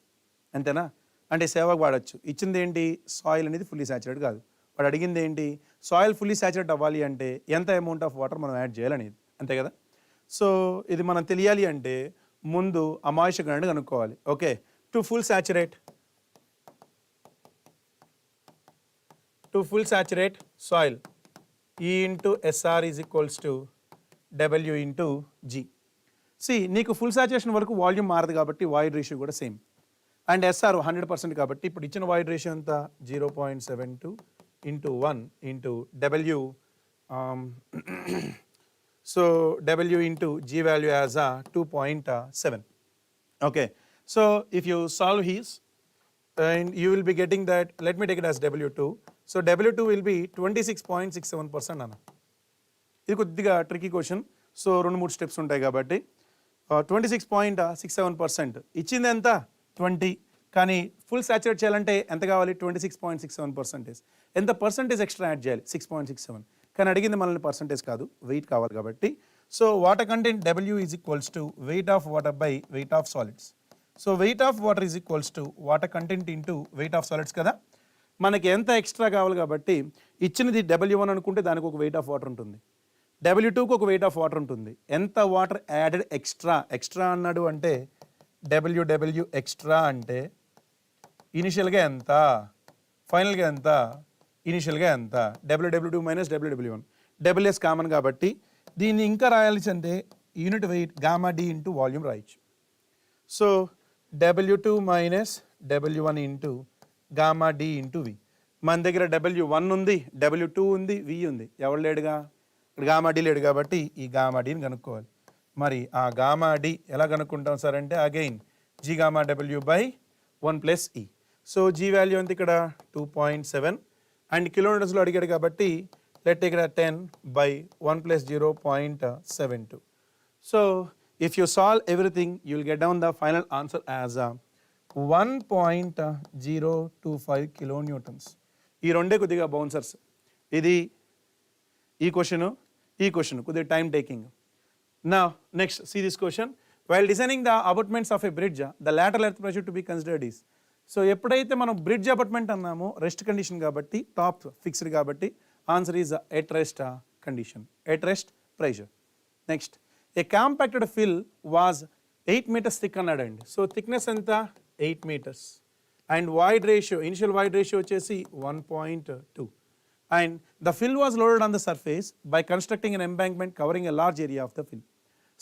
Speaker 6: అంతేనా? అంటే సేవకు వాడచ్చు. ఇచ్చింది ఏంటి? సాయిల్ అనేది ఫుల్లీ సాచురేట్ కాదు. వాడు అడిగింది ఏంటి? సాయిల్ ఫుల్లీ సాచురేట్ అవ్వాలి అంటే ఎంత అమౌంట్ ఆఫ్ వాటర్ మనం యాడ్ చేయాలనేది, అంతే కదా. సో ఇది మనం తెలియాలి అంటే ముందు ఆ మాయిశ్చర్ కంటెంట్ కనుక్కోవాలి. Okay, to full saturate soil, E into SR is equals to W into G. See, నీకు ఫుల్ సాచురేషన్ వరకు వాల్యూమ్ మారదు కాబట్టి వాయిడ్ రేషియో కూడా సేమ్. అండ్ ఎస్ఆర్ 100% కాబట్టి ఇప్పుడు ఇచ్చిన వాయిడ్ రేషియో ఎంత? 0.72 into 1 into W. So W into G value as a 2.7. Okay. So if you solve his, and you will be getting that, let me take it as W2. So W2 will be 26.67% అన్న. ఇది కొద్దిగా tricky question. So 2-3 steps ఉంటాయి కాబట్టి 26.67%. ఇచ్చింది ఎంత? 20. కానీ full saturate చేయాలంటే ఎంత కావాలి? 26.67%. ఎంత పర్సంటేజ్ ఎక్స్ట్రా యాడ్ చేయాలి? 6.67. కానీ అడిగింది మనల్ని పర్సంటేజ్ కాదు, వెయిట్ కావాలి కాబట్టి. So water content W is equals to wait of water by weight of solids. So wait of water is equals to water content into weight of solids కదా. మనకి ఎంత ఎక్స్ట్రా కావాలి కాబట్టి ఇచ్చినది W1 అనుకుంటే దానికి ఒక వెయిట్ ఆఫ్ వాటర్ ఉంటుంది, W2కి ఒక వెయిట్ ఆఫ్ వాటర్ ఉంటుంది. ఎంత వాటర్ యాడెడ్ ఎక్స్ట్రా అన్నాడు అంటే WW ఎక్స్ట్రా అంటే ఇనిషియల్గా ఎంత, ఫైనల్గా ఎంత, ఇనిషియల్గా ఎంత, WW2 minus WW1. WS common కాబట్టి దీన్ని ఇంకా రాయాల్సి అంటే unit weight gamma D into volume రాయొచ్చు. So W2 minus W1 into gamma D into V. మన దగ్గర W1 ఉంది, W2 ఉంది, V ఉంది. ఎవరు లేడుగా, ఇక్కడ గామా D లేడు కాబట్టి ఈ గామా Dని కనుక్కోవాలి. మరి ఆ గామా D ఎలా కనుక్కుంటాం సార్ అంటే again G gamma W by 1 plus E. So G value అంత ఇక్కడ 2.7 అండ్ కిలోమీటర్స్లో అడిగాడు కాబట్టి లెట్ ఇక్కడ 10 by 1 plus 0.72. So if you solve everything, you will get down the final answer as 1.025 kilonewtons. ఈ రెండే కొద్దిగా బౌన్సర్స్. ఇది ఈ క్వశ్చన్ కొద్దిగా time taking. Now next see this question. While designing the abutments of a bridge, the lateral earth pressure to be considered is. So ఎప్పుడైతే మనం bridge abutment అన్నామో rest condition కాబట్టి టాప్ ఫిక్స్డ్ కాబట్టి answer is at rest condition, at rest pressure. Next a compacted fill was 8 meters thick అన్నాడండి. So thickness ఎంత? 8 meters. And void ratio, initial void ratio వచ్చేసి 1.2. And the fill was loaded on the surface by constructing an embankment covering a large area of the fill.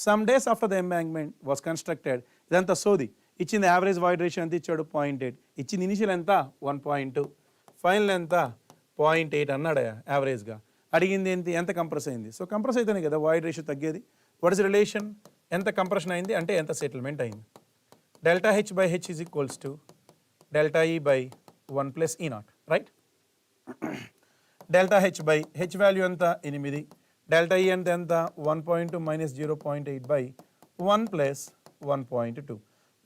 Speaker 6: Some days after the embankment was constructed. ఇదంతా సోది. ఇచ్చింది average wide ratio ఎంత ఇచ్చాడు? 0.8. ఇచ్చింది initial ఎంత? 1.2. Final ఎంత? 0.8 అన్నాడు యావరేజ్గా. అడిగింది ఏంటి? ఎంత కంప్రెస్ అయింది. సో కంప్రెస్ అయితేనే కదా వైడ్ రేషియో తగ్గేది. What is relation? ఎంత కంప్రెషన్ అయింది అంటే ఎంత సెటిల్మెంట్ అయింది. Delta H by H is equals to delta E by 1 plus E0, right. Delta H by H value ఎంత? 8. డెల్టా ఈ అంటే ఎంత 1.2 మైనస్ 0.8 బై 1 ప్లస్ 1.2.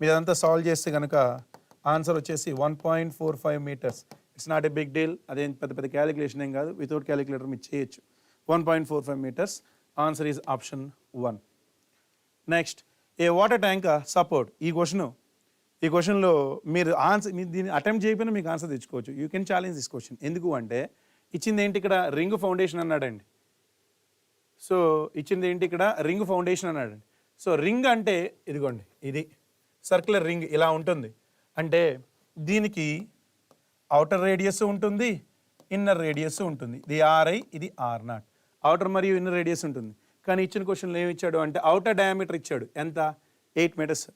Speaker 6: మీరు అదంతా సాల్వ్ చేస్తే కనుక ఆన్సర్ వచ్చేసి 1.45 metres. It's not a big deal, అదేం పెద్ద పెద్ద క్యాలిక్యులేషన్ ఏం కాదు, వితౌట్ క్యాలిక్యులేటర్ మీరు చేయొచ్చు. 1.45 metres, answer is option 1. Next, a water tank support. ఈ క్వశ్చన్లో మీరు ఆన్సర్ దీన్ని అటెంప్ట్ చేయకపోయినా మీకు ఆన్సర్ తెచ్చుకోవచ్చు. You can challenge this question. ఎందుకు అంటే ఇచ్చింది ఏంటి ఇక్కడ, రింగ్ ఫౌండేషన్ అన్నాడండి. సో ఇచ్చింది ఏంటి ఇక్కడ, రింగ్ ఫౌండేషన్ అన్నాడండి. సో రింగ్ అంటే ఇదిగోండి, ఇది సర్క్యులర్ రింగ్ ఇలా ఉంటుంది. అంటే దీనికి అవుటర్ రేడియస్ ఉంటుంది, ఇన్నర్ రేడియస్ ఉంటుంది. ఇది ఆర్ఐ, ఇది ఆర్0. అవుటర్ మరియు ఇన్నర్ రేడియస్ ఉంటుంది. కానీ ఇచ్చిన క్వశ్చన్లో ఏమి ఇచ్చాడు అంటే అవుటర్ డయామీటర్ ఇచ్చాడు, ఎంత 8 మీటర్స్.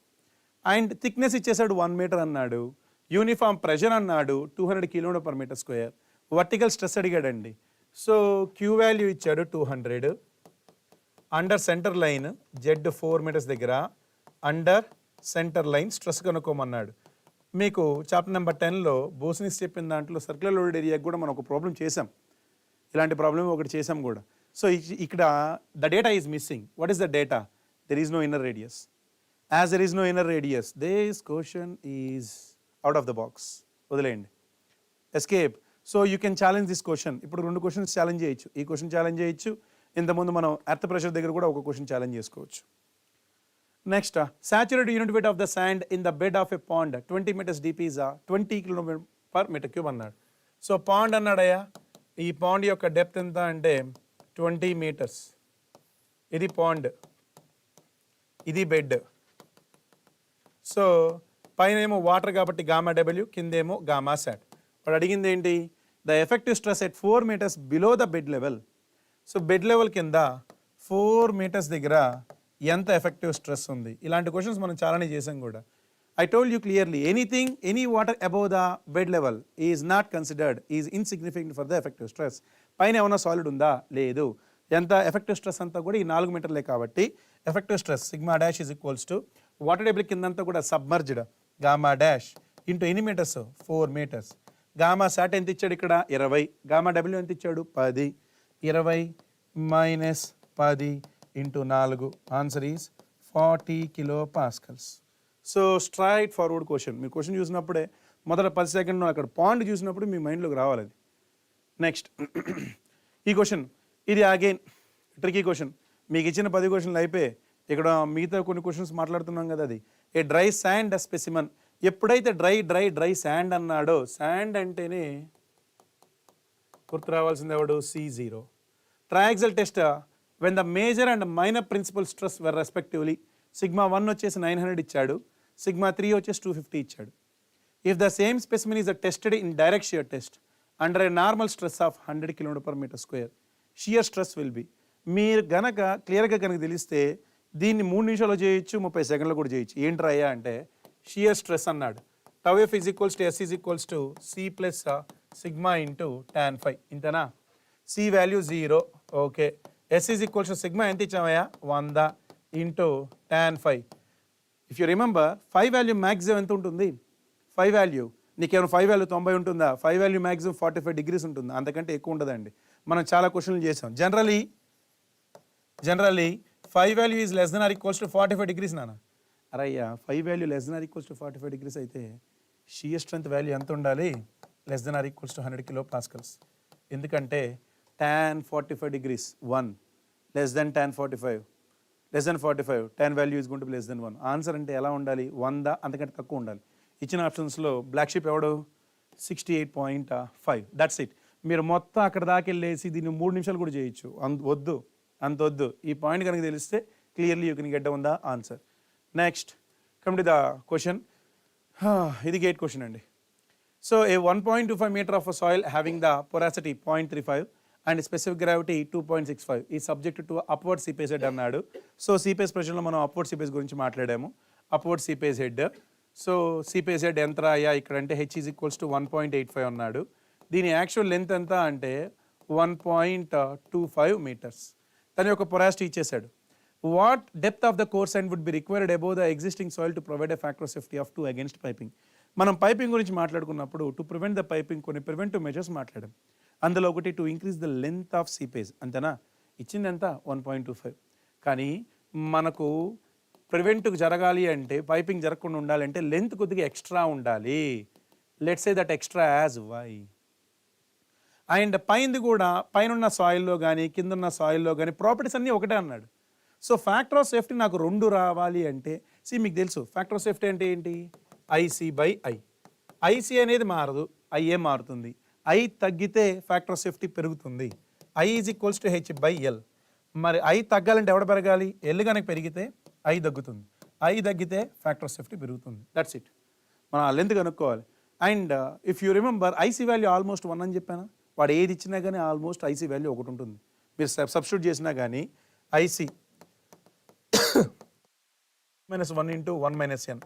Speaker 6: అండ్ థిక్నెస్ ఇచ్చేసాడు 1 మీటర్ అన్నాడు. యూనిఫామ్ ప్రెషర్ అన్నాడు 200 kg/m². వర్టికల్ స్ట్రెస్ అడిగాడండి. సో క్యూ వాల్యూ ఇచ్చాడు 200. Under centre line Z 4 metres దగ్గర అండర్ సెంటర్ లైన్ స్ట్రెస్ కనుక్కోమన్నాడు. మీకు చాప్టర్ నెంబర్ 10లో బోస్నిస్ చెప్పిన దాంట్లో సర్క్యులర్ లోడెడ్ ఏరియాకి కూడా మనం ఒక ప్రాబ్లం చేసాం. ఇలాంటి ప్రాబ్లం ఒకటి చేసాం కూడా. సో ఇక్కడ the data is missing. What is the data? There is no inner radius. As there is no inner radius, this question is out of the box. వదిలేయండి, escape. So you can challenge this question. ఇప్పుడు 2 questions challenge చేయొచ్చు. ఈ question challenge చేయొచ్చు, ఇంతకుముందు మనం earth pressure దగ్గర కూడా ఒక క్వశ్చన్ ఛాలెంజ్ చేసుకోవచ్చు. Next, saturated unit weight of the sand in the bed of a pond 20 meters deep is 20 kg/m3 అన్నాడు. సో పాండ్ అన్నాడయ్యా, ఈ పాండ్ యొక్క డెప్త్ ఎంత అంటే 20 meters. ఇది పాండ్, ఇది బెడ్. సో పైన ఏమో వాటర్ కాబట్టి గామా డబ్ల్యూ, కిందేమో గామా సాట్. వాడు అడిగింది ఏంటి, the effective stress at 4 meters below the bed level. So bed level కింద 4 meters దగ్గర ఎంత ఎఫెక్టివ్ స్ట్రెస్ ఉంది. ఇలాంటి క్వశ్చన్స్ మనం చాలానే చేసాం కూడా. I told you clearly, any water above the bed level is not considered, is insignificant for the effective stress. పైన ఏమైనా సాలిడ్ ఉందా, లేదు. ఎంత ఎఫెక్టివ్ స్ట్రెస్ అంతా కూడా ఈ 4 మీటర్లే కాబట్టి effective stress sigma dash is equals to water table కిందంతా కూడా సబ్మర్జ్డ్ గామా డాష్ ఇంటూ ఎన్ని మీటర్స్ 4 meters. గామా సాట్ ఎంత ఇచ్చాడు ఇక్కడ 20, గామా డబ్ల్యూ ఎంత ఇచ్చాడు 10. 20 minus 10 into 4, answer is 40 kPa. So straight forward question. మీరు క్వశ్చన్ చూసినప్పుడే మొదట 10 సెకండ్లో అక్కడ పాయింట్ చూసినప్పుడు మీ మైండ్లోకి రావాలి అది. నెక్స్ట్, ఈ క్వశ్చన్ ఇది అగైన్ ట్రికీ క్వశ్చన్. మీకు ఇచ్చిన 10 క్వశ్చన్లు అయిపోయి ఇక్కడ మిగతా కొన్ని క్వశ్చన్స్ మాట్లాడుతున్నాం కదా, అది ఏ డ్రై శాండ్ స్పెసిమన్. ఎప్పుడైతే డ్రై శాండ్ అన్నాడో, శాండ్ అంటేనే గుర్తు రావాల్సింది ఎవడు, C0. Triaxial test when the major and minor principal stress were respectively sigma 1 వచ్చేసి 900 ఇచ్చాడు, సిగ్మా 3 వచ్చేసి 250 ఇచ్చాడు. If the same specimen is tested in direct shear test under a normal stress of 100 kg/m², shear stress will be. మీరు గనక క్లియర్గా కనుక తెలిస్తే దీన్ని 3 నిమిషాల్లో చేయొచ్చు, 30 సెకండ్లో కూడా చేయొచ్చు. ఏంట్రా అయ్యా అంటే షియర్ స్ట్రెస్ అన్నాడు. Tau F is equals to S is equals to C plus sigma into tan phi. ఇంతేనా? C value 0, okay. S is equals to sigma ఎంత ఇచ్చామయ్యా 100 into tan phi. If you remember 5 value maximum ఎంత ఉంటుంది, 5 value నీకేమైనా 5 value 90 ఉంటుందా, 5 value maximum 45 degrees ఉంటుందా, అంతకంటే ఎక్కువ ఉండదండి. మనం చాలా క్వశ్చన్లు చేసాం. Generally 5 value is less than or equals to 45 degrees నాన్న. అరయ్యా 5 value less than or equals to 45 degrees అయితే షియర్ స్ట్రెంత్ వాల్యూ ఎంత ఉండాలి, less than or equals to 100 kPa. ఎందుకంటే tan 45 degrees 1 less than tan 45, less than 45, tan value is going to be less than 1. Answer అంటే ఎలా ఉండాలి, 100 అంతకంటే తక్కువ ఉండాలి. ఇచ్చిన ఆప్షన్స్లో బ్లాక్ షీప్ ఎవడు 68.5. That's it. మీరు మొత్తం అక్కడ దాకా వెళ్ళేసి దీన్ని 3 నిమిషాలు కూడా చేయొచ్చు. అంత వద్దు. ఈ పాయింట్ కనుక తెలిస్తే clearly you can get down the answer. Next, come to the question. ఇది గేట్ క్వశ్చన్ అండి. So A 1.25 meter of soil having the పొరాసిటీ 0.35 and specific gravity 2.65 ఈ subject to upward seepage head అన్నాడు. సో సీపేజ్ ప్రశ్నలో మనం upward seepage గురించి మాట్లాడాము. Upward seepage head. So seepage head ఎంత అయ్యా ఇక్కడ అంటే H ఈజ్ ఈక్వల్స్ టు 1.85 అన్నాడు. దీని యాక్చువల్ లెంత్ ఎంత అంటే 1.25 meters. తన యొక్క పొరాసిటీ ఇచ్చేసాడు. What depth of the course and would be required above the existing soil to provide a factor of safety of 2 against piping. మనం పైపింగ్ గురించి మాట్లాడుకున్నప్పుడు టు ప్రివెంట్ ద పైపింగ్ కొన్ని preventive measures మాట్లాడాం. అందులో ఒకటి to increase the length of seepage. అంతేనా? ఇచ్చింది ఎంత 1.25. కానీ మనకు ప్రివెంట్కి జరగాలి అంటే పైపింగ్ జరగకుండా ఉండాలంటే లెంత్ కొద్దిగా ఎక్స్ట్రా ఉండాలి. Let's say that extra as Y. And పైనది కూడా పైన సాయిల్లో కానీ కింద సాయిల్లో కానీ ప్రాపర్టీస్ అన్నీ ఒకటే అన్నాడు. సో ఫ్యాక్టర్ ఆఫ్ సేఫ్టీ నాకు 2 రావాలి అంటే మీకు తెలుసు ఫ్యాక్టర్ ఆఫ్ సేఫ్టీ అంటే ఏంటి, ఐసి బై ఐ. ఐసి అనేది మారదు, ఐఏ మారుతుంది. ఐ తగ్గితే ఫ్యాక్టర్ ఆఫ్ సేఫ్టీ పెరుగుతుంది. I is equals to H by L. మరి ఐ తగ్గాలంటే ఎవడ పెరగాలి, ఎల్ కనుక పెరిగితే ఐ తగ్గుతుంది, ఐ తగ్గితే ఫ్యాక్టర్ ఆఫ్ సేఫ్టీ పెరుగుతుంది. That's it. మనం ఆ లెంత్ కనుక్కోవాలి. And if you remember IC value almost 1 అని చెప్పాను. వాడు ఏది ఇచ్చినా కానీ ఆల్మోస్ట్ ఐసీ వాల్యూ 1 ఉంటుంది. మీరు సబ్స్టిట్యూట్ చేసినా కానీ ఐసీ -1 ఇంటూ 1 మైనస్ ఎన్.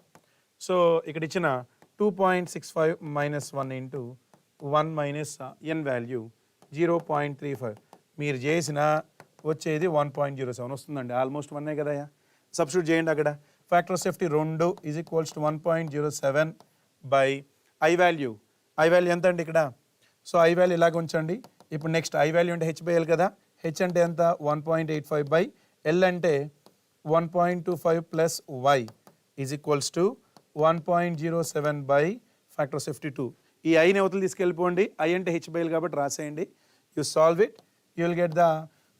Speaker 6: సో ఇక్కడ ఇచ్చిన 2.65 మైనస్ 1 ఇంటూ 1 మైనస్ ఎన్ వాల్యూ 0.35. మీరు చేసిన వచ్చేది 1.07 వస్తుందండి. ఆల్మోస్ట్ 1 కదా. సబ్స్టిట్యూట్ చేయండి అక్కడ. Factor of safety 2 is equals to 1.07 by I value. I value ఎంత అండి ఇక్కడ? సో ఐ వాల్యూ ఇలాగ ఉంచండి. ఇప్పుడు నెక్స్ట్ ఐ వాల్యూ అంటే హెచ్ బై ఎల్ కదా. హెచ్ అంటే ఎంత 1.85 బై ఎల్ అంటే 1.25 plus Y is equals to 1.07 by factor of safety 2. ఈ ఐని అవతలు తీసుకెళ్ళిపోండి. ఐ అంటే హెచ్ బై ఎల్ కాబట్టి రాసేయండి. You solve it, you will get the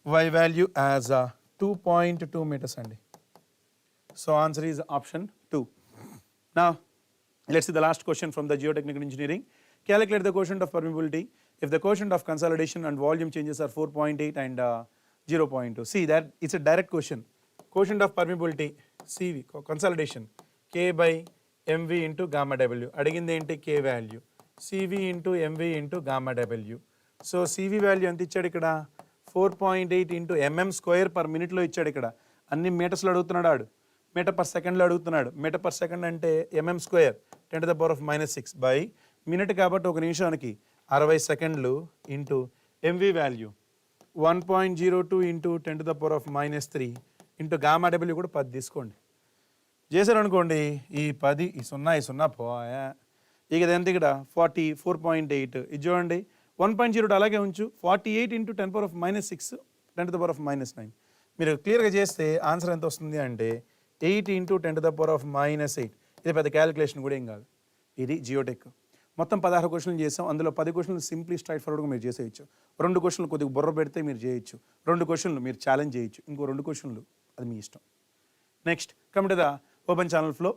Speaker 6: Y value as 2.2 metres అండి. So answer is option 2. Now let's see the last question from the geotechnical engineering. Calculate the quotient of permeability if the quotient of consolidation and volume changes are 4.8 and 0.2. See that it's a direct question. Quotient of permeability CV consolidation K by MV into gamma W. అడిగింది ఏంటి? K value. CV into MV into gamma W. So CV value ఎంత ఇచ్చాడు ఇక్కడ? 4.8 into mm square per మినిట్లో ఇచ్చాడు. ఇక్కడ అన్ని మీటర్స్లో అడుగుతున్నాడు ఆడు. మీటర్ పర్ సెకండ్లో అడుగుతున్నాడు. మీటర్ పర్ సెకండ్ అంటే mm స్క్వేర్ 10⁻⁻6 బై మినిట్ కాబట్టి ఒక నిమిషానికి 60 సెకండ్లు into MV value 1.02 into 10⁻⁻3 into gamma W కూడా 10 తీసుకోండి. చేశారు అనుకోండి, ఈ 10 ఈ 0 పోయా. ఇక ఎంత ఇక్కడ 44.8. ఇది చూడండి 1.02 అలాగే ఉంచు. 48 ఇంటూ 10⁻⁻6 10⁻⁻9. మీరు క్లియర్గా చేస్తే ఆన్సర్ ఎంత వస్తుంది అంటే 8 ఇంటూ 10⁻⁻8. ఇది పెద్ద క్యాలిక్యులేషన్ కూడా ఏం కాదు. ఇది జియోటెక్. మొత్తం 16 క్వశ్చన్లు చేసాం. అందులో 10 క్వశ్చన్లు సింప్లీ స్ట్రైట్ ఫార్వర్డ్గా మీరు చేసేయచ్చు. 2 క్వశ్చన్లు కొద్దిగా బుర్ర పెడితే మీరు చేయొచ్చు. 2 క్వశ్చన్లు మీరు ఛాలెంజ్ చేయొచ్చు. ఇంకో 2 క్వశ్చన్లు అది మీ ఇష్టం. Next come to the open channel flow.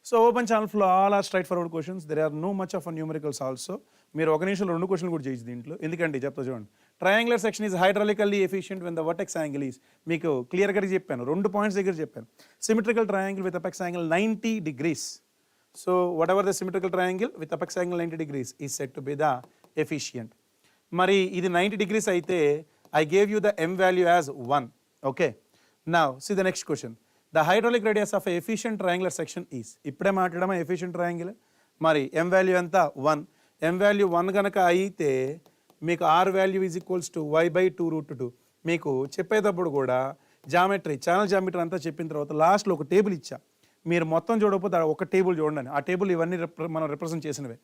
Speaker 6: So open channel flow all are straight forward questions. There are no much of numericals also. మీరు ఒక నిమిషంలో 2 క్వశ్చన్లు కూడా చేయొచ్చు దీంట్లో. ఎందుకంటే చెప్తా చూడండి. Triangular section is hydraulically efficient when the vertex angle is. మీకు క్లియర్గా చెప్పాను, 2 పాయింట్స్ దగ్గర చెప్పాను. Symmetrical triangle with apex angle 90 degrees. So whatever the symmetrical triangle with apex angle 90 degrees is said to be the efficient. Mari ఇది 90 degrees అయితే I gave you the m value as 1. Okay. Now see the next question. The hydraulic radius of a efficient triangular section is. ఇప్పుడే మాట్లాడమా efficient triangle. మరి m value ఎంత 1. m value 1 కనుక అయితే మీకు r value is equals to y by 2√2. మీకు చెప్పేటప్పుడు కూడా geometry channel geometry అంతా చెప్పిన తర్వాత లాస్ట్లో ఒక టేబుల్ ఇచ్చా. మీరు మొత్తం చూడకపోతే ఒక టేబుల్ చూడండి. ఆ టేబుల్ ఇవన్నీ మనం రిప్రజెంట్ చేసినవే.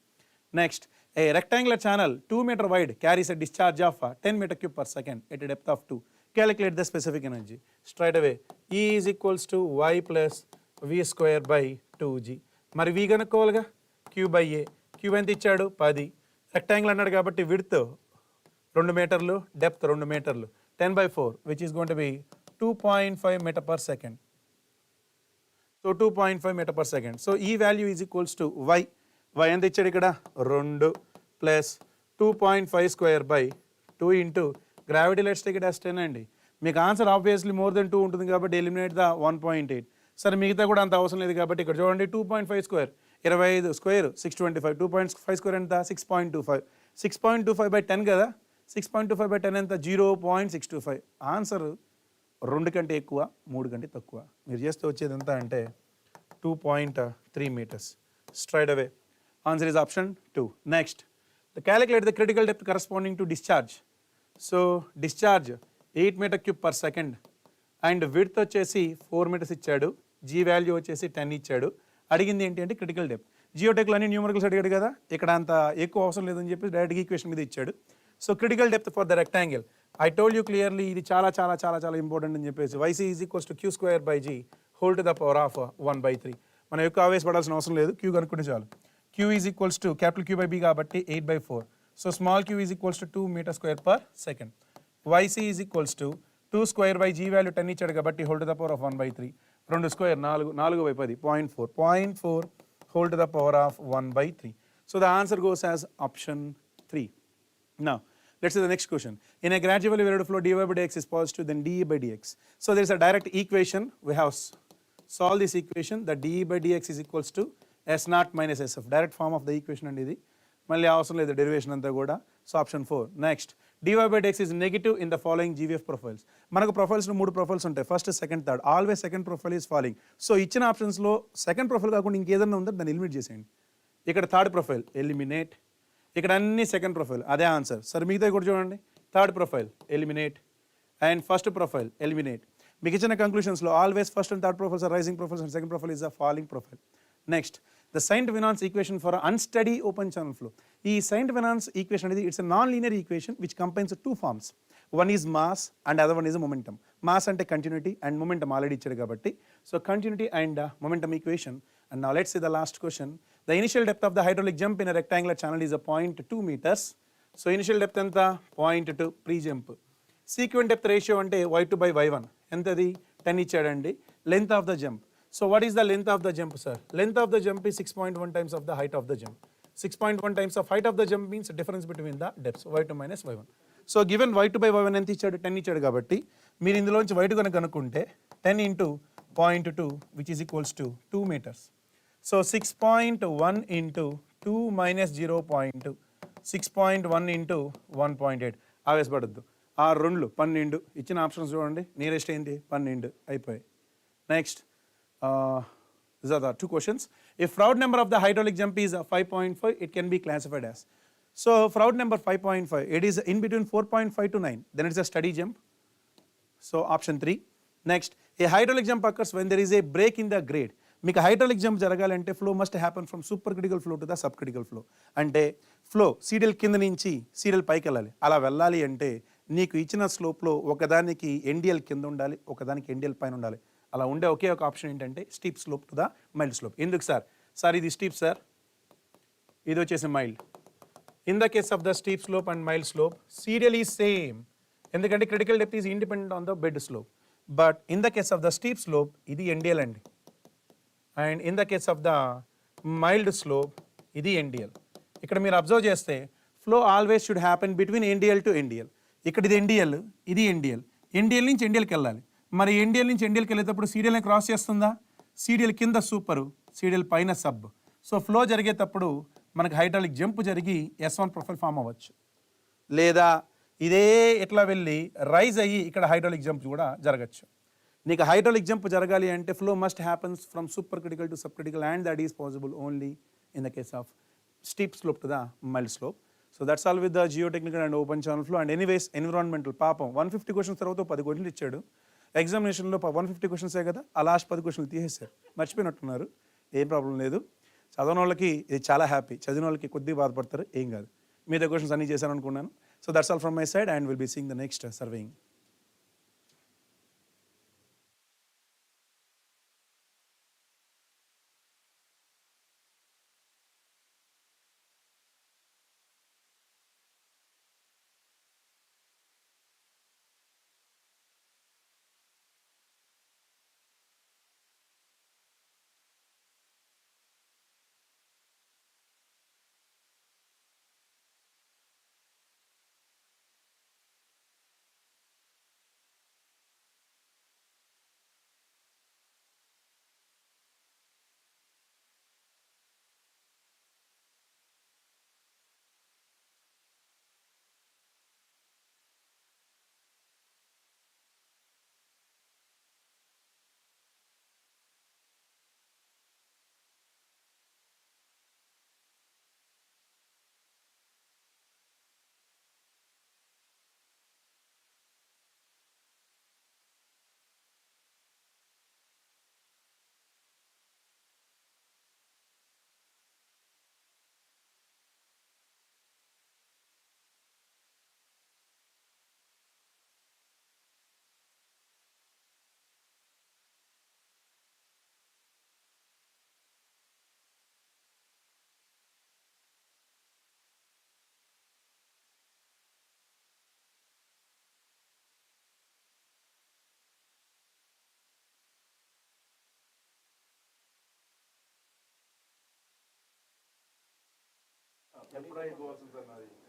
Speaker 6: Next a rectangular channel 2 meter wide carries a discharge of 10 m³/s at a depth of 2. Calculate the specific energy. Straight away E is equals to y plus v² by 2g. మరి v కనుక్కోవాలిగా. q by a. q ఎంత ఇచ్చాడు? 10. Rectangle అన్నాడు కాబట్టి width 2 మీటర్లు, depth 2 మీటర్లు, 10/4 which is going to be 2.5 m/s. So 2.5 m/s. So ఈ value is equals to y. y ఎంత ఇచ్చాడు ఇక్కడ? 2 plus 2.5 square by 2 into gravity let's take it as 10 అండి. మీకు ఆన్సర్ ఆబ్వియస్లీ మోర్ దెన్ 2 ఉంటుంది కాబట్టి ఎలిమినేట్ ద 1.8. సరే మిగతా కూడా అంత అవసరం లేదు కాబట్టి ఇక్కడ చూడండి 2.5 స్క్వేర్ 25 స్క్వేర్ 625. 2.5 స్క్వేర్ ఎంత? 6.25. 6.25 బై 10 కదా. 6.25 బై 10 ఎంత? 0.625. ఆన్సర్ 2 కంటే ఎక్కువ, 3 కంటే తక్కువ. మీరు చేస్తే వచ్చేది ఎంత అంటే 2.3 meters. Straight away answer is option 2. Next, calculate the critical depth corresponding to discharge. So discharge 8 m³/s and width వచ్చేసి 4 meters ఇచ్చాడు. G వాల్యూ వచ్చేసి 10 ఇచ్చాడు. అడిగింది ఏంటి అంటే క్రిటికల్ డెప్త్. జియోటెక్లో అన్ని న్యూమరికల్స్ అడిగాడు కదా. ఇక్కడ అంత ఎక్కువ అవసరం లేదని చెప్పి డైరెక్ట్గా ఈక్వేషన్ మీద ఇచ్చాడు. So critical depth for the rectangle I told you clearly ఇది చాలా చాలా చాలా చాలా ఇంపార్టెంట్ అని చెప్పేసి YC is equals to Q square by G whole to the power of 1/3. మనం ఎక్కువ ఆవేశపడాల్సిన అవసరం లేదు, Q కనుక్కుంటే చాలు. Q is equals to capital Q by B కాబట్టి 8/4. So small q is equals to 2 metre square per second. YC is equals to 2 square by G value 10 ఇచ్చాడు కాబట్టి whole to the power of 1/3. 2 square 4, 4/10 0.4 whole to the power of 1/3. So the answer goes as option 3. Now let's see the next question. In a gradually variable flow dy by dx is positive, then dE by dx. So there is a direct equation. We have solved this equation that dE by dx is equals to S0 minus SF. Direct form of the equation and ఇది మళ్ళీ అవసరం లేదు derivation అంతా కూడా. So option 4. Next dy by dx is negative in the following GVF profiles. మనకు ప్రొఫైల్స్లో 3 profiles ఉంటాయి, first second third. Always second profile is following. So ఇచ్చిన ఆప్షన్స్లో సెకండ్ ప్రొఫైల్ కాకుండా ఇంకేదన్నా ఉందో దాన్ని ఎలిమినేట్ చేసేయండి. ఇక్కడ థర్డ్ ప్రొఫైల్ ఎలిమినేట్, ఇక్కడ అన్ని సెకండ్ ప్రొఫైల్ అదే ఆన్సర్. సరే మిగతా కూడా చూడండి, third profile eliminate and first profile eliminate. మీకు ఇచ్చిన కంక్లూషన్స్లో always first and third profiles are rising profiles and second profile is a following profile. Next the Saint-Venant's equation for an unsteady open channel flow. ఈ Saint-Venant's equation అనేది it's a non-linear equation which combines two forms. One is mass and other one is momentum. Mass అంటే continuity and momentum already ఇచ్చాడు కాబట్టి so continuity and momentum equation. And now let's see the last question. The initial depth of the hydraulic jump in a rectangular channel is a 0.2 meters. So initial depth ఎంత 0.2 pre-jump. Sequent depth ratio అంటే y2 by y1 ఎంతది 10 ఇచ్చాడండి. Length of the jump. So what is the length of the jump, sir? Length of the jump is 6.1 times of the height of the jump. 6.1 times of height of the jump means difference between the depths y2 minus y1. So given y2 by y1 ఎంత ఇచ్చాడు 10 ఇచ్చాడు కాబట్టి మీరు ఇందులోంచి y2 కనుక కనుక్కుంటే 10 into 0.2 which is equals to 2 meters. So 6.1 into 2 minus 0.2 6.1 into 1.8. ఆవేశపడద్దు. 6 2 12 ఇచ్చిన options చూడండి, నియరెస్ట్ ఏంటి 12 అయిపోయాయి. Next these are the two questions. If Froude number of the hydraulic jump is 5.5, it can be classified as. So Froude number 5.5, it is in between 4.5 to 9, then it is a steady jump. So option 3. Next, a hydraulic jump occurs when there is a break in the grade. మీకు hydraulic jump జరగాలంటే flow must happen from super critical flow to the sub critical flow. అంటే flow serial కింద నుంచి serial పైకి వెళ్ళాలి. అలా వెళ్ళాలి అంటే నీకు ఇచ్చిన స్లోప్లో ఒకదానికి ఎన్డిఎల్ కింద ఉండాలి, ఒకదానికి ఎన్డిఎల్ పైన ఉండాలి. అలా ఉండే ఒకే ఒక ఆప్షన్ ఏంటంటే steep slope to the mild slope. ఎందుకు సార్? సార్ ఇది స్టీప్ సార్, ఇది వచ్చేసి mild. In the case of the steep slope and mild slope serial is same, ఎందుకంటే critical depth is independent on the bed slope. But in the case of the steep slope ఇది NDL అండి, and in the case of the mild slope ఇది NDL. ఇక్కడ మీరు observe చేస్తే flow always should happen between NDL to NDL. ఇక్కడ ఇది NDL, ఇది NDL. NDL నుంచి ఎన్డిఎల్కి వెళ్ళాలి. మరి ఎన్డిఎల్ నుంచి ఎన్డిఎల్కి వెళ్ళేటప్పుడు సీరియల్ని క్రాస్ చేస్తుందా? సీరియల్ కింద సూపరు, సీరియల్ పైన సబ్. సో ఫ్లో జరిగేటప్పుడు మనకు హైడ్రాలిక్ జంప్ జరిగి S1 ప్రొఫైల్ ఫామ్ అవ్వచ్చు, లేదా ఇదే ఇట్లా వెళ్ళి రైజ్ అయ్యి ఇక్కడ హైడ్రాలిక్ జంప్ కూడా జరగచ్చు. నీకు హైడ్రాలిక్ జంప్ జరగాలి అంటే flow must happens from super critical to sub critical and that is possible only in the case of steep slope to the mild slope. So that's all with the geotechnical and open channel flow. And anyways, environmental పాపం 150 questions తర్వాత 10 క్వశ్చన్లు ఇచ్చాడు. ఎగ్జామినేషన్లో 150 క్వశ్చన్సే కదా, ఆ last 10 క్వశ్చన్లు తీసేశారు, మర్చిపోయినట్టున్నారు. ఏం ప్రాబ్లం లేదు, చదవని వాళ్ళకి ఇది చాలా హ్యాపీ, చదివిన వాళ్ళకి కొద్దిగా బాధపడతారు, ఏం కాదు. మిగతా క్వశ్చన్స్ అన్నీ చేశాను అనుకున్నాను. So that's all from my side and will be seeing the next surveying.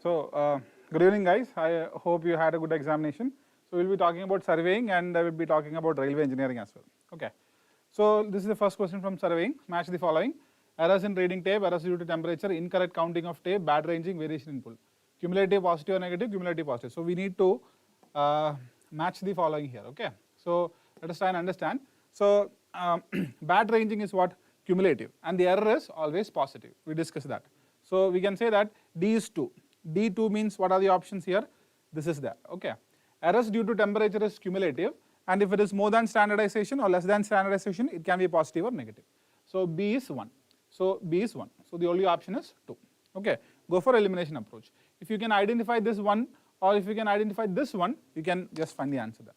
Speaker 7: So, good evening, guys. I hope you had a good examination. So, we'll be talking about surveying and I will be talking about railway engineering as well. Okay. So, this is the first question from surveying. Match the following: errors in reading tape, errors due to temperature, incorrect counting of tape, bad ranging, variation in pull. Cumulative positive or negative, cumulative positive. So, we need to match the following here. Okay. So, let us try and understand. So, bad ranging is what? Cumulative, and the error is always positive. We discussed that. So, we can say that D is 2. D2 means what are the options here? This is there. Okay. Errors due to temperature is cumulative, and if it is more than standardization or less than standardization, it can be positive or negative. So, B is 1. So, B is 1. So, the only option is 2. Okay. Go for elimination approach. If you can identify this one or if you can identify this one, you can just find the answer there.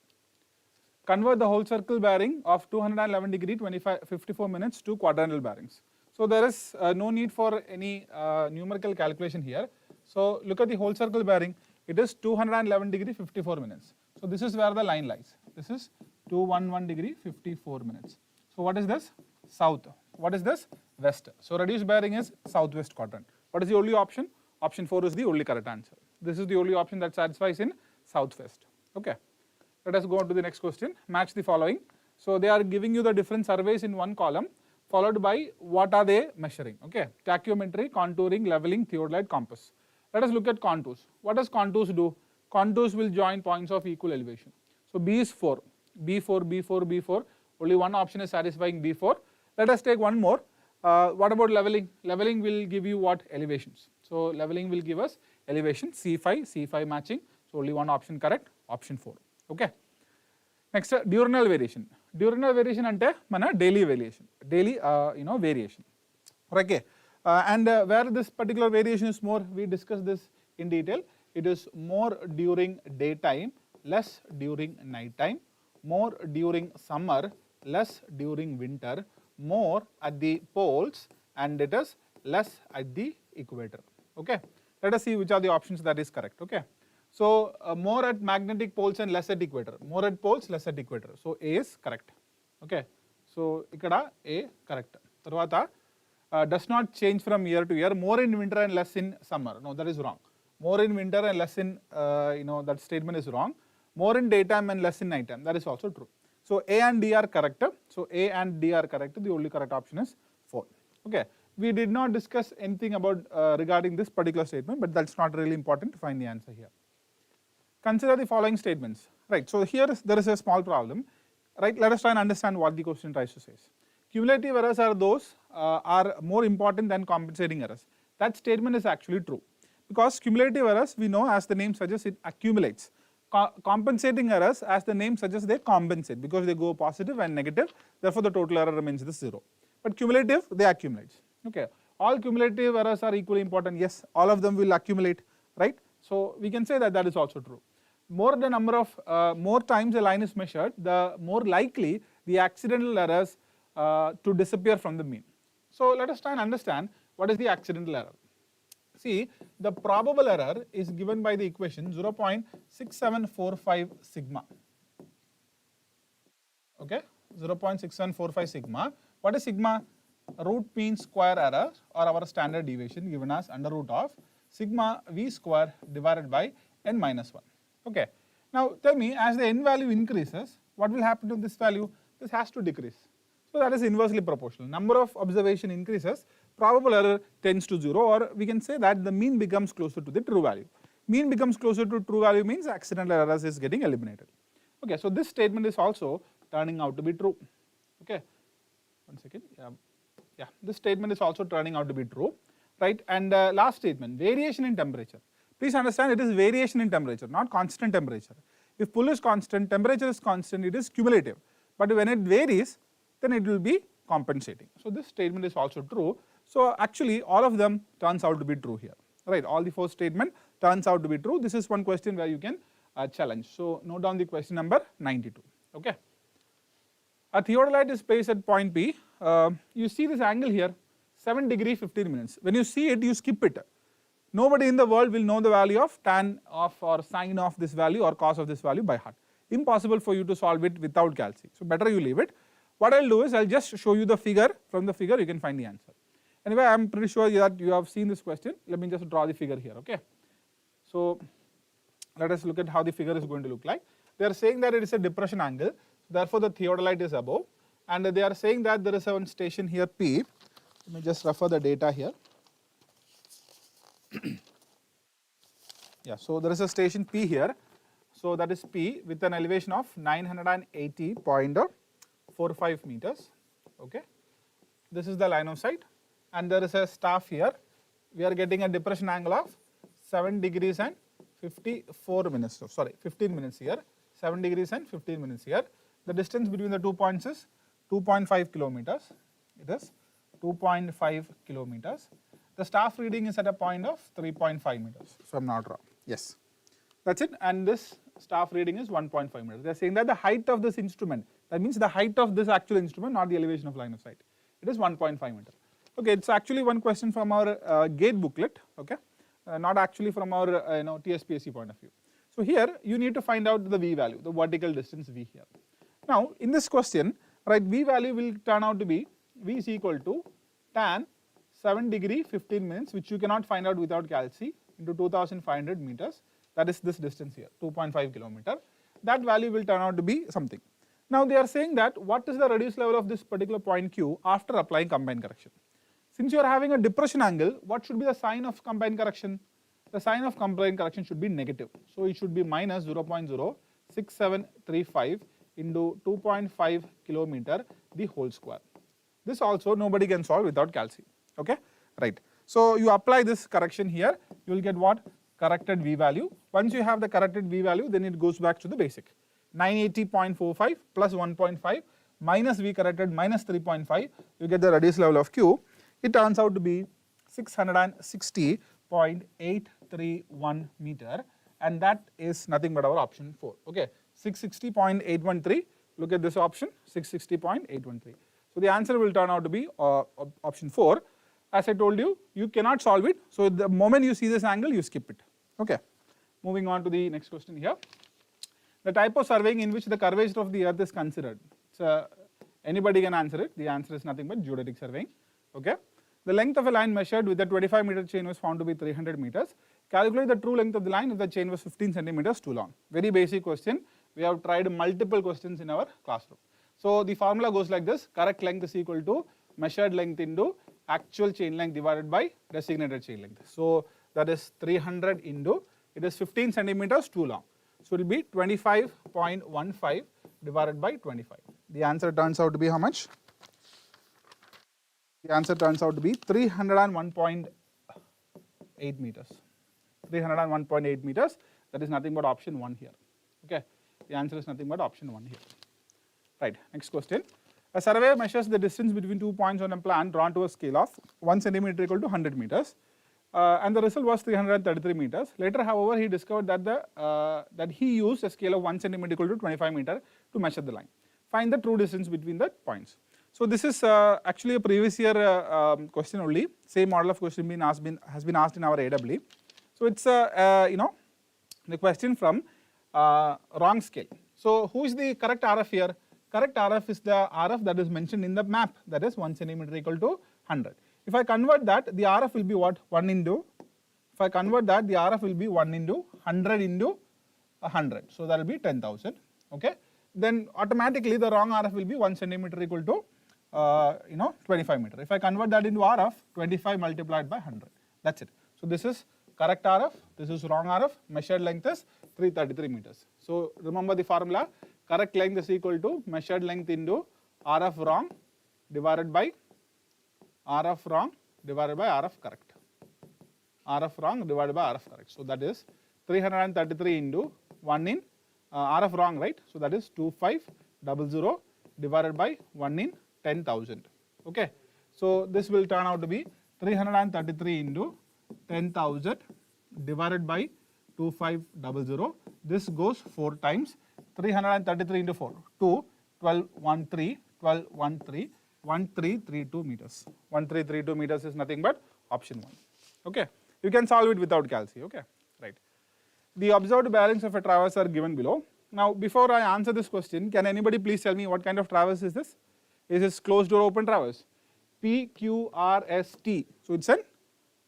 Speaker 7: Convert the whole circle bearing of 211 degree 54 minutes to quadrantal bearings. So, there is no need for any numerical calculation here. So, look at the whole circle bearing, it is 211 degree 54 minutes. So, this is where the line lies. This is 211 degree 54 minutes. So, what is this? South. What is this? West. So, reduced bearing is southwest quadrant. What is the only option? Option 4 is the only correct answer. This is the only option that satisfies in southwest. Okay. Let us go on to the next question. Match the following. So, they are giving you the different surveys in one column, followed by what are they measuring. Okay. Tachyometry, contouring, leveling, theodolite, compass. Let us look at contours. What does contours do? Contours will join points of equal elevation. So, B is 4, B4, B4, B4. Only one option is satisfying B4. Let us take one more. What about leveling? Leveling will give you what? Elevations. So, leveling will give us elevation, C5, C5 matching. So, only one option correct, option 4. Okay. Next, diurnal variation. Diurnal variation ante mana daily variation, daily variation. Okay. And where this particular variation is more, we discussed this in detail. It is more during daytime, less during night time, more during summer, less during winter, more at the poles, and it is less at the equator. Okay. Let us see which are the options that is correct. Okay. So, more at magnetic poles and less at equator. More at poles, less at equator. So, A is correct. Okay. So, ikkada A correct. Tarvata does not change from year to year. More in winter and less in summer. No, that is wrong. More in winter and less in that statement is wrong. More in daytime and less in nighttime. That is also true. So, A and D are correct. So, A and D are correct. The only correct option is 4. Okay. We did not discuss anything about regarding this particular statement, but that's not really important to find the answer here. Consider the following statements. Right. So, here there is a small problem. Right. Let us try and understand what the question tries to say. Cumulative errors are those are more important than compensating errors. That statement is actually true, because cumulative errors, we know, as the name suggests, it accumulates. Compensating errors, as the name suggests, they compensate because they go positive and negative. Therefore, the total error remains the 0. But cumulative, they accumulate. Okay. All cumulative errors are equally important. Yes, all of them will accumulate, right? So, we can say that that is also true. More the number of more times a line is measured, the more likely the accidental errors to disappear from the mean. So, let us try and understand what is the accidental error. See, the probable error is given by the equation 0.6745 sigma. Okay, 0.6745 sigma. What is sigma? Root mean square error, or our standard deviation, given as under root of sigma v square divided by n minus 1. Okay. Now, tell me, as the n value increases, what will happen to this value? This has to decrease. So, that is inversely proportional. Number of observation increases, probable error tends to 0, or we can say that the mean becomes closer to the true value. Mean becomes closer to true value means accidental errors is getting eliminated. Okay. So, this statement is also turning out to be true. Okay. One second. Yeah. This statement is also turning out to be true. Right. And last statement, variation in temperature. Please understand, it is variation in temperature, not constant temperature. If pull is constant, temperature is constant, it is cumulative. But when it varies, then it will be compensating. So, this statement is also true. So, actually all of them turns out to be true here. Right. All the 4 statement turns out to be true. This is one question where you can challenge. So, note down the question number 92. Okay. A theodolite is placed at point P. You see this angle here, 7 degree 15 minutes. When you see it, you skip it. Nobody in the world will know the value of tan of or sine of this value or cos of this value by heart. Impossible for you to solve it without calci. So, better you leave it. What I will do is I will just show you the figure. From the figure you can find the answer. Anyway, I'm pretty sure that you have seen this question. Let me just draw the figure here, okay? So let us look at how the figure is going to look like. They are saying that it is a depression angle, therefore the theodolite is above, and they are saying that there is one station here P. Let me just refer the data here. Yeah, so there is a station P here. So that is P with an elevation of 980.45 meters. Okay, this is the line of sight, and there is a staff here. We are getting a depression angle of 7 degrees and 54 minutes. So, sorry, 15 minutes here. 7 degrees and 15 minutes here. The distance between the 2 points is 2.5 kilometers. It is 2.5 kilometers. The staff reading is at a point of 3.5 meters, if I am not wrong. Yes, that's it. And this staff reading is 1.5 meters. They are saying that the height of this instrument, that means the height of this actual instrument, not the elevation of line of sight, it is 1.5 meters. Okay, it's actually one question from our gate booklet, okay, not actually from our TSPSC point of view. So here you need to find out the V value, the vertical distance V here. Now in this question, right, V value will turn out to be V is equal to tan 7 degree 15 minutes, which you cannot find out without calc, into 2500 meters. That is this distance here, 2.5 kilometer. That value will turn out to be something. Now they are saying that what is the reduced level of this particular point Q after applying combined correction. Since you are having a depression angle, what should be the sign of combined correction? The sign of combined correction should be negative. So it should be minus 0.06735 into 2.5 kilometer the whole square. This also nobody can solve without calc. Okay, right. So you apply this correction here, you will get what? Corrected V value. Once you have the corrected V value, then it goes back to the basic. 980.45 plus 1.5 minus V corrected minus 3.5, you get the reduced level of Q. It turns out to be 660.831 meter, and that is nothing but our option 4. Okay, 660.813. Look at this option, 660.813. So the answer will turn out to be option 4. As I told you, you cannot solve it. So the moment you see this angle, you skip it. Okay. Moving on to the next question here. The type of surveying in which the curvature of the earth is considered. So anybody can answer it. The answer is nothing but geodetic surveying. Okay. The length of a line measured with a 25 meter chain was found to be 300 meters. Calculate the true length of the line if the chain was 15 centimeters too long. Very basic question. We have tried multiple questions in our classroom. So the formula goes like this: correct length is equal to measured length into actual chain length divided by designated chain length. So that is 300 into, it is 15 centimeters too long. So it will be 25.15 divided by 25. The answer turns out to be how much? The answer turns out to be 301.8 meters. 301.8 meters. That is nothing but option 1 here. Okay. The answer is nothing but option 1 here. Right. Next question. A surveyor measures the distance between 2 points on a plan drawn to a scale of 1 centimeter equal to 100 meters, and the result was 333 meters. Later, however, he discovered that that he used a scale of 1 centimeter equal to 25 meter to measure the line. Find the true distance between the points. So this is actually a previous year question only. Same model of question has been asked in our AEE. So it's the question from wrong scale. So who is the correct RF here? Correct RF is the RF that is mentioned in the map, that is 1 centimeter equal to 100. If I convert that, the RF will be what? 1 into, if I convert that, the RF will be 1 into 100 into 100. So that will be 10,000. Okay. Then automatically the wrong RF will be 1 centimeter equal to 25 meter. If I convert that into RF, 25 multiplied by 100. That's it. So this is correct RF, this is wrong RF, measured length is 333 meters. So remember the formula, correct length is equal to measured length into RF wrong divided by RF wrong divided by RF correct. RF wrong divided by RF correct. So that is 333 into 1 in RF wrong, right? So that is 2500 divided by 1 in 10,000. Okay. So this will turn out to be 333 into 10,000 divided by 2500. This goes 4 times. 333 into 4, 2, 1213, 1213, 1332 meters. 1332 meters is nothing but option 1. Okay. You can solve it without calc. Okay. Right. The observed bearings of a traverse are given below. Now, before I answer this question, can anybody please tell me what kind of traverse is this? Is this closed or open traverse? PQRST. So it's an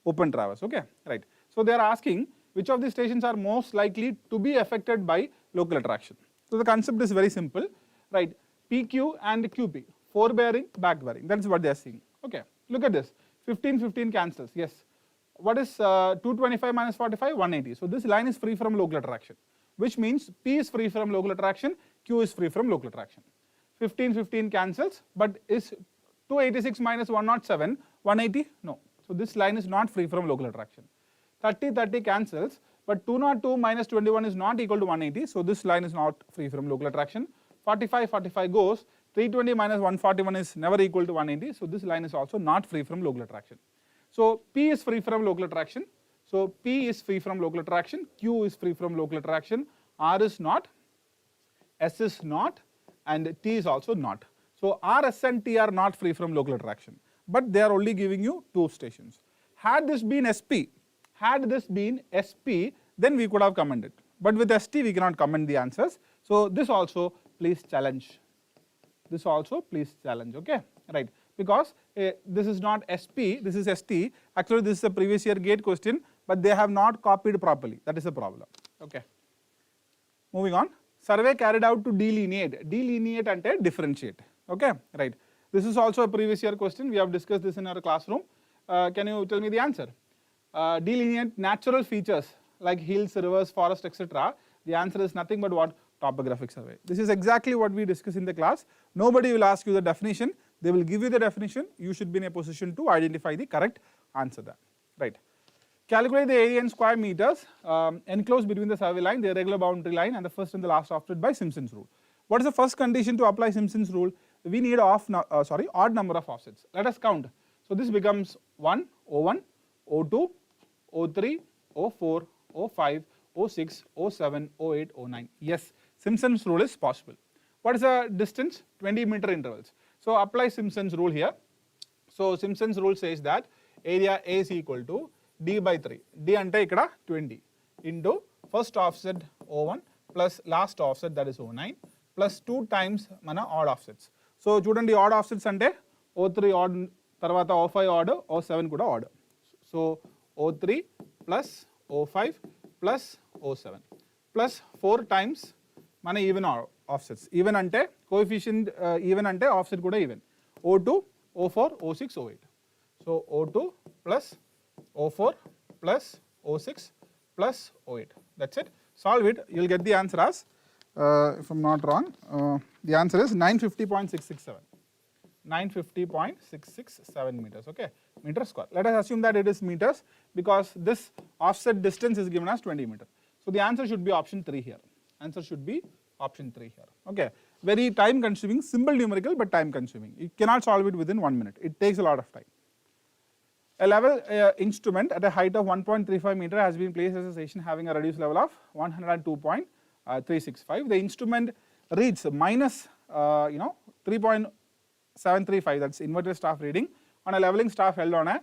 Speaker 7: open traverse, okay, right. So they are asking which of these stations are most likely to be affected by local attraction. So the concept is very simple, right? PQ and QP, forebearing, back bearing, that's what they are saying. Okay, look at this, 15, 15 cancels, yes. What is 225 minus 45? 180. So this line is free from local attraction, which means P is free from local attraction, Q is free from local attraction. 15, 15 cancels, but is 286 minus 107, 180? No. So this line is not free from local attraction. 30, 30 cancels, but 202 minus 21 is not equal to 180, so this line is not free from local attraction. 45, 45 goes, 320 minus 141 is never equal to 180, so this line is also not free from local attraction. So P is free from local attraction, so P is free from local attraction, Q is free from local attraction, R is not, S is not, and T is also not. So R, S and T are not free from local attraction, but they are only giving you 2 stations. Had this been SP, then we could have commented. But with ST we cannot comment the answers. So this also please challenge. This also please challenge, okay, right? Because this is not SP, this is ST. Actually this is a previous year gate question, but they have not copied properly. That is the problem, okay. Moving on. Survey carried out to delineate. Delineate and differentiate, okay, right. This is also a previous year question. We have discussed this in our classroom. Can you tell me the answer? Delineate natural features like hills, rivers, forest, etc. The answer is nothing but what? Topographic survey. This is exactly what we discussed in the class. Nobody will ask you the definition. They will give you the definition. You should be in a position to identify the correct answer there, right. Calculate the area in square meters enclosed between the survey line, the irregular boundary line, and the first and the last offset by Simpson's rule. What is the first condition to apply Simpson's rule? We need odd number of offsets. Let us count. So this becomes 1, O1, O2, O3, O4, O5, O6, O7, O8, O9. Yes, Simpson's rule is possible. What is the distance? 20-meter intervals. So apply Simpson's rule here. So Simpson's rule says that area A is equal to D by 3. D ante ikkada 20 into first offset O1 plus last offset, that is O9, plus 2 times mana odd offsets. So chudandi odd offsets ante O3 odd, tarvata O5 odd, O7 kuda odd. So O3 plus O5 plus O7 plus 4 times mana even offsets. Even ante coefficient even ante offset kuda even. O2, O4, O6, O8. So O2 plus O4 plus O6 plus O8. That's it. Solve it. You will get the answer as, if I am not wrong, the answer is 950.667. 950.667 meters, okay, meter square. Let us assume that it is meters because this offset distance is given as 20 meters. So the answer should be option 3 here. Answer should be option 3 here, okay. Very time consuming, simple numerical but time consuming. You cannot solve it within 1 minute. It takes a lot of time. A level instrument at a height of 1.35 meter has been placed as a station having a reduced level of 102.365. The instrument reads minus 3.735, that's inverted staff reading, on a leveling staff held on a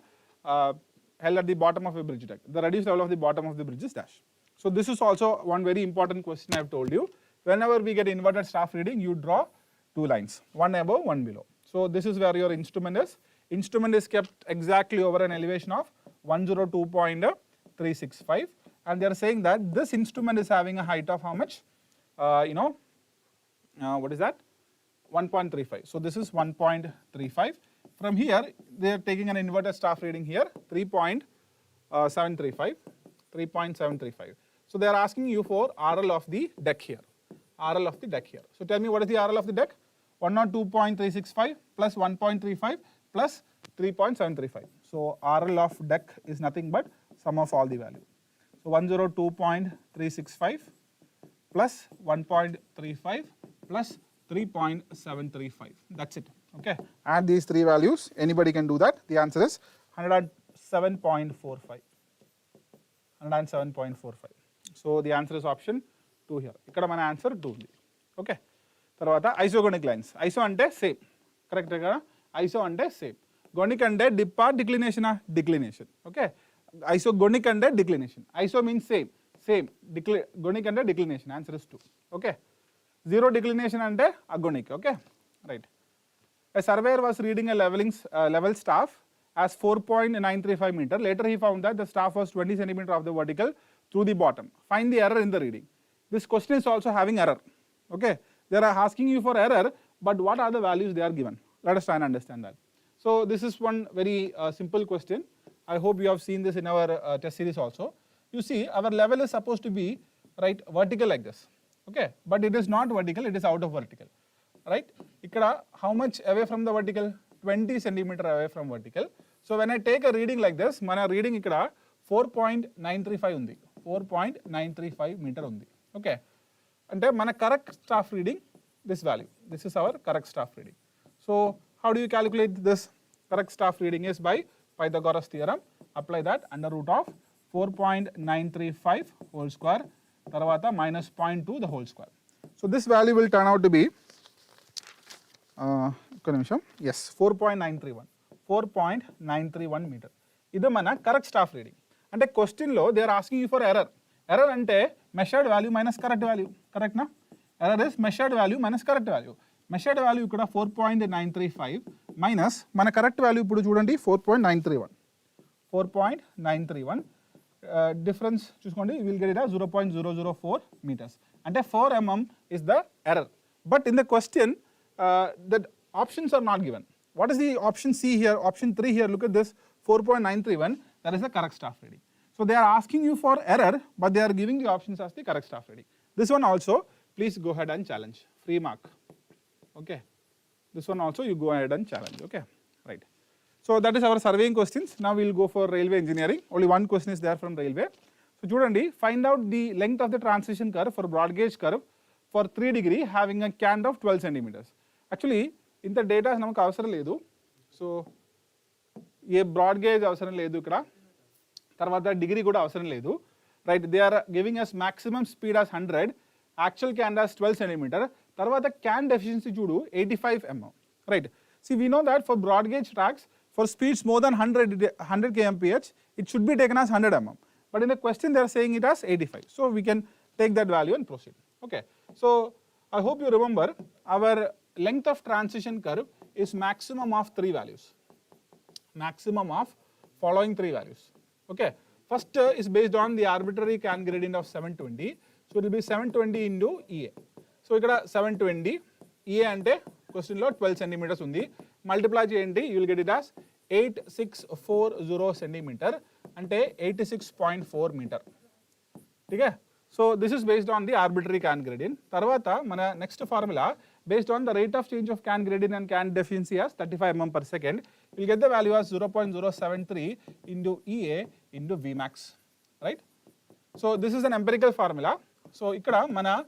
Speaker 7: held at the bottom of a bridge deck. The reduced level of the bottom of the bridge is dash. So this is also one very important question I have told you. Whenever we get inverted staff reading, you draw 2 lines, one above, one below. So this is where your instrument is. Instrument is kept exactly over an elevation of 102.365, and they are saying that this instrument is having a height of how much? What is that? 1.35. So this is 1.35. From here, they are taking an inverted staff reading here, 3.735. So they are asking you for RL of the deck here. RL of the deck here. So tell me, what is the RL of the deck? 102.365 plus 1.35 plus 3.735. So RL of deck is nothing but sum of all the value. So 102.365 plus 1.35 plus 3.735. That's it. Okay. Add these 3 values. Anybody can do that. The answer is 107.45. 107.45. So the answer is option 2 here. Ikkada mana answer 2 undi. Okay. Tarvata isogonic lines. Iso ante same. Correct kada? Iso ante same. Gonic ante dip or declination or declination. Okay. Isogonic ante declination. Iso means same. Same. Gonic ante declination. Answer is 2. Okay. Zero declination ante agonic. Okay. Right. A surveyor was reading a level staff as 4.935 meter. Later he found that the staff was 20 centimeter of the vertical through the bottom. Find the error in the reading. This question is also having error. Okay, they are asking you for error, but what are the values they are given? Let us try and understand that. So this is one very simple question. I hope you have seen this in our test series also. You see, our level is supposed to be right vertical like this. Okay, but it is not vertical, it is out of vertical. Right? Ikkada, how much away from the vertical? 20 centimeter away from vertical. So when I take a reading like this, mana reading ikkada 4.935 undi. 4.935 meter undi. Okay. And then mana correct staff reading this value. This is our correct staff reading. So how do you calculate this? Correct staff reading is by Pythagoras theorem. Apply that under root of 4.935 whole square tarvata minus 0.2 the whole square. So this value will turn out to be yes 4.931 4.931 meter. This is mana correct staff reading. And a question lo they are asking you for error. Error ante measured value minus correct value. Correct na? Error is measured value minus correct value. Measured value ikkada 4.935 minus mana correct value ippudu chudandi 4.931. 4.931 difference chuskondi you will get it as 0.004 meters. And 4 mm is the error. But in the question the options are not given. What is the option C here? Option 3 here, look at this 4.931, that is the correct staff reading. So they are asking you for error, but they are giving the options as the correct staff reading. This one also, please go ahead and challenge, free mark. Okay, this one also you go ahead and challenge. Okay, right. So that is our surveying questions. Now we will go for railway engineering. Only one question is there from railway. So chudandi, find out the length of the transition curve for broad gauge curve for 3 degree having a cant of 12 centimeters. Actually, in the data namak avasaram ledu. So ye broad gauge avasaram ledu ikkada. Tarvata degree kuda avasaram ledu. Right, they are giving us maximum speed as 100, actual cant as 12 centimeter. Tarvata cant efficiency chudu 85 mm. Right. See, we know that for broad gauge tracks, for speeds more than 100 kmph, it should be taken as 100 mm. But in the question they are saying it as 85. So we can take that value and proceed. Okay. So I hope you remember our length of transition curve is maximum of 3 values. Maximum of following 3 values. Okay. First is based on the arbitrary cant gradient of 720. So it will be 720 into EA. So ikkada 720 EA ante question lo 12 centimeters undi. Multiply cheyandi, you will get it as 8640 centimeter ante 86.4 meter. Okay. So this is based on the arbitrary cant gradient. Tarvata mana next formula based on the rate of change of cant gradient and cant efficiency as 35 mm per second, you will get the value as 0.073 into EA into Vmax, right? So this is an empirical formula. So ikkada mana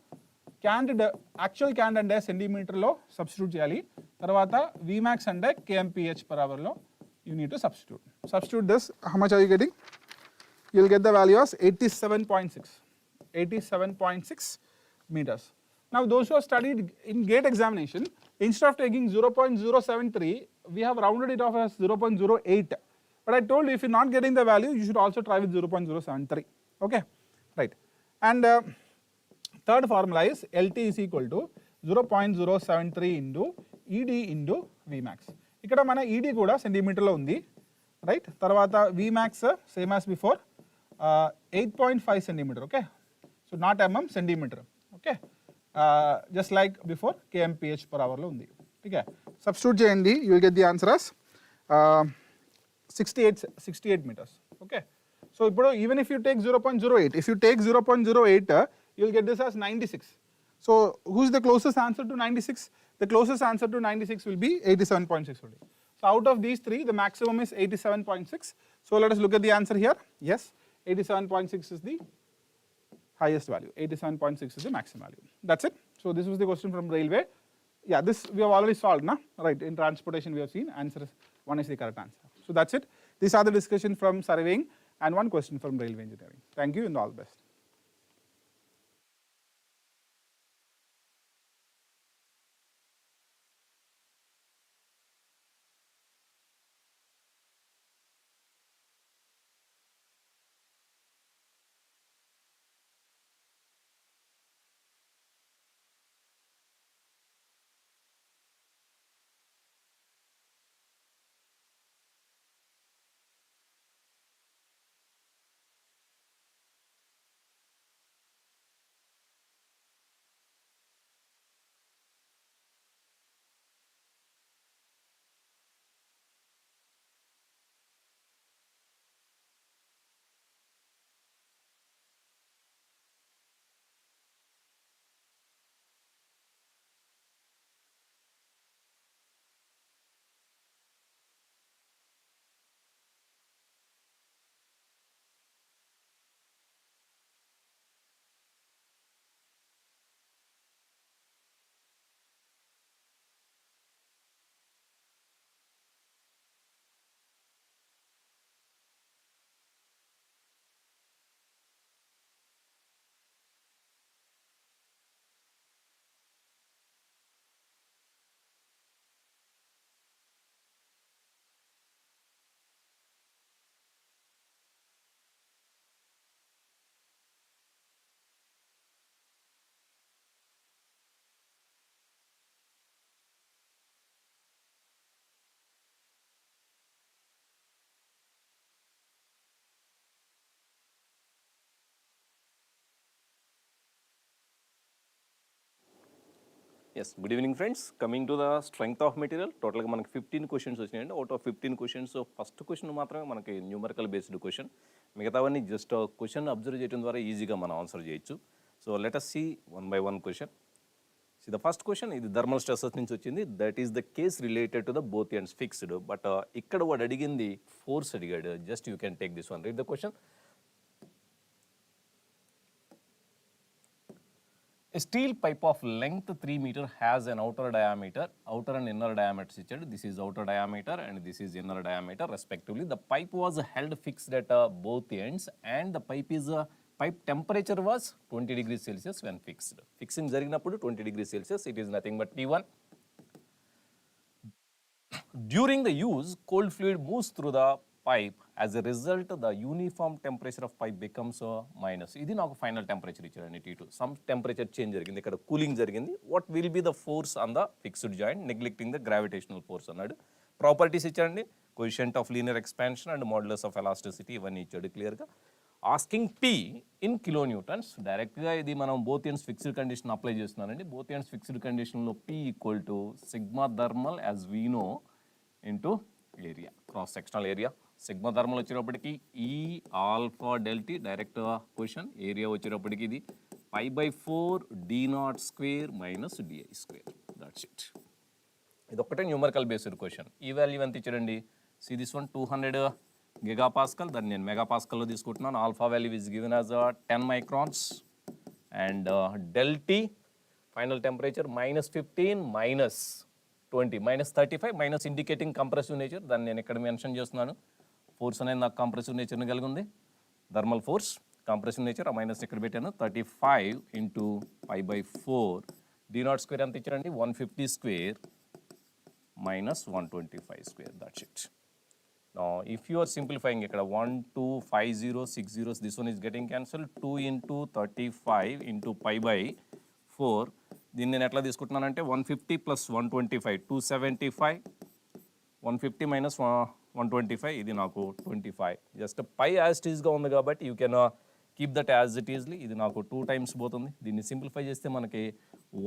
Speaker 7: actual cant ante centimeter lo substitute cheyali. Tarvata Vmax ante kmph per hour lo you need to substitute. Substitute this, how much are you getting? You will get the value as 87.6. 87.6 meters. Now those who have studied in gate examination, instead of taking 0.073, we have rounded it off as 0.08. But I told you if you're not getting the value, you should also try with 0.073. Okay, right. And third formula is LT is equal to 0.073 into ED into Vmax. Ikkada mana ED kuda centimeter lo undi, right? Tarvata Vmax same as before, 8.5 centimeter. Okay. So not mm, centimeter. Okay. Just like before, kmph per hour lo undi. Okay. Substitute cheyandi, you will get the answer as 68 meters. Okay. So even if you take 0.08, if you take 0.08, you will get this as 96. So who is the closest answer to 96? The closest answer to 96 will be 87.6 only. So out of these three, the maximum is 87.6. So let us look at the answer here. Yes, 87.6 is the highest value. 87.6 is the maximum value. That's it. So this was the question from railway. Yeah, this we have already solved, na? Right, in transportation we have seen answer is 1 is the correct answer. So that's it. These are the discussion from surveying and one question from railway engineering. Thank you and all the best.
Speaker 8: Yes good evening friends. Coming to the strength of material టోటల్గా మనకి 15 questions వచ్చినాయండి. Out of 15 questions first question మాత్రమే మనకి numerical based question, మిగతావన్నీ just question observe చేయడం ద్వారా ఈజీగా మనం ఆన్సర్ చేయొచ్చు. So let us see one by one question. See the first question, ఇది థర్మల్ స్ట్రెసెస్ నుంచి వచ్చింది. That is the case related to the both ends fixed. But ఇక్కడ వాడు అడిగింది ఫోర్స్ అడిగాడు. Just you can take this one, read the question. A steel pipe of length 3 meter has an outer and inner diameters ఇచ్చాడు. This is outer diameter and this is inner diameter respectively. The pipe was held fixed at both ends and the pipe temperature was 20 degrees Celsius when fixed. Fixing జరిగినప్పుడు 20 degrees Celsius, it is nothing but T1. During the use, cold fluid moves through the pipe. As a result, the uniform temperature of pipe becomes minus. ఇది నాకు final temperature ఇచ్చారండి T2. Some temperature change జరిగింది, ఇక్కడ cooling జరిగింది. What will be the force on the fixed joint neglecting the gravitational force అన్నాడు. Properties ఇచ్చారండి, coefficient of linear expansion and modulus of elasticity, ఇవన్నీ ఇచ్చాడు క్లియర్గా. Asking P in kilo Newton's. డైరెక్ట్గా ఇది మనం both ends fixed condition apply చేస్తున్నానండి. Both ends fixed కండిషన్లో P equal to sigma thermal as we know into area, cross sectional area. Sigma thermal వచ్చేటప్పటికి ఈ ఆల్ఫా డెల్టీ, డైరెక్ట్ క్వశ్చన్. ఏరియా వచ్చేటప్పటికి ఇది π/4 d0² minus di². That's it. ఇది ఒక్కటే numerical based question. ఈ value ఎంత ఇచ్చాడండి? సి దిస్ వన్ 200 GPa, దాన్ని నేను మెగాపాస్కల్లో తీసుకుంటున్నాను. Alpha value is given as 10 microns and delta T final temperature -15 -20 -35 minus indicating compressive nature, దాన్ని నేను ఇక్కడ మెన్షన్ చేస్తున్నాను. ఫోర్స్ అనేది నాకు కంప్రెసివ్ నేచర్ని కలిగి ఉంది, థర్మల్ ఫోర్స్. కంప్రెసివ్ నేచర్ ఆ మైనస్ ఇక్కడ పెట్టాను. 35 ఇంటూ π/4 d0² ఎంత ఇచ్చారండి? 150² minus 125². That's it. Now if you are simplifying ఇక్కడ 1 2 5 0 6 zeros, this one is getting cancelled. 2 into 35 into π/4, దీన్ని నేను ఎట్లా తీసుకుంటున్నానంటే 150 plus 125 275, 150 minus 125, ఇది నాకు 25. జస్ట్ పై యాజ్ ఇట్ ఈస్గా ఉంది కాబట్టి you can keep that as it easily. ఇది నాకు 2 times పోతుంది. దీన్ని సింప్లిఫై చేస్తే మనకి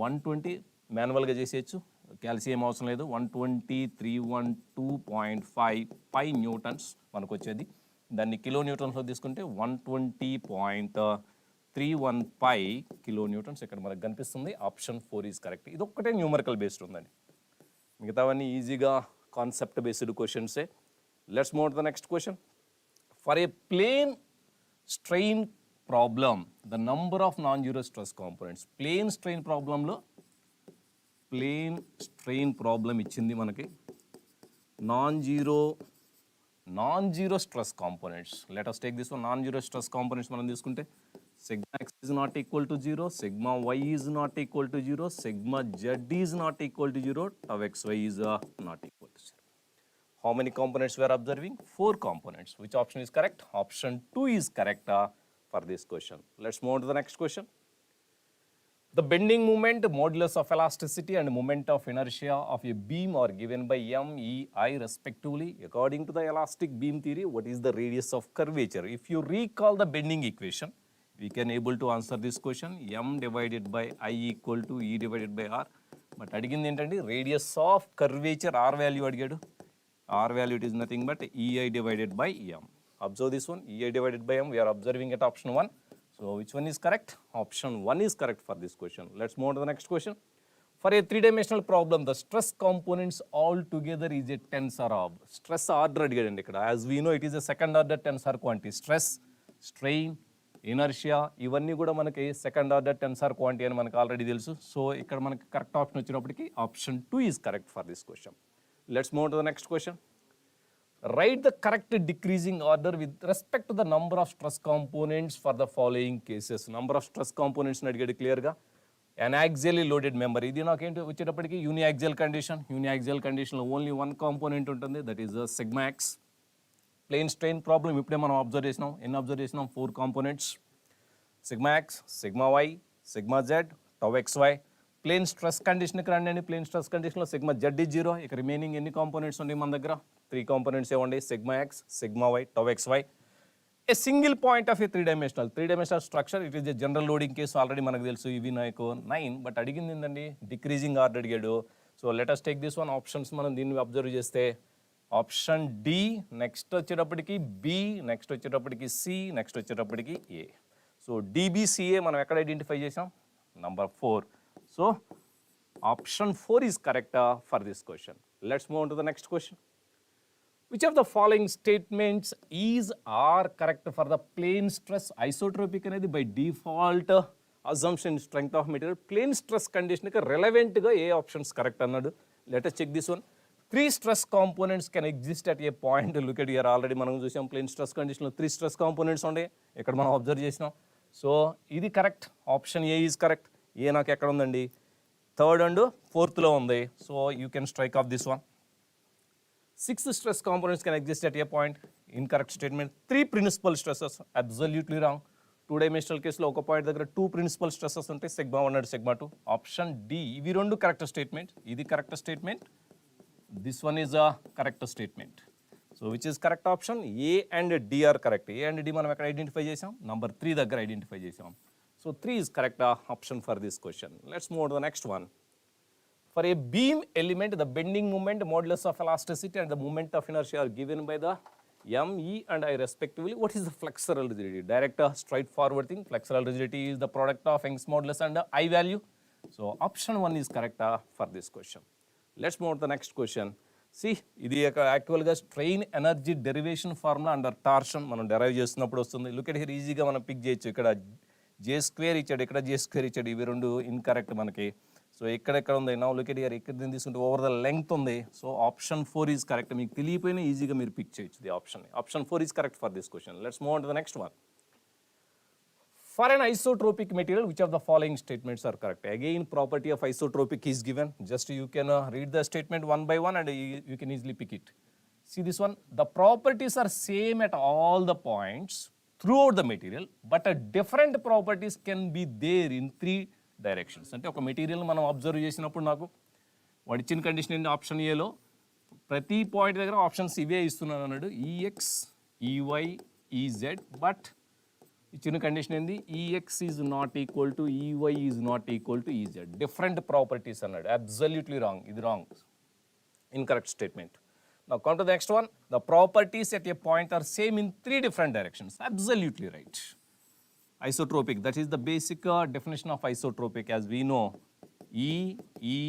Speaker 8: 120 మాన్యువల్గా చేసేయచ్చు, క్యాల్సియం అవసరం లేదు. 120,312.5 పై న్యూటన్స్ మనకు వచ్చేది. దాన్ని కిలో న్యూటన్స్లో తీసుకుంటే 120.31 కిలో న్యూటన్స్ ఇక్కడ మనకు కనిపిస్తుంది. Option 4 is correct. ఇది ఒక్కటే న్యూమరికల్ బేస్డ్ ఉందండి, మిగతావన్నీ ఈజీగా కాన్సెప్ట్ బేస్డ్ క్వశ్చన్సే. Let's move to the next question. For a plane strain problem the number of non zero stress components. Plane strain ప్రాబ్లంలో ప్లేన్ స్ట్రెయిన్ ప్రాబ్లం ఇచ్చింది మనకి. Non zero stress components. Let us take this one. Non zero stress components మనం తీసుకుంటే sigma x is not equal to 0, sigma y is not equal to 0, sigma z is not equal to 0, tau xy is not equal to 0. How many components we are observing? 4 components. Which option is correct? Option 2 is correct for this question. Let's move on to the next question. The bending moment, modulus of elasticity and moment of inertia of a beam are given by m, e, I respectively. According to the elastic beam theory, what is the radius of curvature? If you recall the bending equation, we can able to answer this question. M divided by I equal to E divided by R. But అడిగింది ఏంటంటే radius of curvature R value అడిగాడు. R value it is nothing but EI divided by M. Observe this one, EI divided by M. We are observing at option 1. So which one is correct? Option 1 is correct for this question. Let's move on to the next question. For a 3-dimensional problem, the stress components all together is a tensor of. Stress order అడిగాడండి ఇక్కడ. As we know, it is a second order tensor quantity. Stress, strain, inertia, ఇవన్నీ కూడా మనకి second order tensor quantity అని మనకు already తెలుసు. So ఇక్కడ మనకి correct option వచ్చినప్పటికీ option 2 is correct for this question. Let's move to the next question. Write the correct decreasing order with respect to the number of stress components for the following cases. Number of stress కాంపోనెంట్స్ని అడిగాడు క్లియర్గా. An axially loaded member, ఇది నాకేంటి వచ్చేటప్పటికి uniaxial condition. Uniaxial కండిషన్లో only 1 component ఉంటుంది, that is sigma X. Plane strain problem ఇప్పుడే మనం అబ్జర్వ్ చేసినాం. ఎన్ని అబ్జర్వ్ చేసినాం? 4 components, sigma X, sigma Y, sigma Z, tau X Y. Plane stress కండిషన్కి రండి అండి. ప్లేన్ స్ట్రెస్ కండిషన్లో సిగ్మా జెడ్ ఈజ్ 0. ఇక రిమైనింగ్ ఎన్ని కాంపోనెంట్స్ ఉన్నాయి మన దగ్గర? 3 కాంపోనెంట్స్ ఇవ్వండి, sigma X, sigma y, tau X y. a single point of a three-dimensional structure. It is a general loading case. Already మనకు తెలుసు ఇవి నాకు 9, బట్ అడిగింది ఏంటండి డిక్రీజింగ్ ఆర్డర్ అడిగాడు. So let us take this one. Options మనం దీన్ని observe చేస్తే ఆప్షన్ డి, నెక్స్ట్ వచ్చేటప్పటికి బి, నెక్స్ట్ వచ్చేటప్పటికి సి, నెక్స్ట్ వచ్చేటప్పటికి ఏ. సో డిబిసిఏ మనం ఎక్కడ ఐడెంటిఫై చేసాం? Number 4. So option 4 is correct for this question. Let's move on to the next question. Which of the following statements is or correct for the plane stress isotropic అనేది by default assumption strength of material plane stress condition కి relevant గా ఏ options correct అన్నాడు. Let us check this one. 3 stress components can exist at a point. Look at here, already మనం చూసాం plane stress condition లో 3 stress components ఉండే, ఇక్కడ మనం observe చేసినాం. సో ఇది correct, option A is correct. A నాకు ఎక్కడ ఉందండి? 3rd and 4th లో ఉంది. So you can strike off this one. 6 stress components can exist at a point. Incorrect statement. 3 principal stresses. Absolutely wrong. 2-dimensional case లో ఒక point దగ్గర 2 principal stresses ఉంటాయి, sigma 1 and sigma 2. Option D. ఇవి రెండు correct statement. ఇది correct statement. This one is a correct statement. So which is correct option? A and D are correct. A and D మనం ఎక్కడ identify చేసాం? Number 3 దగ్గర identify చేసాం. So 3 is correct option for this question. Let's move to the next one. For a beam element, the bending moment, modulus of elasticity and the moment of inertia are given by the M, E and I respectively. What is the flexural rigidity? Direct straightforward thing. Flexural rigidity is the product of Young's modulus and I value. So option 1 is correct for this question. Let's move to the next question. See, ఇది actual గా strain energy derivation formula under torsion మనం derive చేస్తున్నప్పుడు వస్తుంది. Look at here, ఈజీగా మనం pick చేయొచ్చు. ఇక్కడ J² ఇచ్చాడు, ఇక్కడ J² ఇచ్చాడు. ఇవి రెండు ఇన్కరెక్ట్ మనకి. సో ఎక్కడెక్కడ ఉంది? నౌ లుక్ ఎట్ హియర్, ఇక్కడ దీన్ని తీసుకుంటే ఓవర్ ద లెంగ్త్ ఉంది. So option 4 is correct. మీకు తెలియపోయినా ఈజీగా మీరు పిక్ చేయొచ్చు the option. Option 4 is correct for this question. Let's move on to the next one. For an isotropic material, which of the following statements are correct? Again, property of isotropic is given. Just you can read the statement one by one and you can easily pick it. See this one. The properties are same at all the points throughout the material, but different properties can be there in 3 directions. అంటే ఒక material మనం observe చేసినప్పుడు నాకు వాడు ఇచ్చిన condition ఏంటి? Option ఏలో ప్రతి పాయింట్ దగ్గర ఆప్షన్స్ ఇవే ఇస్తున్నాను అన్నాడు, ఈఎక్స్, ఈవై, ఈజెడ్. బట్ ఇచ్చిన కండిషన్ ఏంది? E X is not equal to E Y is not equal to E Z. Different properties అన్నాడు. Absolutely wrong. ఇది wrong, incorrect statement. Now come to the next one. The properties at a point are same in 3 different directions. Absolutely right. Isotropic, that is the basic definition of isotropic as we know. E, E,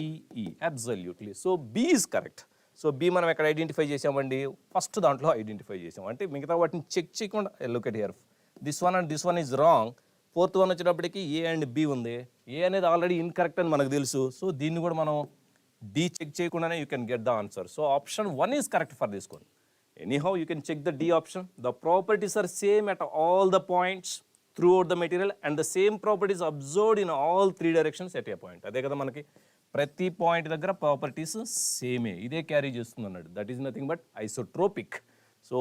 Speaker 8: E. Absolutely. So B is correct. So B మనం ఎక్కడ identify చేసామండి? First దాంట్లో identify చేసాం. అంటే మిగతా వాటిని check చేయకుండా look at here. This one and this one is wrong. 4th one వచ్చేటప్పటికి ఏ అండ్ బి ఉంది. ఏ అనేది ఆల్రెడీ ఇన్కరెక్ట్ అని మనకు తెలుసు. సో దీన్ని కూడా మనం డి చెక్ చేయకుండానే you can get the answer. So option 1 is correct for this one. Anyhow you can check the D option. The properties are same at all the points throughout the material and the same properties observed in all 3 directions at a point. అదే కదా మనకి ప్రతి point దగ్గర properties సేమే, ఇదే carry చేస్తుంది అన్నాడు. That is nothing but isotropic. So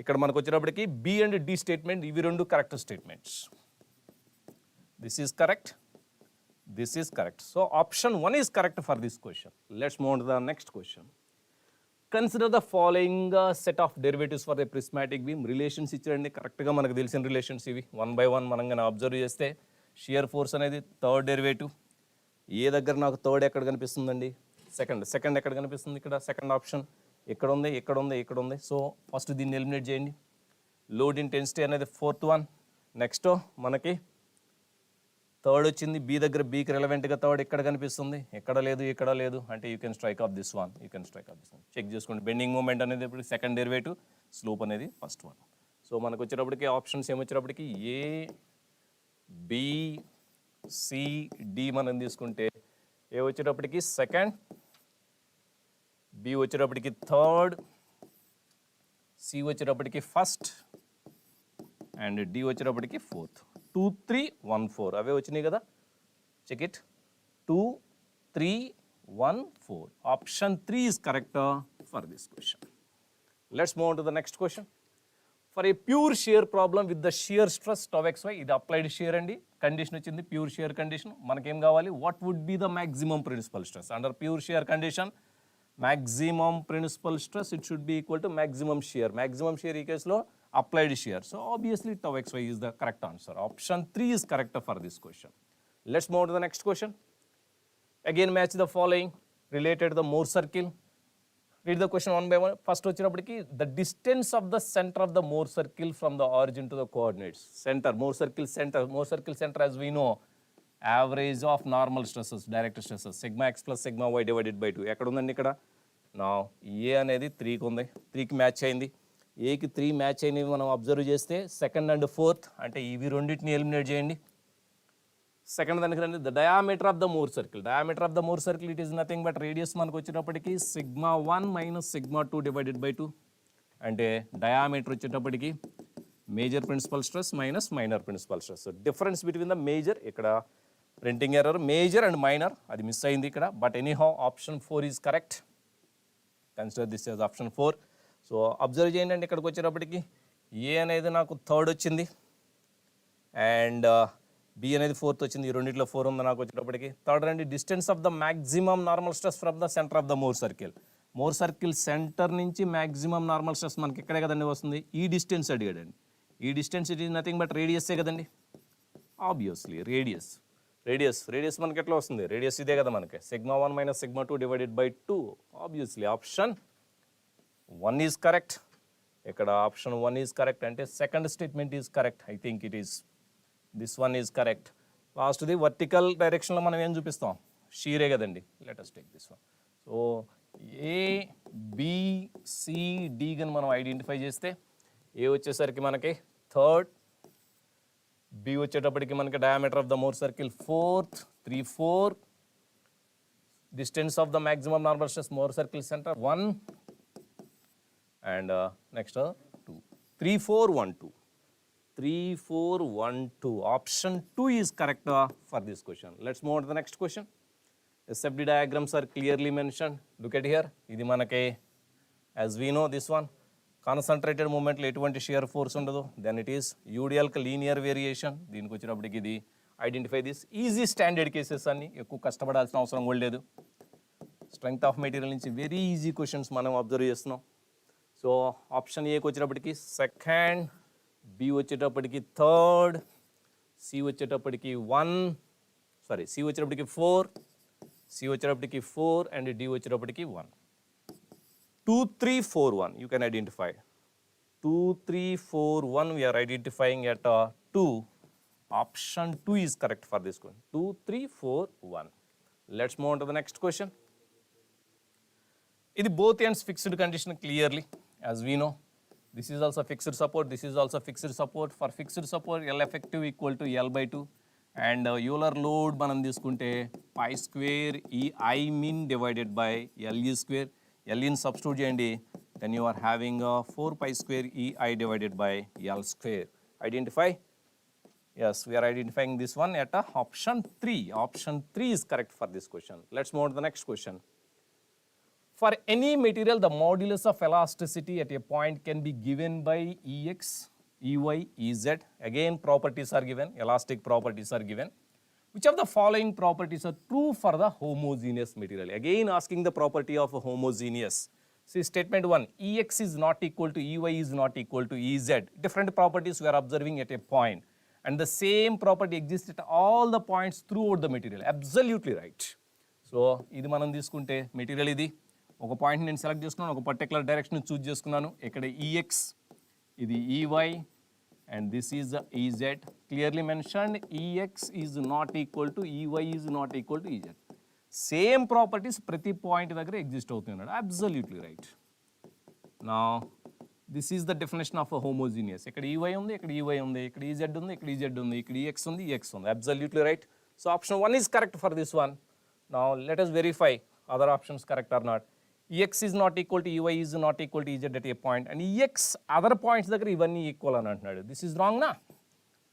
Speaker 8: ఇక్కడ మనకు వచ్చేటప్పటికి బి అండ్ డి స్టేట్మెంట్, ఇవి రెండు correct statements. This is correct, this is correct. So option 1 is correct for this question. Let's move on to the next question. Consider the following set of derivatives for the prismatic beam. Relations ఇచ్చారండి, కరెక్ట్గా మనకు తెలిసిన relations ఇవి. 1 by 1 మనం కానీ observe చేస్తే shear force అనేది 3rd derivative. ఏ దగ్గర నాకు 3rd ఎక్కడ కనిపిస్తుందండి? సెకండ్ ఎక్కడ కనిపిస్తుంది? ఇక్కడ సెకండ్ ఆప్షన్. ఎక్కడ ఉంది? ఇక్కడ ఉంది, ఇక్కడ ఉంది. సో ఫస్ట్ దీన్ని ఎలిమినేట్ చేయండి. లోడ్ ఇంటెన్సిటీ అనేది 4th వన్. నెక్స్ట్ మనకి 3rd వచ్చింది. బి దగ్గర బీకి రిలవెంట్గా 3rd ఎక్కడ కనిపిస్తుంది? ఎక్కడ లేదు, ఇక్కడ లేదు. అంటే you can strike off this one. You can strike off this one. Check చేసుకోండి. బెండింగ్ మూమెంట్ అనేది ఇప్పుడు 2nd డెరివేటివ్, స్లోప్ అనేది 1st వన్. సో మనకు వచ్చేటప్పటికి ఆప్షన్స్ ఏమొచ్చేటప్పటికి ఏ, బి, సి, డి మనం తీసుకుంటే ఏ వచ్చేటప్పటికి 2nd, బి వచ్చేటప్పటికి 3rd, సి వచ్చేటప్పటికి 1st అండ్ డి వచ్చేటప్పటికి 4th. 2, 3, 1, 4 అవే వచ్చినాయి కదా. Check it. 2, 3, 1, 4. Option 3 is correct for this question. Let's move to the next question. For a pure shear problem with the shear stress τxy, ఇది applied shear అండి. Condition వచ్చింది pure shear condition. మనకేం కావాలి? What would be the maximum principal stress under pure shear condition? maximum principal stress, it should be equal to maximum shear. Maximum shear ఈ కేసులో applied shear. So obviously tau xy is the correct answer. Option 3 is correct for this question. Let's move to the next question. Again match the following related to the Mohr circle. Read the question one by one. First వచ్చేటప్పటికి the distance of the center of the Mohr circle from the origin to the coordinates. Center, Mohr circle center as we know, average of normal stresses, direct stresses, sigma x plus sigma y divided by 2. ఎక్కడ ఉందండి ఇక్కడ? Now A అనేది 3కి ఉంది, 3కి match అయింది. ఏకి 3 match అయినవి మనం అబ్జర్వ్ చేస్తే సెకండ్ అండ్ ఫోర్త్ అంటే ఇవి రెండింటిని ఎలిమినేట్ చేయండి. సెకండ్ దానికి రండి, the diameter of the Mohr circle. Diameter of the Mohr circle it is nothing but radius మనకు వచ్చేటప్పటికి sigma 1 minus sigma 2 divided by 2. అంటే డయామీటర్ వచ్చేటప్పటికి major principal stress minus minor principal stress. Difference between the major, ఇక్కడ printing error, major and minor అది miss అయింది ఇక్కడ. But anyhow option 4 is correct. Consider this as option 4. So observe చేయండి అండి, ఇక్కడికి వచ్చేటప్పటికి ఏ అనేది నాకు థర్డ్ వచ్చింది అండ్ బి అనేది ఫోర్త్ వచ్చింది. ఈ రెండింటిలో 4 ఉంది నాకు వచ్చేటప్పటికి. థర్డ్ రండి, distance of the maximum normal stress from the centre of the Mohr circle. Mohr circle centre నుంచి మ్యాక్సిమం నార్మల్ స్ట్రెస్ మనకి ఇక్కడే కదండి వస్తుంది. ఈ డిస్టెన్స్ అడిగాడండి. ఈ distance it is nothing but రేడియస్సే కదండి. ఆబ్వియస్లీ రేడియస్ మనకి ఎట్లా వస్తుంది? రేడియస్ ఇదే కదా మనకి, sigma 1 minus sigma 2 divided by 2. Obviously option 1 is correct. ఇక్కడ ఆప్షన్ 1 ఈజ్ కరెక్ట్ అంటే second statement is correct. I think it is this one is correct. లాస్ట్ది వర్టికల్ డైరెక్షన్లో మనం ఏం చూపిస్తాం? షీరే కదండి. Let us take this one. So A B C D గని మనం ఐడెంటిఫై చేస్తే ఏ వచ్చేసరికి మనకి థర్డ్, బి వచ్చేటప్పటికి మనకి diameter of the Mohr circle fourth, 3 4, distance of the maximum normal stress more circle centre 1 and next 2, 3 4 1 2. 3 4 1 2. Option 2 is correct for this question. Let's move on to the next question. SFD diagrams are clearly mentioned. Look at here. Idi manake, as we know this one, concentrated movement lo etuvanti shear force undadu. Then it is UDL linear variation. Deeniki vachinappudiki idi identify this. Easy standard cases anni, ekku kashtapadalsina avasaram kuda ledu. Strength of material nunchi very easy questions manam observe chestunnam. So option A ku vachinappudiki second, B వచ్చేటప్పటికి third, C వచ్చేటప్పటికి 1, sorry C వచ్చేటప్పటికి 4, C వచ్చేటప్పటికి 4 and D వచ్చేటప్పటికి 1. 2 3 4 1 you can identify. 2 3 4 1 we are identifying at 2. Option 2 is correct for this one. 2 3 4 1. Let's move on to the next question. ఇది both ends fixed condition clearly as we know. This is also fixed support, this is also fixed support. For fixed support, L effective equal to L by 2. And Euler load మనం తీసుకుంటే pi square EI min divided by LE square. LE ని substitute చేయండి, then you are having 4 pi square EI divided by L square. Identify? Yes, we are identifying this one at option 3. Option 3 is correct for this question. Let's move on to the next question. For any material, the modulus of elasticity at a point can be given by Ex, Ey, Ez. Again, properties are given, elastic properties are given. Which of the following properties are true for the homogeneous material? Again, asking the property of a homogeneous. See, statement 1, Ex is not equal to Ey is not equal to Ez. Different properties we are observing at a point. And the same property exists at all the points throughout the material. Absolutely right. So, ఇది మనం తీసుకుంటే material ఇది ఒక point నేను select చేసుకున్నాను, ఒక particular direction choose చేసుకున్నాను. ఇక్కడ ఈఎక్స్, ఇది E Y and this is E Z. Clearly mentioned E X is not equal to E Y is not equal to E Z. Same properties ప్రతి పాయింట్ దగ్గర ఎగ్జిస్ట్ అవుతున్నాడు. Absolutely right. నా this is the definition of a homogeneous. ఇక్కడ E Y ఉంది, ఇక్కడ E Y ఉంది, ఇక్కడ EZ ఉంది, ఇక్కడ ఈజెడ్ ఉంది, ఇక్కడ ఈఎక్స్ ఉంది, ఈఎక్స్ ఉంది. Absolutely right. So option 1 is correct for this one. నా let us verify other options correct or not. Ex is not equal to Ey is not equal to Ez at a point, and Ex other points దగ్గర ఇవన్నీ equal అని అంటున్నాడు. This is wrong నా?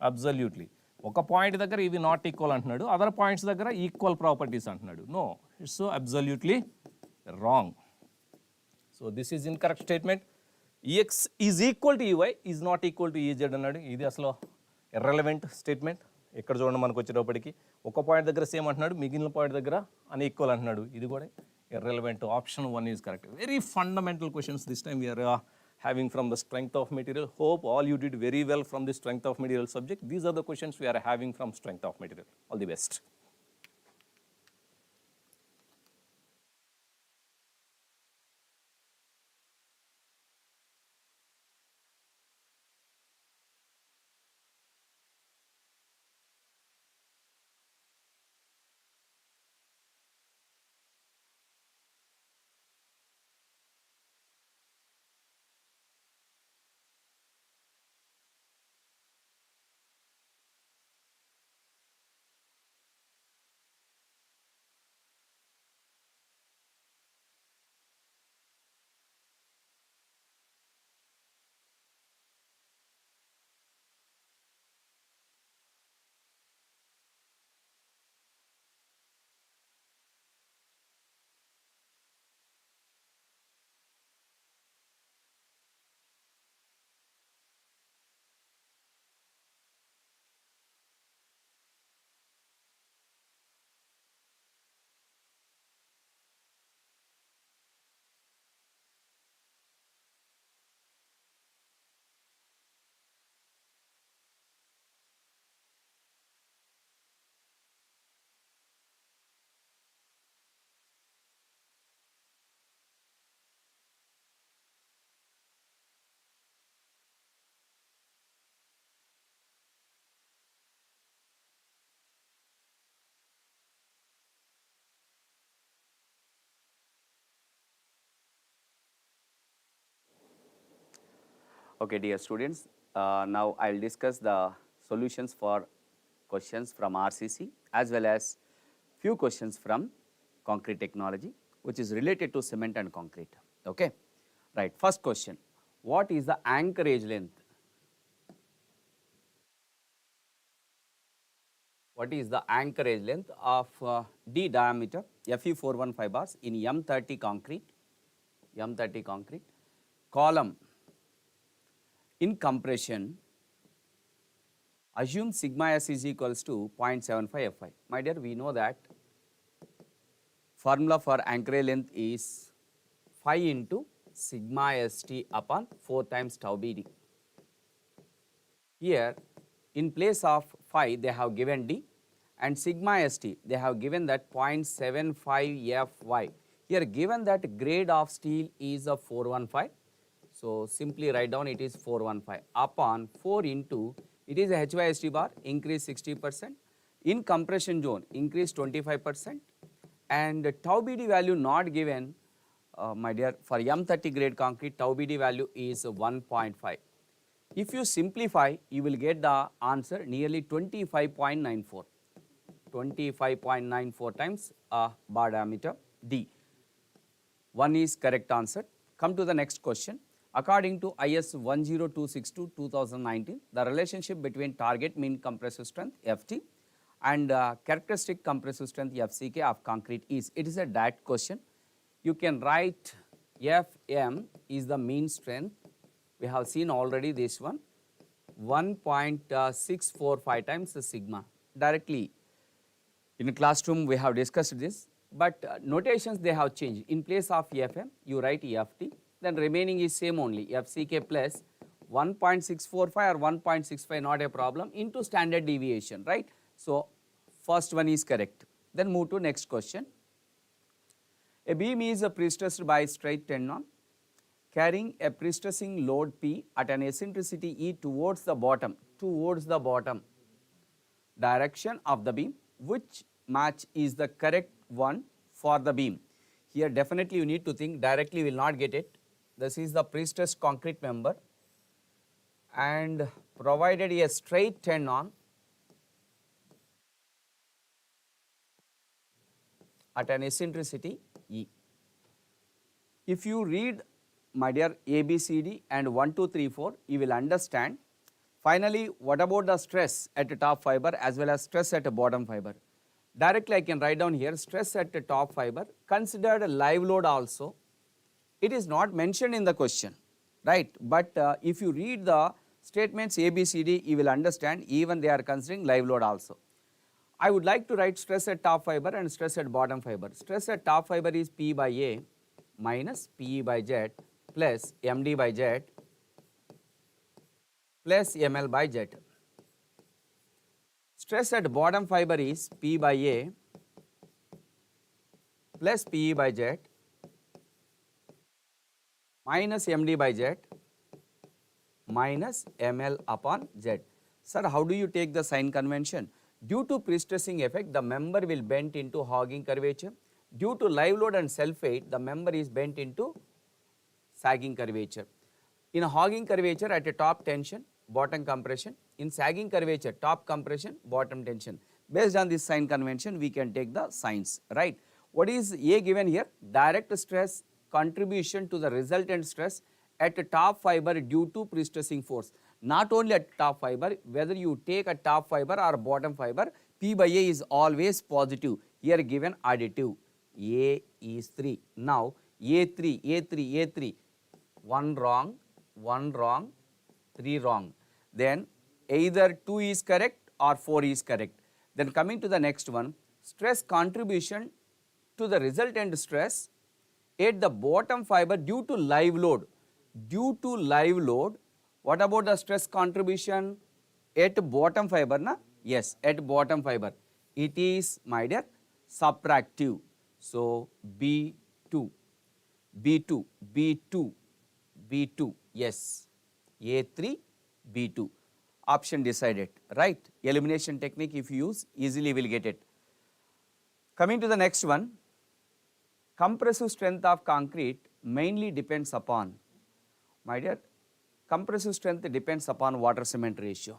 Speaker 8: Absolutely. ఒక point దగ్గర ఇవి not equal అంటున్నాడు, other points దగ్గర ఈక్వల్ ప్రాపర్టీస్ అంటున్నాడు. No, it's so absolutely wrong. So this is incorrect statement. Ex is equal to Ey is not equal to Ez అన్నాడు. ఇది అసలు ఇర్రెలవెంట్ స్టేట్మెంట్. ఇక్కడ చూడండి మనకు వచ్చేటప్పటికి ఒక పాయింట్ దగ్గర సేమ్ అంటున్నాడు, మిగిలిన పాయింట్ దగ్గర అన్ఈక్వల్ అంటున్నాడు. ఇది కూడా irrelevant. Option 1 is correct. Very fundamental questions this time we are having from the strength of material. Hope all you did very well from the strength of material subject. These are the questions we are having from strength of material. All the best.
Speaker 5: Okay, dear students, now I'll discuss the solutions for questions from RCC as well as few questions from concrete technology, which is related to cement and concrete. Okay, right. First question: what is the anchorage length? What is the anchorage length of D diameter Fe415 bars in M30 concrete? M30 concrete column. In compression, assume sigma s is equals to 0.75 Fi. My dear, we know that formula for anchorage length is phi into sigma st upon 4 times tau bd. Here, in place of phi, they have given d, and sigma st, they have given that 0.75 Fy. Here, given that grade of steel is a 415, so simply write down it is 415 upon 4 into, it is a HYST bar, increase 60%, in compression zone increase 25%, and tau BD value not given, my dear, for M30 grade concrete tau BD value is 1.5. If you simplify, you will get the answer nearly 25.94. 25.94 times bar diameter D. One is correct answer. Come to the next question. According to IS 10262-2019, the relationship between target mean compressive strength Ft and characteristic compressive strength FCK of concrete is, it is a direct question. You can write Fm is the mean strength. We have seen already this one, 1.645 times the sigma. Directly in a classroom we have discussed this, but notations they have changed. In place of Fm, you write Ft. Then remaining is same only, FCK plus 1.645 or 1.65, not a problem, into standard deviation, right? So, first one is correct. Then move to next question. A beam is pre-stressed by straight tenon carrying a pre-stressing load P at an eccentricity E towards the bottom, direction of the beam. Which match is the correct one for the beam? Here definitely you need to think, directly will not get it. This is the pre-stressed concrete member and provided a straight tenon at an eccentricity E. If you read, my dear, ABCD and 1, 2, 3, 4, you will understand. Finally, what about the stress at the top fiber as well as stress at the bottom fiber? Directly I can write down here stress at the top fiber, considered a live load also. It is not mentioned in the question, right? But if you read the statements ABCD, you will understand even they are considering live load also. I would like to write stress at top fiber and stress at bottom fiber. Stress at top fiber is P by A minus PE by Z plus MD by Z plus ML by Z. Stress at bottom fiber is P by A plus PE by Z minus MD by Z minus ML upon Z. Sir, how do you take the sign convention? Due to pre-stressing effect, the member will bend into hogging curvature. Due to live load and self-weight, the member is bent into sagging curvature. In a hogging curvature, at a top tension, bottom compression. In sagging curvature, top compression, bottom tension. Based on this sign convention, we can take the signs, right? What is A given here? Direct stress contribution to the resultant stress at a top fiber due to pre-stressing force. Not only at top fiber, whether you take a top fiber or bottom fiber, P by A is always positive. Here given additive. A is 3. Now A3, A3, A3. 1 wrong, 3 wrong. Then either 2 is correct or 4 is correct. Then coming to the next one, stress contribution to the resultant stress at the bottom fiber due to live load. Due to live load, what about the stress contribution at bottom fiber? Na? Yes, at bottom fiber. It is, my dear, subtractive. So B2, B2, B2, B2, yes, A3, B2. Option decided, right? Elimination technique if you use, easily will get it. Coming to the next one, compressive strength of concrete mainly depends upon, my dear, compressive strength depends upon water cement ratio.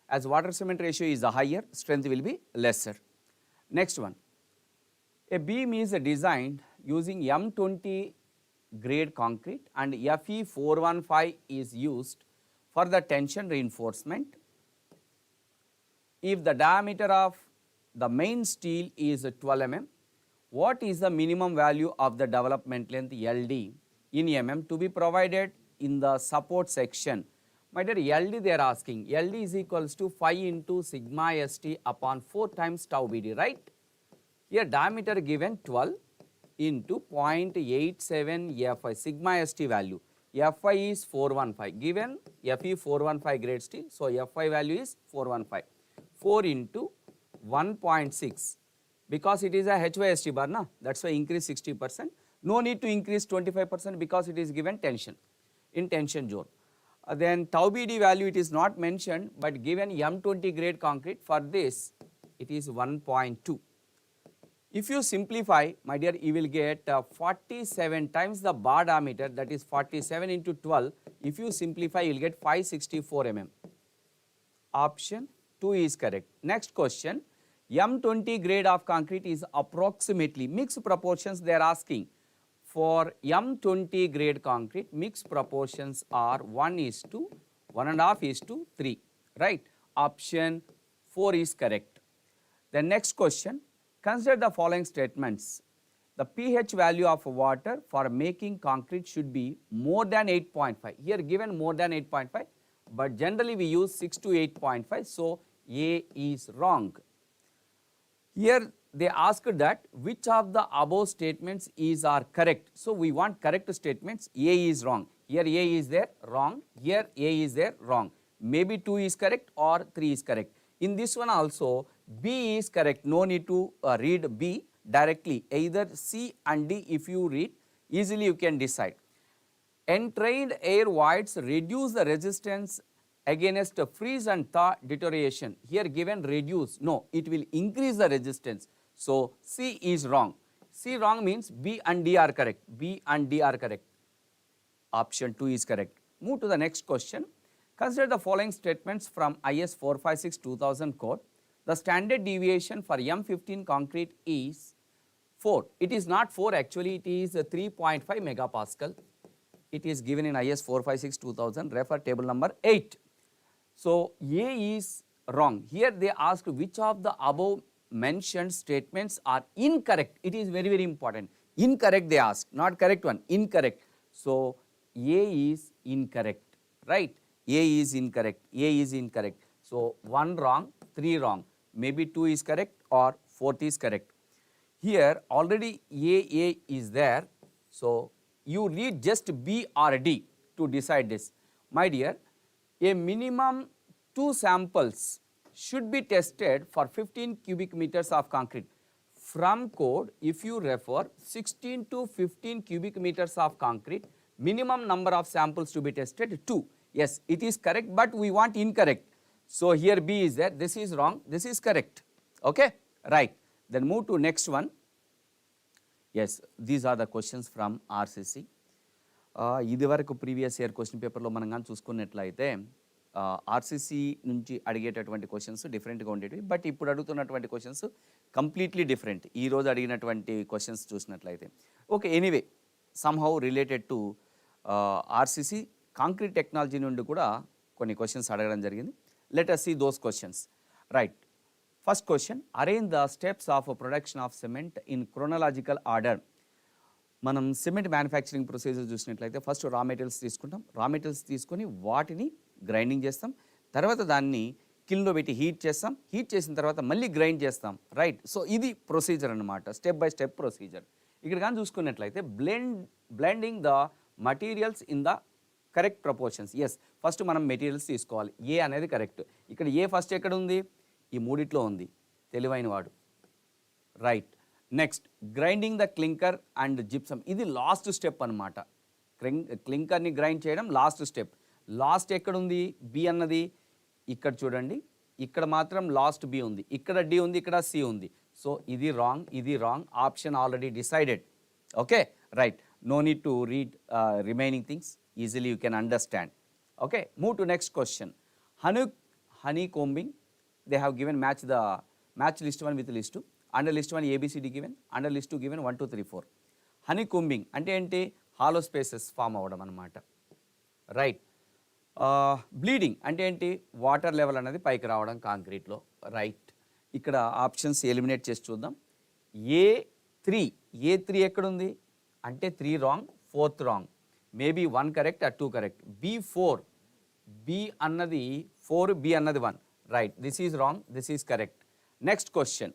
Speaker 5: As water cement ratio is higher, strength will be lesser. Next one, a beam is designed using M20 grade concrete and FE415 is used for the tension reinforcement. If the diameter of the main steel is 12 mm, what is the minimum value of the development length LD in mm to be provided in the support section? My dear, LD they are asking. LD is equals to 5 into sigma st upon 4 times tau BD, right? Here diameter given 12 into 0.87 Fi, sigma st value. Fi is 415, given Fe 415 grade steel, so Fi value is 415. 4 into 1.6, because it is a HYST bar, na? That's why increase 60%. No need to increase 25% because it is given tension, in tension zone. Then tau BD value it is not mentioned, but given M20 grade concrete, for this it is 1.2. If you simplify, my dear, you will get 47 times the bar diameter, that is 47 into 12. If you simplify, you will get 564 mm. Option 2 is correct. Next question, M20 grade of concrete is approximately, mixed proportions they are asking. For M20 grade concrete, mixed proportions are 1:1, 1.5:3, right? Option 4 is correct. The next question, consider the following statements. The pH value of water for making concrete should be more than 8.5. Here given more than 8.5, but generally we use 6 to 8.5, so A is wrong. Here they asked that which of the above statements are correct. So we want correct statements. A is wrong. Here A is there, wrong. Here A is there, wrong. Maybe 2 is correct or 3 is correct. In this one also B is correct. No need to read B directly. Either C and D if you read, easily you can decide. Entrained air voids reduce the resistance against freeze and thaw deterioration. Here given reduce, no, it will increase the resistance. So C is wrong. C wrong means B and D are correct. B and D are correct. Option 2 is correct. Move to the next question. Consider the following statements from IS 456-2000 code. The standard deviation for M15 concrete is 4. It is not 4 actually, it is 3.5 megapascal. It is given in IS 456-2000, refer table number 8. So A is wrong. Here they asked which of the above mentioned statements are incorrect. It is very, very important. Incorrect they asked, not correct one, incorrect. So A is incorrect, right? A is incorrect, A is incorrect. So 1 wrong, 3 wrong. Maybe 2 is correct or 4 is correct. Here already A is there. So you read just B or D to decide this. My dear, a minimum 2 samples should be tested for 15 cubic meters of concrete. From code, if you refer 16 to 15 cubic meters of concrete, minimum number of samples to be tested 2. Yes, it is correct, but we want incorrect. So here B is there, this is wrong, this is correct. Okay, right. Then move to next one. Yes, these are the questions from RCC. ఇది వరకు previous year question పేపర్లో మనం కానీ చూసుకున్నట్లయితే RCC నుంచి అడిగేటటువంటి questions డిఫరెంట్గా ఉండేవి, but ఇప్పుడు అడుగుతున్నటువంటి క్వశ్చన్స్ కంప్లీట్లీ డిఫరెంట్. ఈరోజు అడిగినటువంటి క్వశ్చన్స్ చూసినట్లయితే okay, anyway somehow related to RCC concrete technology నుండి కూడా కొన్ని క్వశ్చన్స్ అడగడం జరిగింది. Let us see those questions. Right. First question, arrange the steps of production of cement in chronological order. మనం cement manufacturing procedure చూసినట్లయితే first రా materials తీసుకుంటాం, రా మెటీరియల్స్ తీసుకొని వాటిని గ్రైండింగ్ చేస్తాం, తర్వాత దాన్ని కిల్లో పెట్టి హీట్ చేస్తాం, హీట్ చేసిన తర్వాత మళ్ళీ గ్రైండ్ చేస్తాం. రైట్. సో ఇది ప్రొసీజర్ అనమాట, స్టెప్ బై స్టెప్ ప్రొసీజర్. ఇక్కడ కానీ చూసుకున్నట్లయితే blending the materials in the correct proportions. Yes, first మనం మెటీరియల్స్ తీసుకోవాలి, ఏ అనేది కరెక్ట్. ఇక్కడ ఏ ఫస్ట్ ఎక్కడ ఉంది, ఈ మూడిట్లో ఉంది, తెలివైన వాడు. Right. Next grinding the clinker and gypsum, ఇది లాస్ట్ స్టెప్ అనమాట. క్లింకర్ని గ్రైండ్ చేయడం లాస్ట్ స్టెప్. లాస్ట్ ఎక్కడుంది బి అన్నది, ఇక్కడ చూడండి, ఇక్కడ మాత్రం లాస్ట్ బి ఉంది, ఇక్కడ డి ఉంది, ఇక్కడ సి ఉంది. సో ఇది రాంగ్, ఇది wrong, option already decided. Okay, right. No need to read remaining things, easily you can understand. Okay, move to next question. Honey combing, they have given match list 1 with list 2, under list 1 ABCD given, under list 2 given 1 2 3 4. Honey combing అంటే ఏంటి, hollow spaces form అవ్వడం అనమాట. Right. Bleeding అంటే ఏంటి, water level అనేది పైకి రావడం కాంక్రీట్లో. రైట్. ఇక్కడ ఆప్షన్స్ ఎలిమినేట్ చేసి చూద్దాం. ఏ3 ఎక్కడుంది అంటే 3 wrong, 4th wrong, maybe 1 correct or 2 correct. B4, B అన్నది 4, బి అన్నది 1. Right, this is wrong, this is correct. Next question,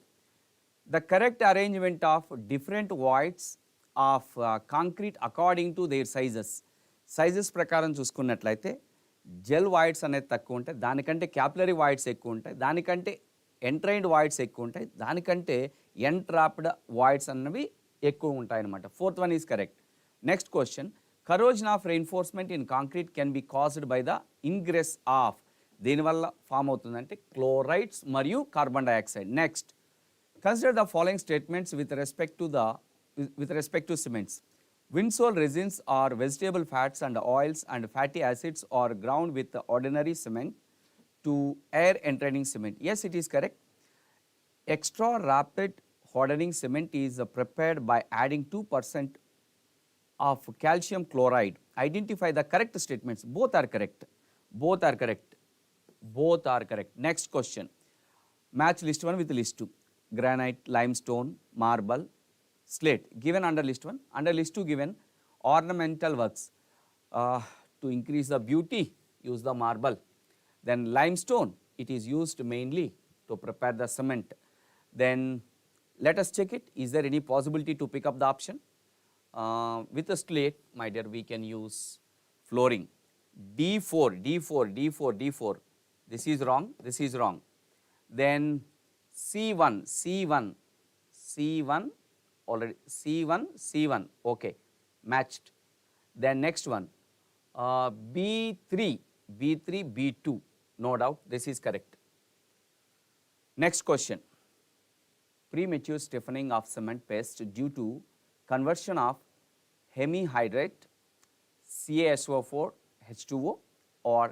Speaker 5: the correct arrangement of different voids of concrete according to their sizes. Sizes ప్రకారం చూసుకున్నట్లయితే gel voids అనేది తక్కువ ఉంటాయి, దానికంటే capillary voids ఎక్కువ ఉంటాయి, దానికంటే ఎంట్రైన్డ్ వాయిడ్స్ ఎక్కువ ఉంటాయి, దానికంటే ఎంట్రాప్డ్ వాయిడ్స్ అన్నవి ఎక్కువ ఉంటాయి అన్నమాట. 4th one is correct. Next question, corrosion of reinforcement in concrete can be caused by the ingress of, దీనివల్ల ఫామ్ అవుతుందంటే క్లోరైడ్స్ మరియు carbon dioxide. Next, consider the following statements with respect to cements. Vinsol resins are vegetable fats and oils and fatty acids are ground with ordinary cement to air entraining cement. Yes, it is correct. Extra rapid hardening cement is prepared by adding 2% of calcium chloride. Identify the correct statements. Both are correct. Both are correct. Both are correct. Next question. Match list 1 with list 2. Granite, limestone, marble, slate. Given under list 1. Under list 2 given ornamental works. To increase the beauty, use the marble. Then limestone, it is used mainly to prepare the cement. Then let us check it. Is there any possibility to pick up the option? With a slate, my dear, we can use flooring. D4. This is wrong, this is wrong. Then C1, already, C1, okay, matched. Then next one, B3, B2, no doubt, this is correct. Next question, premature stiffening of cement paste due to conversion of hemihydrate, CaSO4, H2O, or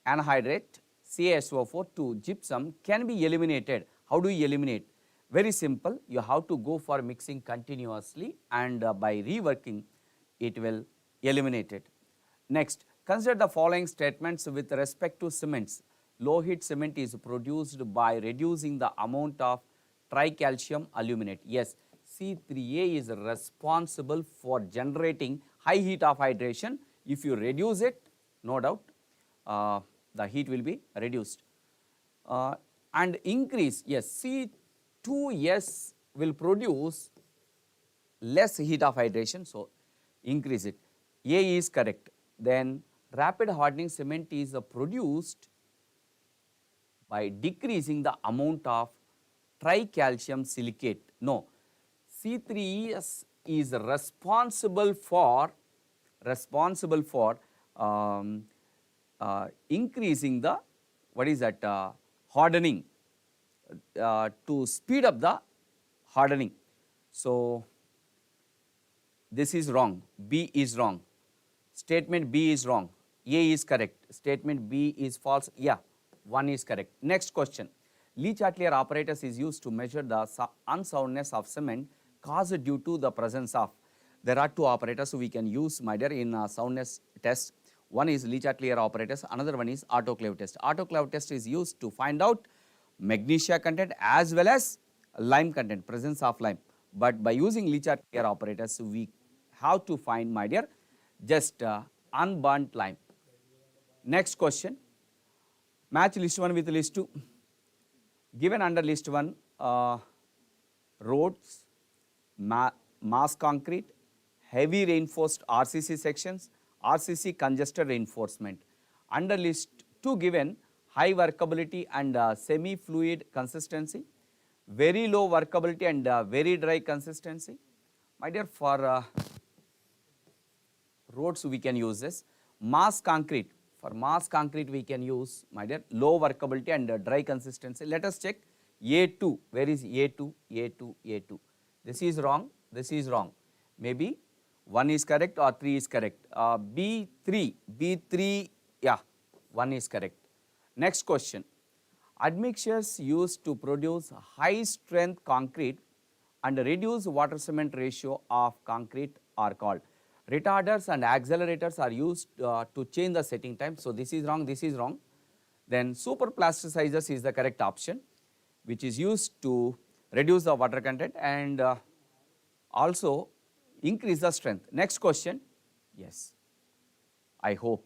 Speaker 5: anhydrate, CaSO4 to gypsum can be eliminated. How do you eliminate? Very simple, you have to go for mixing continuously and by reworking it will eliminate it. Next, consider the following statements with respect to cements. Low heat cement is produced by reducing the amount of tricalcium aluminate. Yes, C3A is responsible for generating high heat of hydration. If you reduce it, no doubt, the heat will be reduced. And increase, yes, C2S will produce less heat of hydration. So increase it. A is correct. Then rapid hardening cement is produced by decreasing the amount of tricalcium silicate. No, C3Es is responsible for increasing the hardening, to speed up the hardening. So this is wrong. B is wrong. Statement B is wrong. A is correct. Statement B is false. Yeah, 1 is correct. Next question. Leach-Atelier apparatus is used to measure the unsoundness of cement caused due to the presence of. There are two apparatus we can use, my dear, in soundness test. One is Leach-Atelier apparatus, another one is autoclave test. Autoclave test is used to find out magnesia content as well as lime content, presence of lime. But by using Leach-Atelier apparatus, we have to find, my dear, just unburnt lime. Next question. Match list 1 with list 2. Given under list 1, roads, mass concrete, heavy reinforced RCC sections, RCC congested reinforcement. Under list 2 given, high workability and semi-fluid consistency, very low workability and very dry consistency. My dear, for roads we can use this. Mass concrete, for mass concrete we can use, my dear, low workability and dry consistency. Let us check A2. Where is A2? A2, A2. This is wrong, this is wrong. Maybe 1 is correct or 3 is correct. B3, yeah, 1 is correct. Next question. Admixtures used to produce high strength concrete and reduce water cement ratio of concrete are called. Retarders and accelerators are used to change the setting time. So this is wrong, this is wrong. Then super plasticizers is the correct option, which is used to reduce the water content and also increase the strength. Next question. Yes, I hope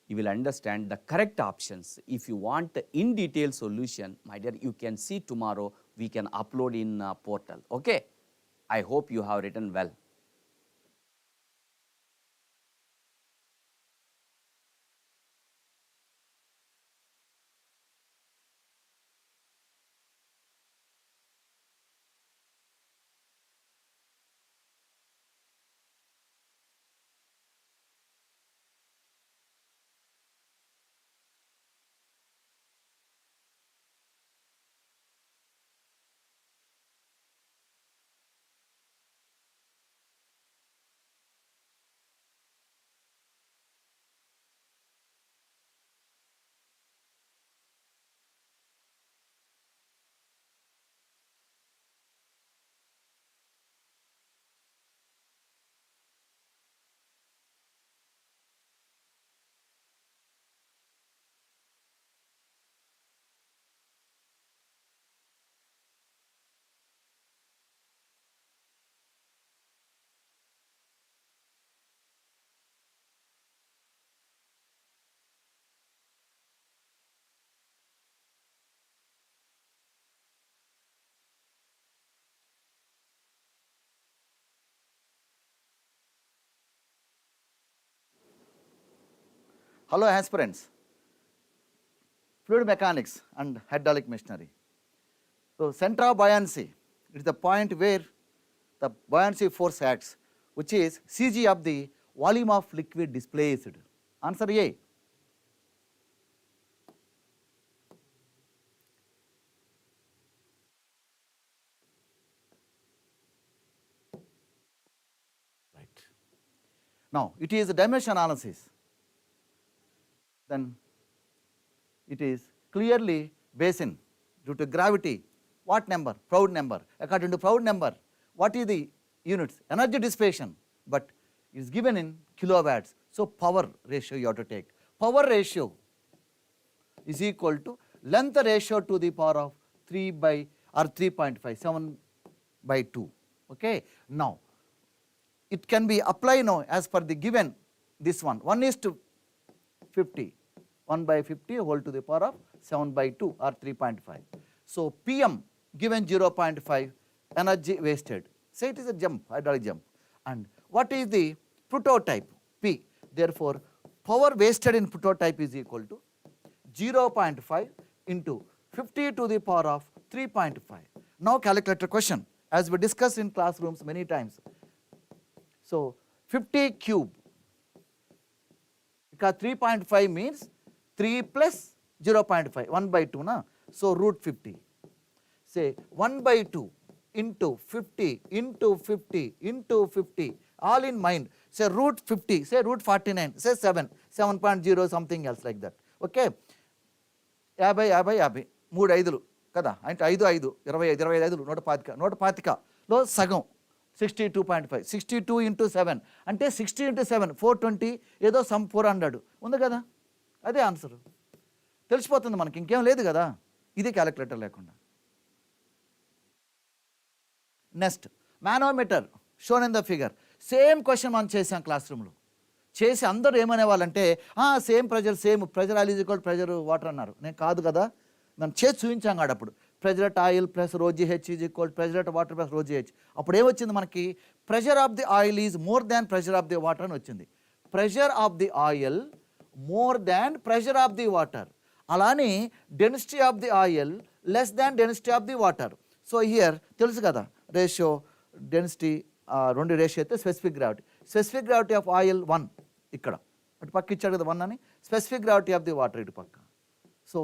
Speaker 5: you will understand the correct options. If you want the in detail solution, my dear, you can see tomorrow, we can upload in portal. Okay, I hope you have written well.
Speaker 9: Hello aspirants, fluid mechanics and hydraulic machinery. So center of buoyancy is the point where the buoyancy force acts, which is CG of the volume of liquid displaced. Answer A. Right. Now it is dimension analysis. Then it is clearly basin due to gravity. What number? Proud number. According to Proud number, what is the units? Energy dissipation, but it is given in kilowatts. So power ratio you have to take. Power ratio is equal to length ratio to the power of 3 by or 3.5, 7 by 2. Okay. Now it can be applied now as per the given this one. 1 is to 50. 1 by 50 whole to the power of 7 by 2 or 3.5. So PM given 0.5, energy wasted. Say it is a jump, hydraulic jump. And what is the prototype P. Therefore, power wasted in prototype is equal to 0.5 into 50 to the power of 3.5. Now calculate a question as we discussed in classrooms many times. So 50 cube. Because 3.5 means 3 plus 0.5, 1 by 2 na. So root 50. Say 1 by 2 into 50 into 50 into 50. All in mind. Say root 50. Say root 49. Say 7. 7.0 something else like that. Okay. 50 3 ఐదులు కదా, అంటే 5 5 25 25 ఐదులు 125 125లో సగం 62.5 62 into 7 అంటే 60 into 7 420 ఏదో some 400 ఉంది కదా, అదే ఆన్సర్. తెలిసిపోతుంది మనకి, ఇంకేం లేదు కదా, ఇది క్యాలిక్యులేటర్ లేకుండా. Next manometer shown in the figure. Same question మనం చేసాం క్లాస్ రూమ్లో. చేసి అందరూ ఏమనేవాళ్ళంటే same pressure oil is equal pressure water అన్నారు. నేను కాదు కదా, మనం చేసి చూపించాం కాదు. అప్పుడు pressure at oil plus rho g h is equal pressure at water plus rho g h. అప్పుడు ఏమొచ్చింది మనకి, pressure of the oil is more than pressure of the water అని వచ్చింది. Pressure of the oil more than pressure of the water. అలానే density of the oil less than density of the water. So here తెలుసు కదా ratio, density రెండు ratio అయితే specific gravity of oil 1 ఇక్కడ అటు పక్క ఇచ్చాడు కదా 1 అని. Specific gravity of the water ఇటు పక్క. సో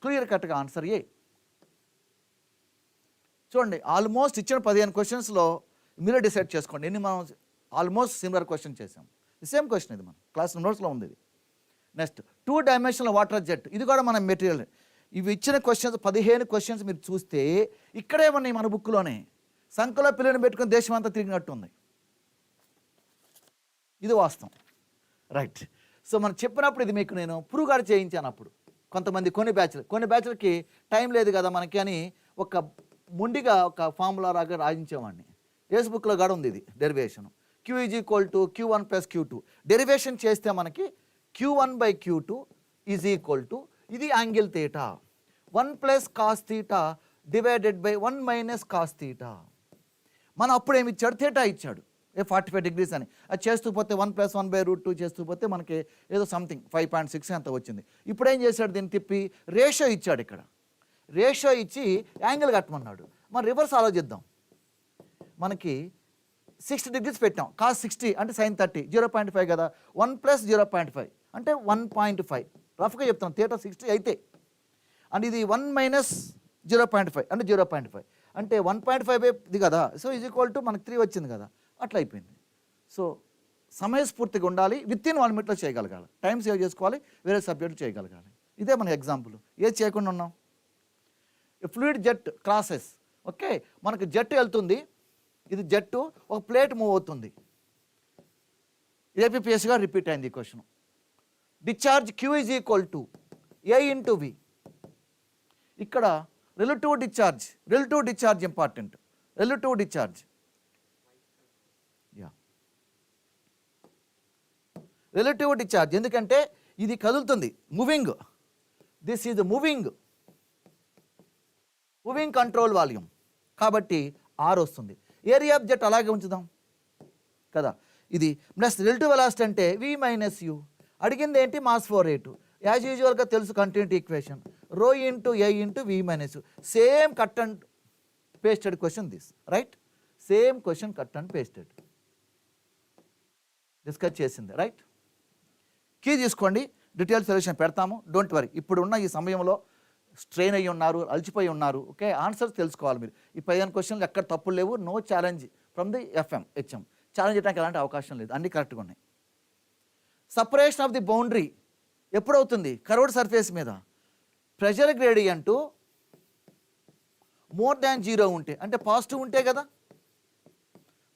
Speaker 9: క్లియర్ కట్గా ఆన్సర్ ఏ. చూడండి ఆల్మోస్ట్ ఇచ్చిన 15 క్వశ్చన్స్లో మీరే డిసైడ్ చేసుకోండి ఎన్ని మనం ఆల్మోస్ట్ సిమిలర్ క్వశ్చన్ చేసాం. సేమ్ క్వశ్చన్ ఇది మన క్లాస్ నోట్స్లో ఉంది ఇది. నెక్స్ట్ 2 డైమెన్షనల్ వాటర్ జెట్, ఇది కూడా మన మెటీరియల్. ఇవి ఇచ్చిన క్వశ్చన్స్ 15 క్వశ్చన్స్ మీరు చూస్తే ఇక్కడే ఉన్నాయి మన బుక్లోనే. సంఖ్యలో పిల్లని పెట్టుకుని దేశం అంతా తిరిగినట్టు ఉంది. ఇది వాస్తవం, రైట్. సో మనం చెప్పినప్పుడు ఇది మీకు నేను పురుగాడు చేయించాను. అప్పుడు కొంతమంది కొన్ని బ్యాచ్లకి టైం లేదు కదా మనకి అని ఒక మొండిగా ఒక ఫార్ములా రాగా రాయించేవాడిని. ఏస్ బుక్లో కూడా ఉంది ఇది derivation. Q is equal to Q1 plus Q2. Derivation చేస్తే మనకి Q1 by Q2 is equal to ఇది angle theta 1 plus cos theta divided by 1 minus cos theta. మనం అప్పుడు ఏమి ఇచ్చాడు, థీటా ఇచ్చాడు 45 degrees అని. అది చేస్తూ పోతే 1 ప్లస్ 1 బై రూట్ 2 చేస్తూ పోతే మనకి ఏదో సంథింగ్ 5.6 అంత వచ్చింది. ఇప్పుడు ఏం చేశాడు, దీన్ని తిప్పి రేషియో ఇచ్చాడు. ఇక్కడ రేషియో ఇచ్చి యాంగిల్ కట్టమన్నాడు. మనం రివర్స్ ఆలోచిద్దాం. మనకి 60 degrees పెట్టాం, కాస్ 60 అంటే సైన్ 30, 0.5 కదా, 1 ప్లస్ 0.5 అంటే 1.5. రఫ్గా చెప్తాం థీటా 60 అయితే. అండ్ ఇది 1 మైనస్ 0.5 అంటే 0.5 అంటే 1.5 ఇది కదా. సో ఈజ్ ఈక్వల్ టు మనకి 3 వచ్చింది కదా, అట్లా అయిపోయింది. సో సమయస్ఫూర్తిగా ఉండాలి, విత్ ఇన్ 1 minute చేయగలగాలి, టైం సేవ్ చేసుకోవాలి, వేరే సబ్జెక్టు చేయగలగాలి. ఇదే మన ఎగ్జాంపుల్. ఏది చేయకుండా ఉన్నాం. Fluid jet crosses. ఓకే, మనకు జెట్ వెళ్తుంది, ఇది జెట్టు, ఒక ప్లేట్ మూవ్ అవుతుంది. APPSCగా రిపీట్ అయింది ఈ question. Discharge Q is equal to A into V. ఇక్కడ relative discharge important. Relative discharge, relative discharge ఎందుకంటే ఇది కదులుతుంది, moving. This is moving control volume కాబట్టి R వస్తుంది. ఏరియా ఆఫ్ జెట్ అలాగే ఉంచుదాం కదా. ఇది ప్లస్ రిలేటివ్ వెలాసిటీ అంటే V మైనస్ U. అడిగింది ఏంటి, మాస్ ఫ్లో రేటు. యాజ్ యూజువల్గా తెలుసు continuity equation, rho into A into V minus U. Same cut and pasted question this, right. Same question cut and pasted discuss చేసింది, right. Key తీసుకోండి, detail solution పెడతాము, don't worry. ఇప్పుడున్న ఈ సమయంలో strain అయ్యి ఉన్నారు, అలసిపోయి ఉన్నారు. ఓకే, ఆన్సర్స్ తెలుసుకోవాలి మీరు. ఈ 15 క్వశ్చన్లు ఎక్కడ తప్పులు లేవు. No challenge from the HM. Challenge చేయడానికి ఎలాంటి అవకాశం లేదు, అన్నీ కరెక్ట్గా ఉన్నాయి. సపరేషన్ ఆఫ్ ది బౌండరీ ఎప్పుడవుతుంది, కర్వ్డ్ సర్ఫేస్ మీద ప్రెషర్ గ్రేడియంట్ మోర్ దాన్ 0 ఉంటే, అంటే పాజిటివ్ ఉంటే కదా,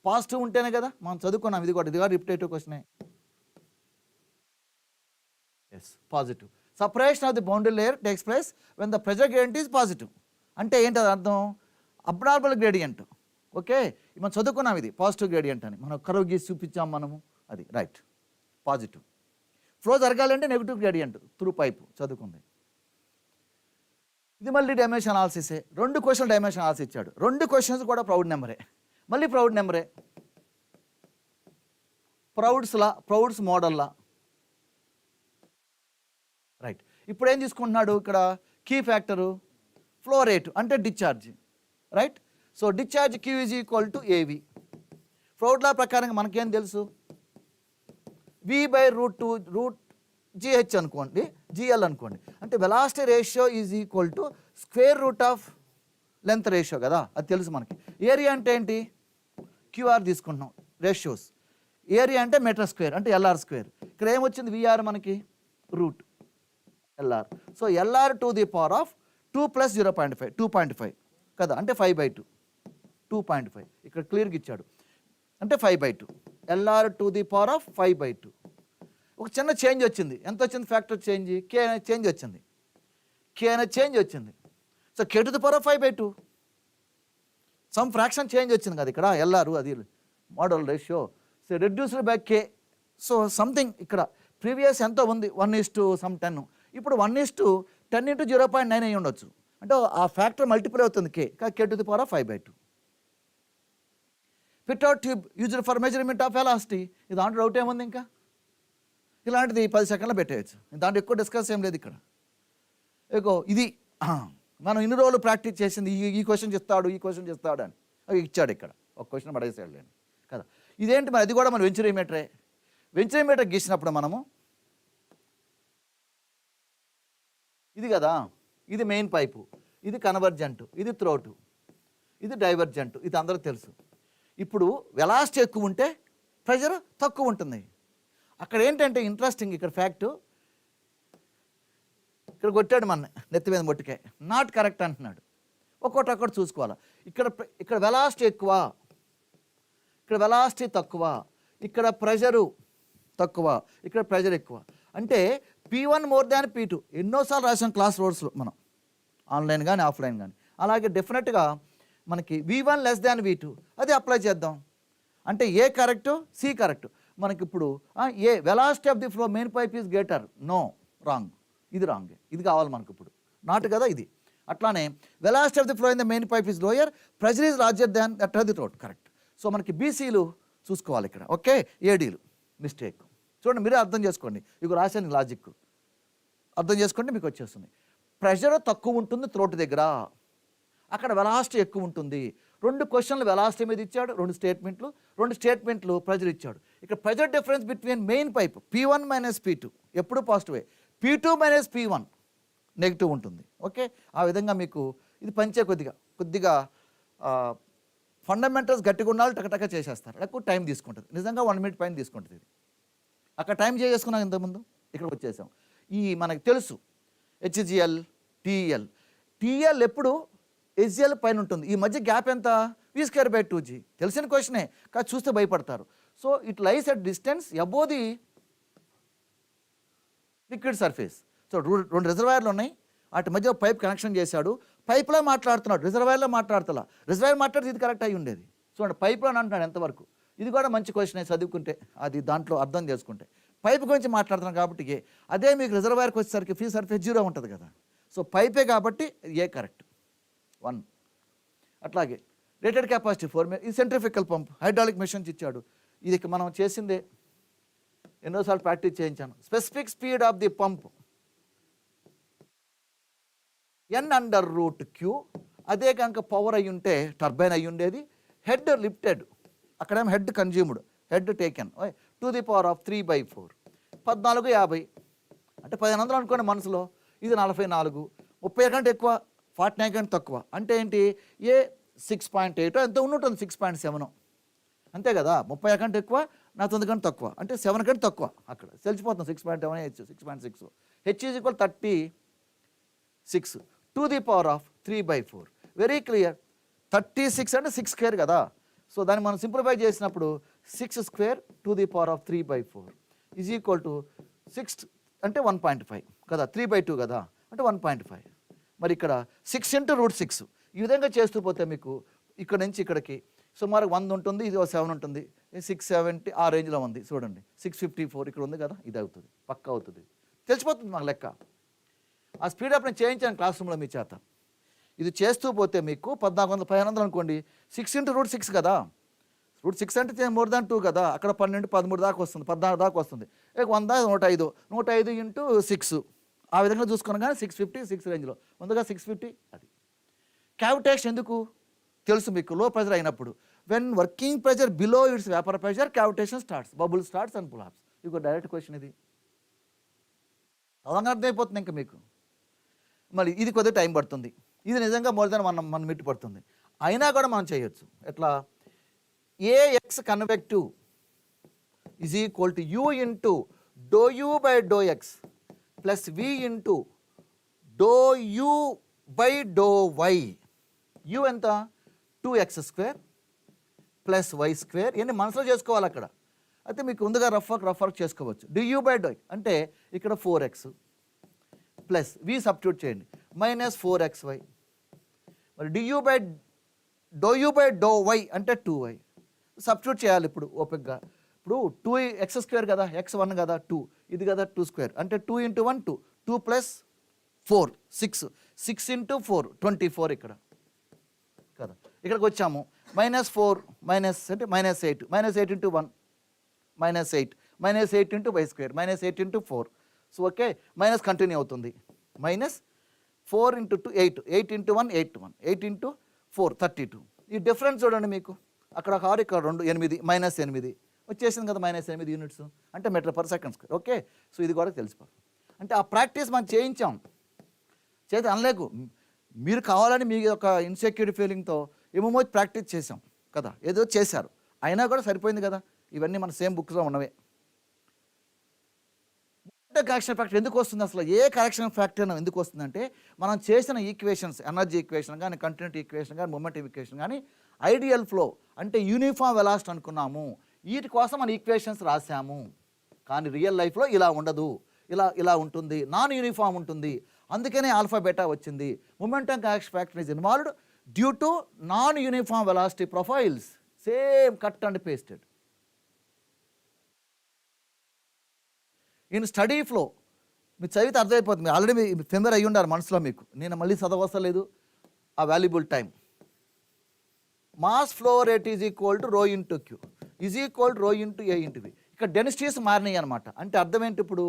Speaker 9: పాజిటివ్ ఉంటేనే కదా మనం చదువుకున్నాం. ఇది కూడా రిపిటేటివ్ క్వశ్చనే. Yes, positive. Separation of the boundary layer takes place when the pressure gradient is positive. అంటే ఏంటి అది అర్థం, అబ్నార్మల్ గ్రేడియంట్. ఓకే, మనం చదువుకున్నాం ఇది పాజిటివ్ గ్రేడియంట్ అని, మనం కర్వ్ గీసి చూపించాం మనము, అది రైట్. పాజిటివ్ ఫ్లో జరగాలంటే నెగిటివ్ గ్రేడియంట్ త్రూ పైపు చదువుకుంది. ఇది మళ్ళీ డైమెన్షన్ అనాలిసిసే. 2 క్వశ్చన్ డైమెన్షన్ అనాలిసిస్ ఇచ్చాడు. 2 క్వశ్చన్స్ కూడా ప్రౌడ్ నెంబరే, మళ్ళీ ప్రౌడ్ నెంబరే. ప్రౌడ్స్ మోడల్లా. రైట్, ఇప్పుడు ఏం తీసుకుంటున్నాడు ఇక్కడ కీ ఫ్యాక్టరు ఫ్లో రేటు అంటే discharge. Right, so discharge Q is equal to AV. Froude law ప్రకారంగా మనకేం తెలుసు, V/√2 GH అనుకోండి, GL అనుకోండి. అంటే velocity ratio is equal to square root of length ratio కదా, అది తెలుసు మనకి. ఏరియా అంటే ఏంటి, QR తీసుకుంటున్నాం, రేషియోస్. ఏరియా అంటే మీటర్ స్క్వేర్ అంటే LR స్క్వేర్. ఇక్కడ ఏమొచ్చింది VR మనకి root LR. So LR to the power of 2 + 0.5 2.5 కదా, అంటే 5/2 2.5 ఇక్కడ క్లియర్గా ఇచ్చాడు, అంటే 5/2 LR to the power of 5/2. ఒక చిన్న చేంజ్ వచ్చింది, ఎంత వచ్చింది ఫ్యాక్టర్ చేంజ్, K అనే చేంజ్ వచ్చింది, K అనే చేంజ్ వచ్చింది. So K to the power of 5/2 some fraction change వచ్చింది కదా ఇక్కడ LR, అది model ratio. So reduced by K. So something ఇక్కడ ప్రీవియస్ ఎంతో ఉంది 1:10, ఇప్పుడు 1:10 × 0.9 అయ్యి ఉండొచ్చు, అంటే ఆ ఫ్యాక్టర్ మల్టిపుల్ అవుతుంది K, K to the power of 5/2. Pitot tube used for measurement of velocity. ఇది దాంట్లో డౌట్ ఏముంది, ఇంకా ఇలాంటిది 10 సెకండ్లో పెట్టేయచ్చు, దాంట్లో ఎక్కువ డిస్కస్ ఏం లేదు ఇక్కడ. ఇగో ఇది మనం ఇన్ని రోజులు ప్రాక్టీస్ చేసింది, ఈ క్వశ్చన్ చేస్తాడు ఈ క్వశ్చన్ చేస్తాడు అని ఇచ్చాడు ఇక్కడ, ఒక క్వశ్చన్ పడేసాడు లేండి కదా. ఇదేంటి మరి, అది కూడా మనం వెంచరీమీటరే. వెంచరీమీటర్ గీసినప్పుడు మనము ఇది కదా, ఇది మెయిన్ పైపు, ఇది కన్వర్జెంట్, ఇది త్రోటు, ఇది డైవర్జెంట్, ఇది అందరూ తెలుసు. ఇప్పుడు వెలాసిటీ ఎక్కువ ఉంటే ప్రెషర్ తక్కువ ఉంటుంది. అక్కడ ఏంటంటే ఇంట్రెస్టింగ్ ఇక్కడ ఫ్యాక్టు, ఇక్కడ కొట్టాడు మన నెత్తి మీద మొట్టికాయ, నాట్ కరెక్ట్ అంటున్నాడు. ఒక్కొక్కటి చూసుకోవాలి. ఇక్కడ వెలాసిటీ ఎక్కువ, ఇక్కడ వెలాసిటీ తక్కువ, ఇక్కడ ప్రెషరు తక్కువ, ఇక్కడ ప్రెషర్ ఎక్కువ. అంటే P1 మోర్ దాన్ P2 ఎన్నోసార్లు రాసాం క్లాస్ రోడ్స్లో మనం, ఆన్లైన్ కానీ ఆఫ్లైన్ కానీ. అలాగే డెఫినెట్గా మనకి V1 లెస్ దాన్ V2 అది అప్లై చేద్దాం. అంటే ఏ కరెక్టు, సి కరెక్టు. మనకి ఇప్పుడు A velocity of the flow main pipe is greater, no wrong, ఇది రాంగ్, ఇది కావాలి మనకు ఇప్పుడు, నాట్ కదా ఇది. అట్లానే velocity of the flow in the main pipe is lower, pressure is larger than that of the throat, correct. So మనకి బీసీలు చూసుకోవాలి ఇక్కడ, ఓకే. ఏడీలు మిస్టేక్. చూడండి మీరే అర్థం చేసుకోండి, ఇక రాశాను లాజిక్, అర్థం చేసుకోండి మీకు వచ్చేస్తుంది. ప్రెషర్ తక్కువ ఉంటుంది థ్రోట్ దగ్గర, అక్కడ వెలాసిటీ ఎక్కువ ఉంటుంది. 2 క్వశ్చన్లు వెలాసిటీ మీద ఇచ్చాడు, 2 స్టేట్మెంట్లు ప్రెషర్ ఇచ్చాడు. ఇక్కడ pressure difference between main pipe P1 - P2 ఎప్పుడు పాజిటివే, P2 - P1 నెగిటివ్ ఉంటుంది, ఓకే. ఆ విధంగా మీకు ఇది పంచే కొద్దిగా ఫండమెంటల్స్ గట్టిగా ఉండాలి, టకటక చేసేస్తారు, ఎక్కువ టైం తీసుకుంటుంది, నిజంగా 1 మినిట్ పైన తీసుకుంటుంది ఇది. అక్కడ టైం చేసుకున్నాం ఇంతకుముందు, ఇక్కడ వచ్చేసాం. ఈ మనకు తెలుసు HGL TL ఎప్పుడు HGL పైన ఉంటుంది, ఈ మధ్య గ్యాప్ ఎంత V²/2G, తెలిసిన క్వశ్చనే కానీ చూస్తే భయపడతారు. So it lies at distance above the liquid surface. So 2 రిజర్వాయర్లు ఉన్నాయి, వాటి మధ్య పైప్ కనెక్షన్ చేశాడు, పైప్లో మాట్లాడుతున్నాడు, రిజర్వాయర్లో మాట్లాడుతున్నా, రిజర్వాయర్ మాట్లాడితే ఇది కరెక్ట్ అయ్యి ఉండేది. చూడండి పైప్లో అంటున్నాడు ఎంతవరకు, ఇది కూడా మంచి క్వశ్చనే చదువుకుంటే, అది దాంట్లో అర్థం చేసుకుంటే. పైప్ గురించి మాట్లాడుతున్నాం కాబట్టి ఏ, అదే మీకు రిజర్వాయర్కి వచ్చేసరికి ఫ్రీ సర్ఫేస్ 0 ఉంటుంది కదా. సో పైపే కాబట్టి ఏ కరెక్ట్ 1. అట్లాగే రేటెడ్ కెపాసిటీ 4 ఈ సెంట్రిఫికల్ పంప్ హైడ్రాలిక్ మెషిన్స్ ఇచ్చాడు, ఇది మనం చేసిందే, ఎన్నోసార్లు ప్రాక్టీస్ చేయించాను. Specific speed of the pump N/√Q, అదే కనుక పవర్ అయ్యి ఉంటే టర్బైన్ అయ్యి ఉండేది, హెడ్ లిఫ్టెడ్, అక్కడేమో head consumed, head taken to the power of 3/4 1450, అంటే 1500 అనుకోండి మనసులో, ఇది 44, 30 కంటే ఎక్కువ, 49 కంటే తక్కువ, అంటే ఏంటి ఏ 6.8 ఎంతో ఉంటుంది, 6.7 అంతే కదా. 30 కంటే ఎక్కువ, 49 కంటే తక్కువ, అంటే 7 కంటే తక్కువ, అక్కడ తెలిసిపోతుంది 6.7 H 6.6. H is equal 36 to the power of 3/4, very clear. 36 అంటే 6² కదా. సో దాన్ని మనం సింప్లిఫై చేసినప్పుడు 6² to the power of 3/4 is equal to 6 అంటే 1.5 కదా, 3/2 కదా, అంటే 1.5. మరి ఇక్కడ 6 × √6 ఈ విధంగా చేస్తూ పోతే మీకు ఇక్కడ నుంచి ఇక్కడికి సుమారు 100 ఉంటుంది, ఇది 7 ఉంటుంది, 670 ఆ రేంజ్లో ఉంది. చూడండి 654 ఇక్కడ ఉంది కదా, ఇది అవుతుంది, పక్కా అవుతుంది, తెలిసిపోతుంది మాకు లెక్క. ఆ స్పీడప్ నేను చేయించాను క్లాస్ రూమ్లో మీ చేత. ఇది చేస్తూ పోతే మీకు 1500 అనుకోండి, 6 × √6 కదా, రూట్ 6 అంటే మోర్ దాన్ 2 కదా, అక్కడ 12, 13 దాకా వస్తుంది, 14 దాకా వస్తుంది. 100, 105, 105 ఇంటూ 6 ఆ విధంగా చూసుకున్నాం. కానీ 650, 6 రేంజ్లో ముందుగా 650. అది క్యావిటేషన్ ఎందుకు తెలుసు మీకు, లో ప్రెజర్ అయినప్పుడు when working pressure below its vapour pressure cavitation starts, bubble starts and collapse. ఇక డైరెక్ట్ క్వశ్చన్ ఇది, అవగాహన అర్థమైపోతుంది ఇంకా మీకు. మళ్ళీ ఇది కొద్దిగా టైం పడుతుంది, ఇది నిజంగా మోర్ దాన్ మనం మిట్టి పడుతుంది, అయినా కూడా మనం చేయొచ్చు. ఎట్లా, a x convective is equal to u into do u by do x plus v into do u by do y. U ఎంత, 2x² ప్లస్ y² ఇవన్నీ మనసులో చేసుకోవాలి అక్కడ. అయితే మీకు ముందుగా రఫ్ వర్క్ చేసుకోవచ్చు. du బై డో అంటే ఇక్కడ 4x ప్లస్ వి సబ్స్టిట్యూట్ చేయండి మైనస్ 4xy. మరి du బై డో వై అంటే 2y సబ్స్టిట్యూట్ చేయాలి ఇప్పుడు ఓపిక్గా. ఇప్పుడు 2x² కదా, x1 కదా 2, ఇది కదా 2² అంటే 2 × 1 2, 2 ప్లస్ 4 6, 6 ఇంటూ 4 24 ఇక్కడ కదా. ఇక్కడికి వచ్చాము -4 మైనస్ అంటే -8, -8 into 1 -8, -8 into y² -8 into 4. So okay, minus continue అవుతుంది, -4 ఇంటూ 2 8, 8 ఇంటూ 1 8, 8 ఇంటూ 4 32. ఈ డిఫరెన్స్ చూడండి మీకు, అక్కడ 6 ఇక్కడ 2 8 -8 వచ్చేసింది కదా, -8 యూనిట్స్ అంటే metre per second square. Okay, so ఇది కూడా తెలిసిపోతుంది. అంటే ఆ ప్రాక్టీస్ మనం చేయించాం, చేతి అనలేకు. మీరు కావాలని మీ యొక్క ఇన్సెక్యూరిటీ ఫీలింగ్తో ఏమో ప్రాక్టీస్ చేసాం కదా, ఏదో చేశారు, అయినా కూడా సరిపోయింది కదా. ఇవన్నీ మన సేమ్ బుక్స్లో ఉన్నవే. కరెక్షన్ ఫ్యాక్టర్ ఎందుకు వస్తుంది అసలు, ఏ కరెక్షన్ ఫ్యాక్టర్ ఎందుకు వస్తుందంటే మనం చేసిన ఈక్వేషన్స్, ఎనర్జీ ఈక్వేషన్ కానీ, కంటిన్యూటీ ఈక్వేషన్ కానీ, మొమెంటం ఈక్వేషన్ కానీ, ఐడియల్ ఫ్లో అంటే యూనిఫామ్ వెలాసిటీ అనుకున్నాము, వీటి కోసం మన ఈక్వేషన్స్ రాసాము. కానీ రియల్ లైఫ్లో ఇలా ఉండదు, ఇలా ఉంటుంది, నాన్ యూనిఫామ్ ఉంటుంది. అందుకనే ఆల్ఫా బీటా వచ్చింది. Momentum correction factor is involved due to non uniform velocity profiles, same cut and pasted. In study flow మీరు చదివితే అర్థమైపోతుంది, మీరు ఆల్రెడీ మీరు ఫెమిలియర్ అయ్యి ఉండారు మనసులో మీకు, నేను మళ్ళీ చదవసలేదు ఆ valuable time. Mass flow rate is equal to ρ into Q is equal to ρ into A into V. ఇక్కడ డెన్సిటీస్ మారినాయి అనమాట. అంటే అర్థం ఏంటి, ఇప్పుడు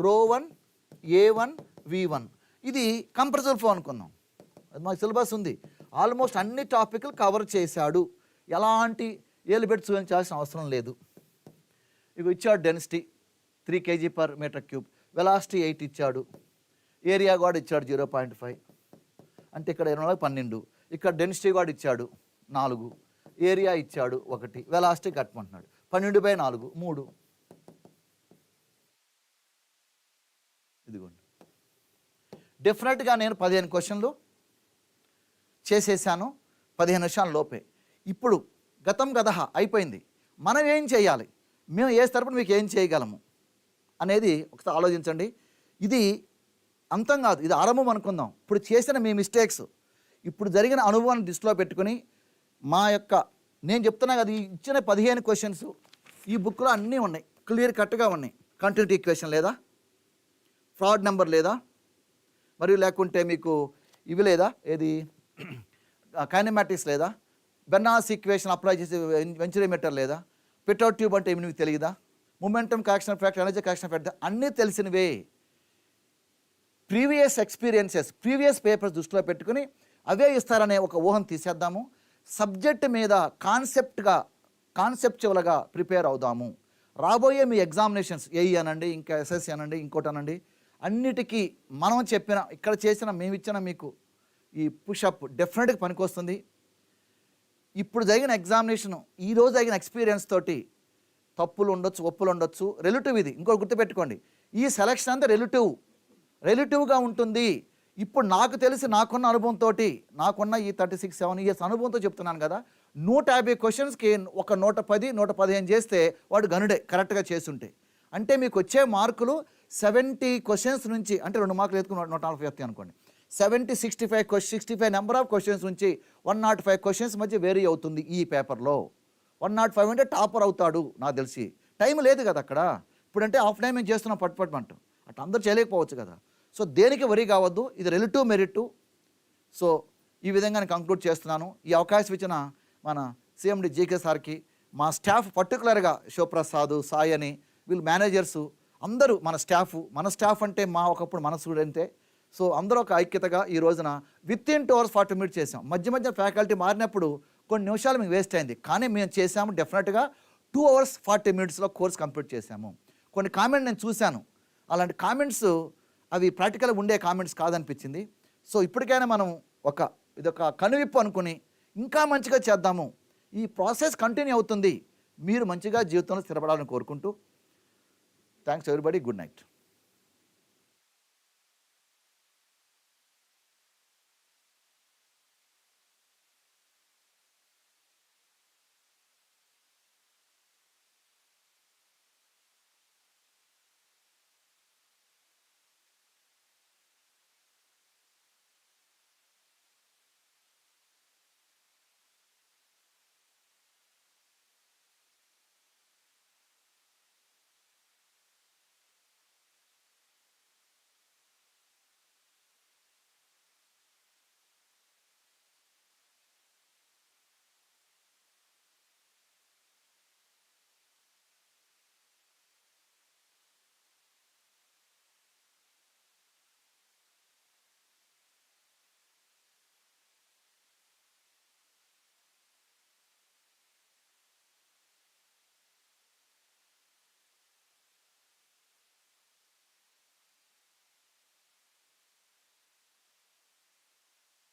Speaker 9: ρ1 A1 V1 ఇది కంప్రెసర్ ఫ్లో అనుకున్నాం, అది మాకు సిలబస్ ఉంది. ఆల్మోస్ట్ అన్ని టాపిక్లు కవర్ చేశాడు, ఎలాంటి ఏలు పెట్టి చూపించాల్సిన అవసరం లేదు. ఇక ఇచ్చాడు డెన్సిటీ 3 kg/m³, వెలాసిటీ 8 ఇచ్చాడు, ఏరియా కూడా ఇచ్చాడు 0.5 అంటే ఇక్కడ 12, ఇక్కడ డెన్సిటీ కూడా ఇచ్చాడు 4, ఏరియా ఇచ్చాడు 1, వెలాసిటీ కట్టమంటున్నాడు 12/4 3. ఇదిగోండి, డెఫినెట్గా నేను 15 క్వశ్చన్లు చేసేసాను 15 నిమిషాల లోపే. ఇప్పుడు గతం గదహ అయిపోయింది, మనం ఏం చేయాలి, మేము ఏ తరపున మీకు ఏం చేయగలము అనేది ఒకసారి ఆలోచించండి. ఇది అంతం కాదు, ఇది ఆరంభం అనుకుందాం. ఇప్పుడు చేసిన మీ మిస్టేక్స్, ఇప్పుడు జరిగిన అనుభవాన్ని దృష్టిలో పెట్టుకుని మా యొక్క నేను చెప్తున్నా కదా, ఈ ఇచ్చిన 15 క్వశ్చన్స్ ఈ బుక్లో అన్నీ ఉన్నాయి, క్లియర్ కట్గా ఉన్నాయి. కంటిన్యూటీ ఈక్వేషన్ లేదా, ఫ్రాడ్ నెంబర్ లేదా, మరియు లేకుంటే మీకు ఇవి లేదా, ఏది కైనమాటిక్స్ లేదా, బెర్నాస్ ఈక్వేషన్ అప్లై చేసి వెంచరీమీటర్ లేదా, పిటౌట్ ట్యూబ్ అంటే ఏమి మీకు తెలియదా, momentum correction factor, energy correction factor అన్నీ తెలిసినవే. ప్రీవియస్ ఎక్స్పీరియన్సెస్, ప్రీవియస్ పేపర్స్ దృష్టిలో పెట్టుకుని అవే ఇస్తారనే ఒక ఊహను తీసేద్దాము. సబ్జెక్ట్ మీద కాన్సెప్చువల్గా ప్రిపేర్ అవుదాము. రాబోయే మీ ఎగ్జామినేషన్స్ ఏఈ అనండి, ఇంకా ఎస్ఎస్సి అనండి, ఇంకోటి అనండి, అన్నిటికీ మనం చెప్పిన ఇక్కడ చేసిన మేము ఇచ్చిన మీకు ఈ పుషప్ డెఫినెట్గా పనికొస్తుంది. ఇప్పుడు జరిగిన ఎగ్జామినేషను, ఈరోజు జరిగిన ఎక్స్పీరియన్స్ తోటి తప్పులు ఉండొచ్చు, ఒప్పులు ఉండొచ్చు, రిలేటివ్ ఇది ఇంకోటి గుర్తుపెట్టుకోండి. ఈ సెలక్షన్ అంతా రిలేటివ్గా ఉంటుంది. ఇప్పుడు నాకు తెలిసి నాకున్న అనుభవంతో, నాకున్న ఈ 36-7 ఇయర్స్ అనుభవంతో చెప్తున్నాను కదా, 150 క్వశ్చన్స్కి ఒక 110, 115 చేస్తే వాడు గనుడే కరెక్ట్గా చేస్తుంటే. అంటే మీకు వచ్చే మార్కులు 70 క్వశ్చన్స్ నుంచి, అంటే 2 మార్కులు ఎత్తుకుని 140 వస్తాయి అనుకోండి, 70, 65 నెంబర్ ఆఫ్ క్వశ్చన్స్ నుంచి 105 క్వశ్చన్స్ మధ్య వేరీ అవుతుంది ఈ పేపర్లో. 105 అంటే టాపర్ అవుతాడు నాకు తెలిసి. టైం లేదు కదా అక్కడ, ఇప్పుడంటే హాఫ్ టైం మేము చేస్తున్నాం పట్టుమంటాం, అట్లా అందరూ చేయలేకపోవచ్చు కదా. సో దేనికి వరీ కావద్దు, ఇది రిలేటివ్ మెరిట్. సో ఈ విధంగా నేను కంక్లూడ్ చేస్తున్నాను. ఈ అవకాశం ఇచ్చిన మన సిఎండి జీకే సార్కి, మా స్టాఫ్ పర్టికులర్గా శివప్రసాద్, సాయి అని వీళ్ళు మేనేజర్సు అందరూ మన స్టాఫ్ అంటే మా ఒకప్పుడు మన స్టూడెంటే. సో అందరూ ఒక ఐక్యతగా ఈ రోజున విత్ ఇన్ 2 hours 40 minutes చేసాం. మధ్య ఫ్యాకల్టీ మారినప్పుడు కొన్ని నిమిషాలు మీకు వేస్ట్ అయింది, కానీ మేము చేసాము డెఫినెట్గా 2 hours 40 minutesలో కోర్స్ కంప్లీట్ చేసాము. కొన్ని కామెంట్ నేను చూశాను, అలాంటి కామెంట్స్ అవి ప్రాక్టికల్గా ఉండే కామెంట్స్ కాదనిపించింది. సో ఇప్పటికైనా మనం ఇదొక కనువిప్పు అనుకుని ఇంకా మంచిగా చేద్దాము. ఈ ప్రాసెస్ కంటిన్యూ అవుతుంది. మీరు మంచిగా జీవితంలో స్థిరపడాలని కోరుకుంటూ థ్యాంక్స్ ఎవ్రీబడి. Good night.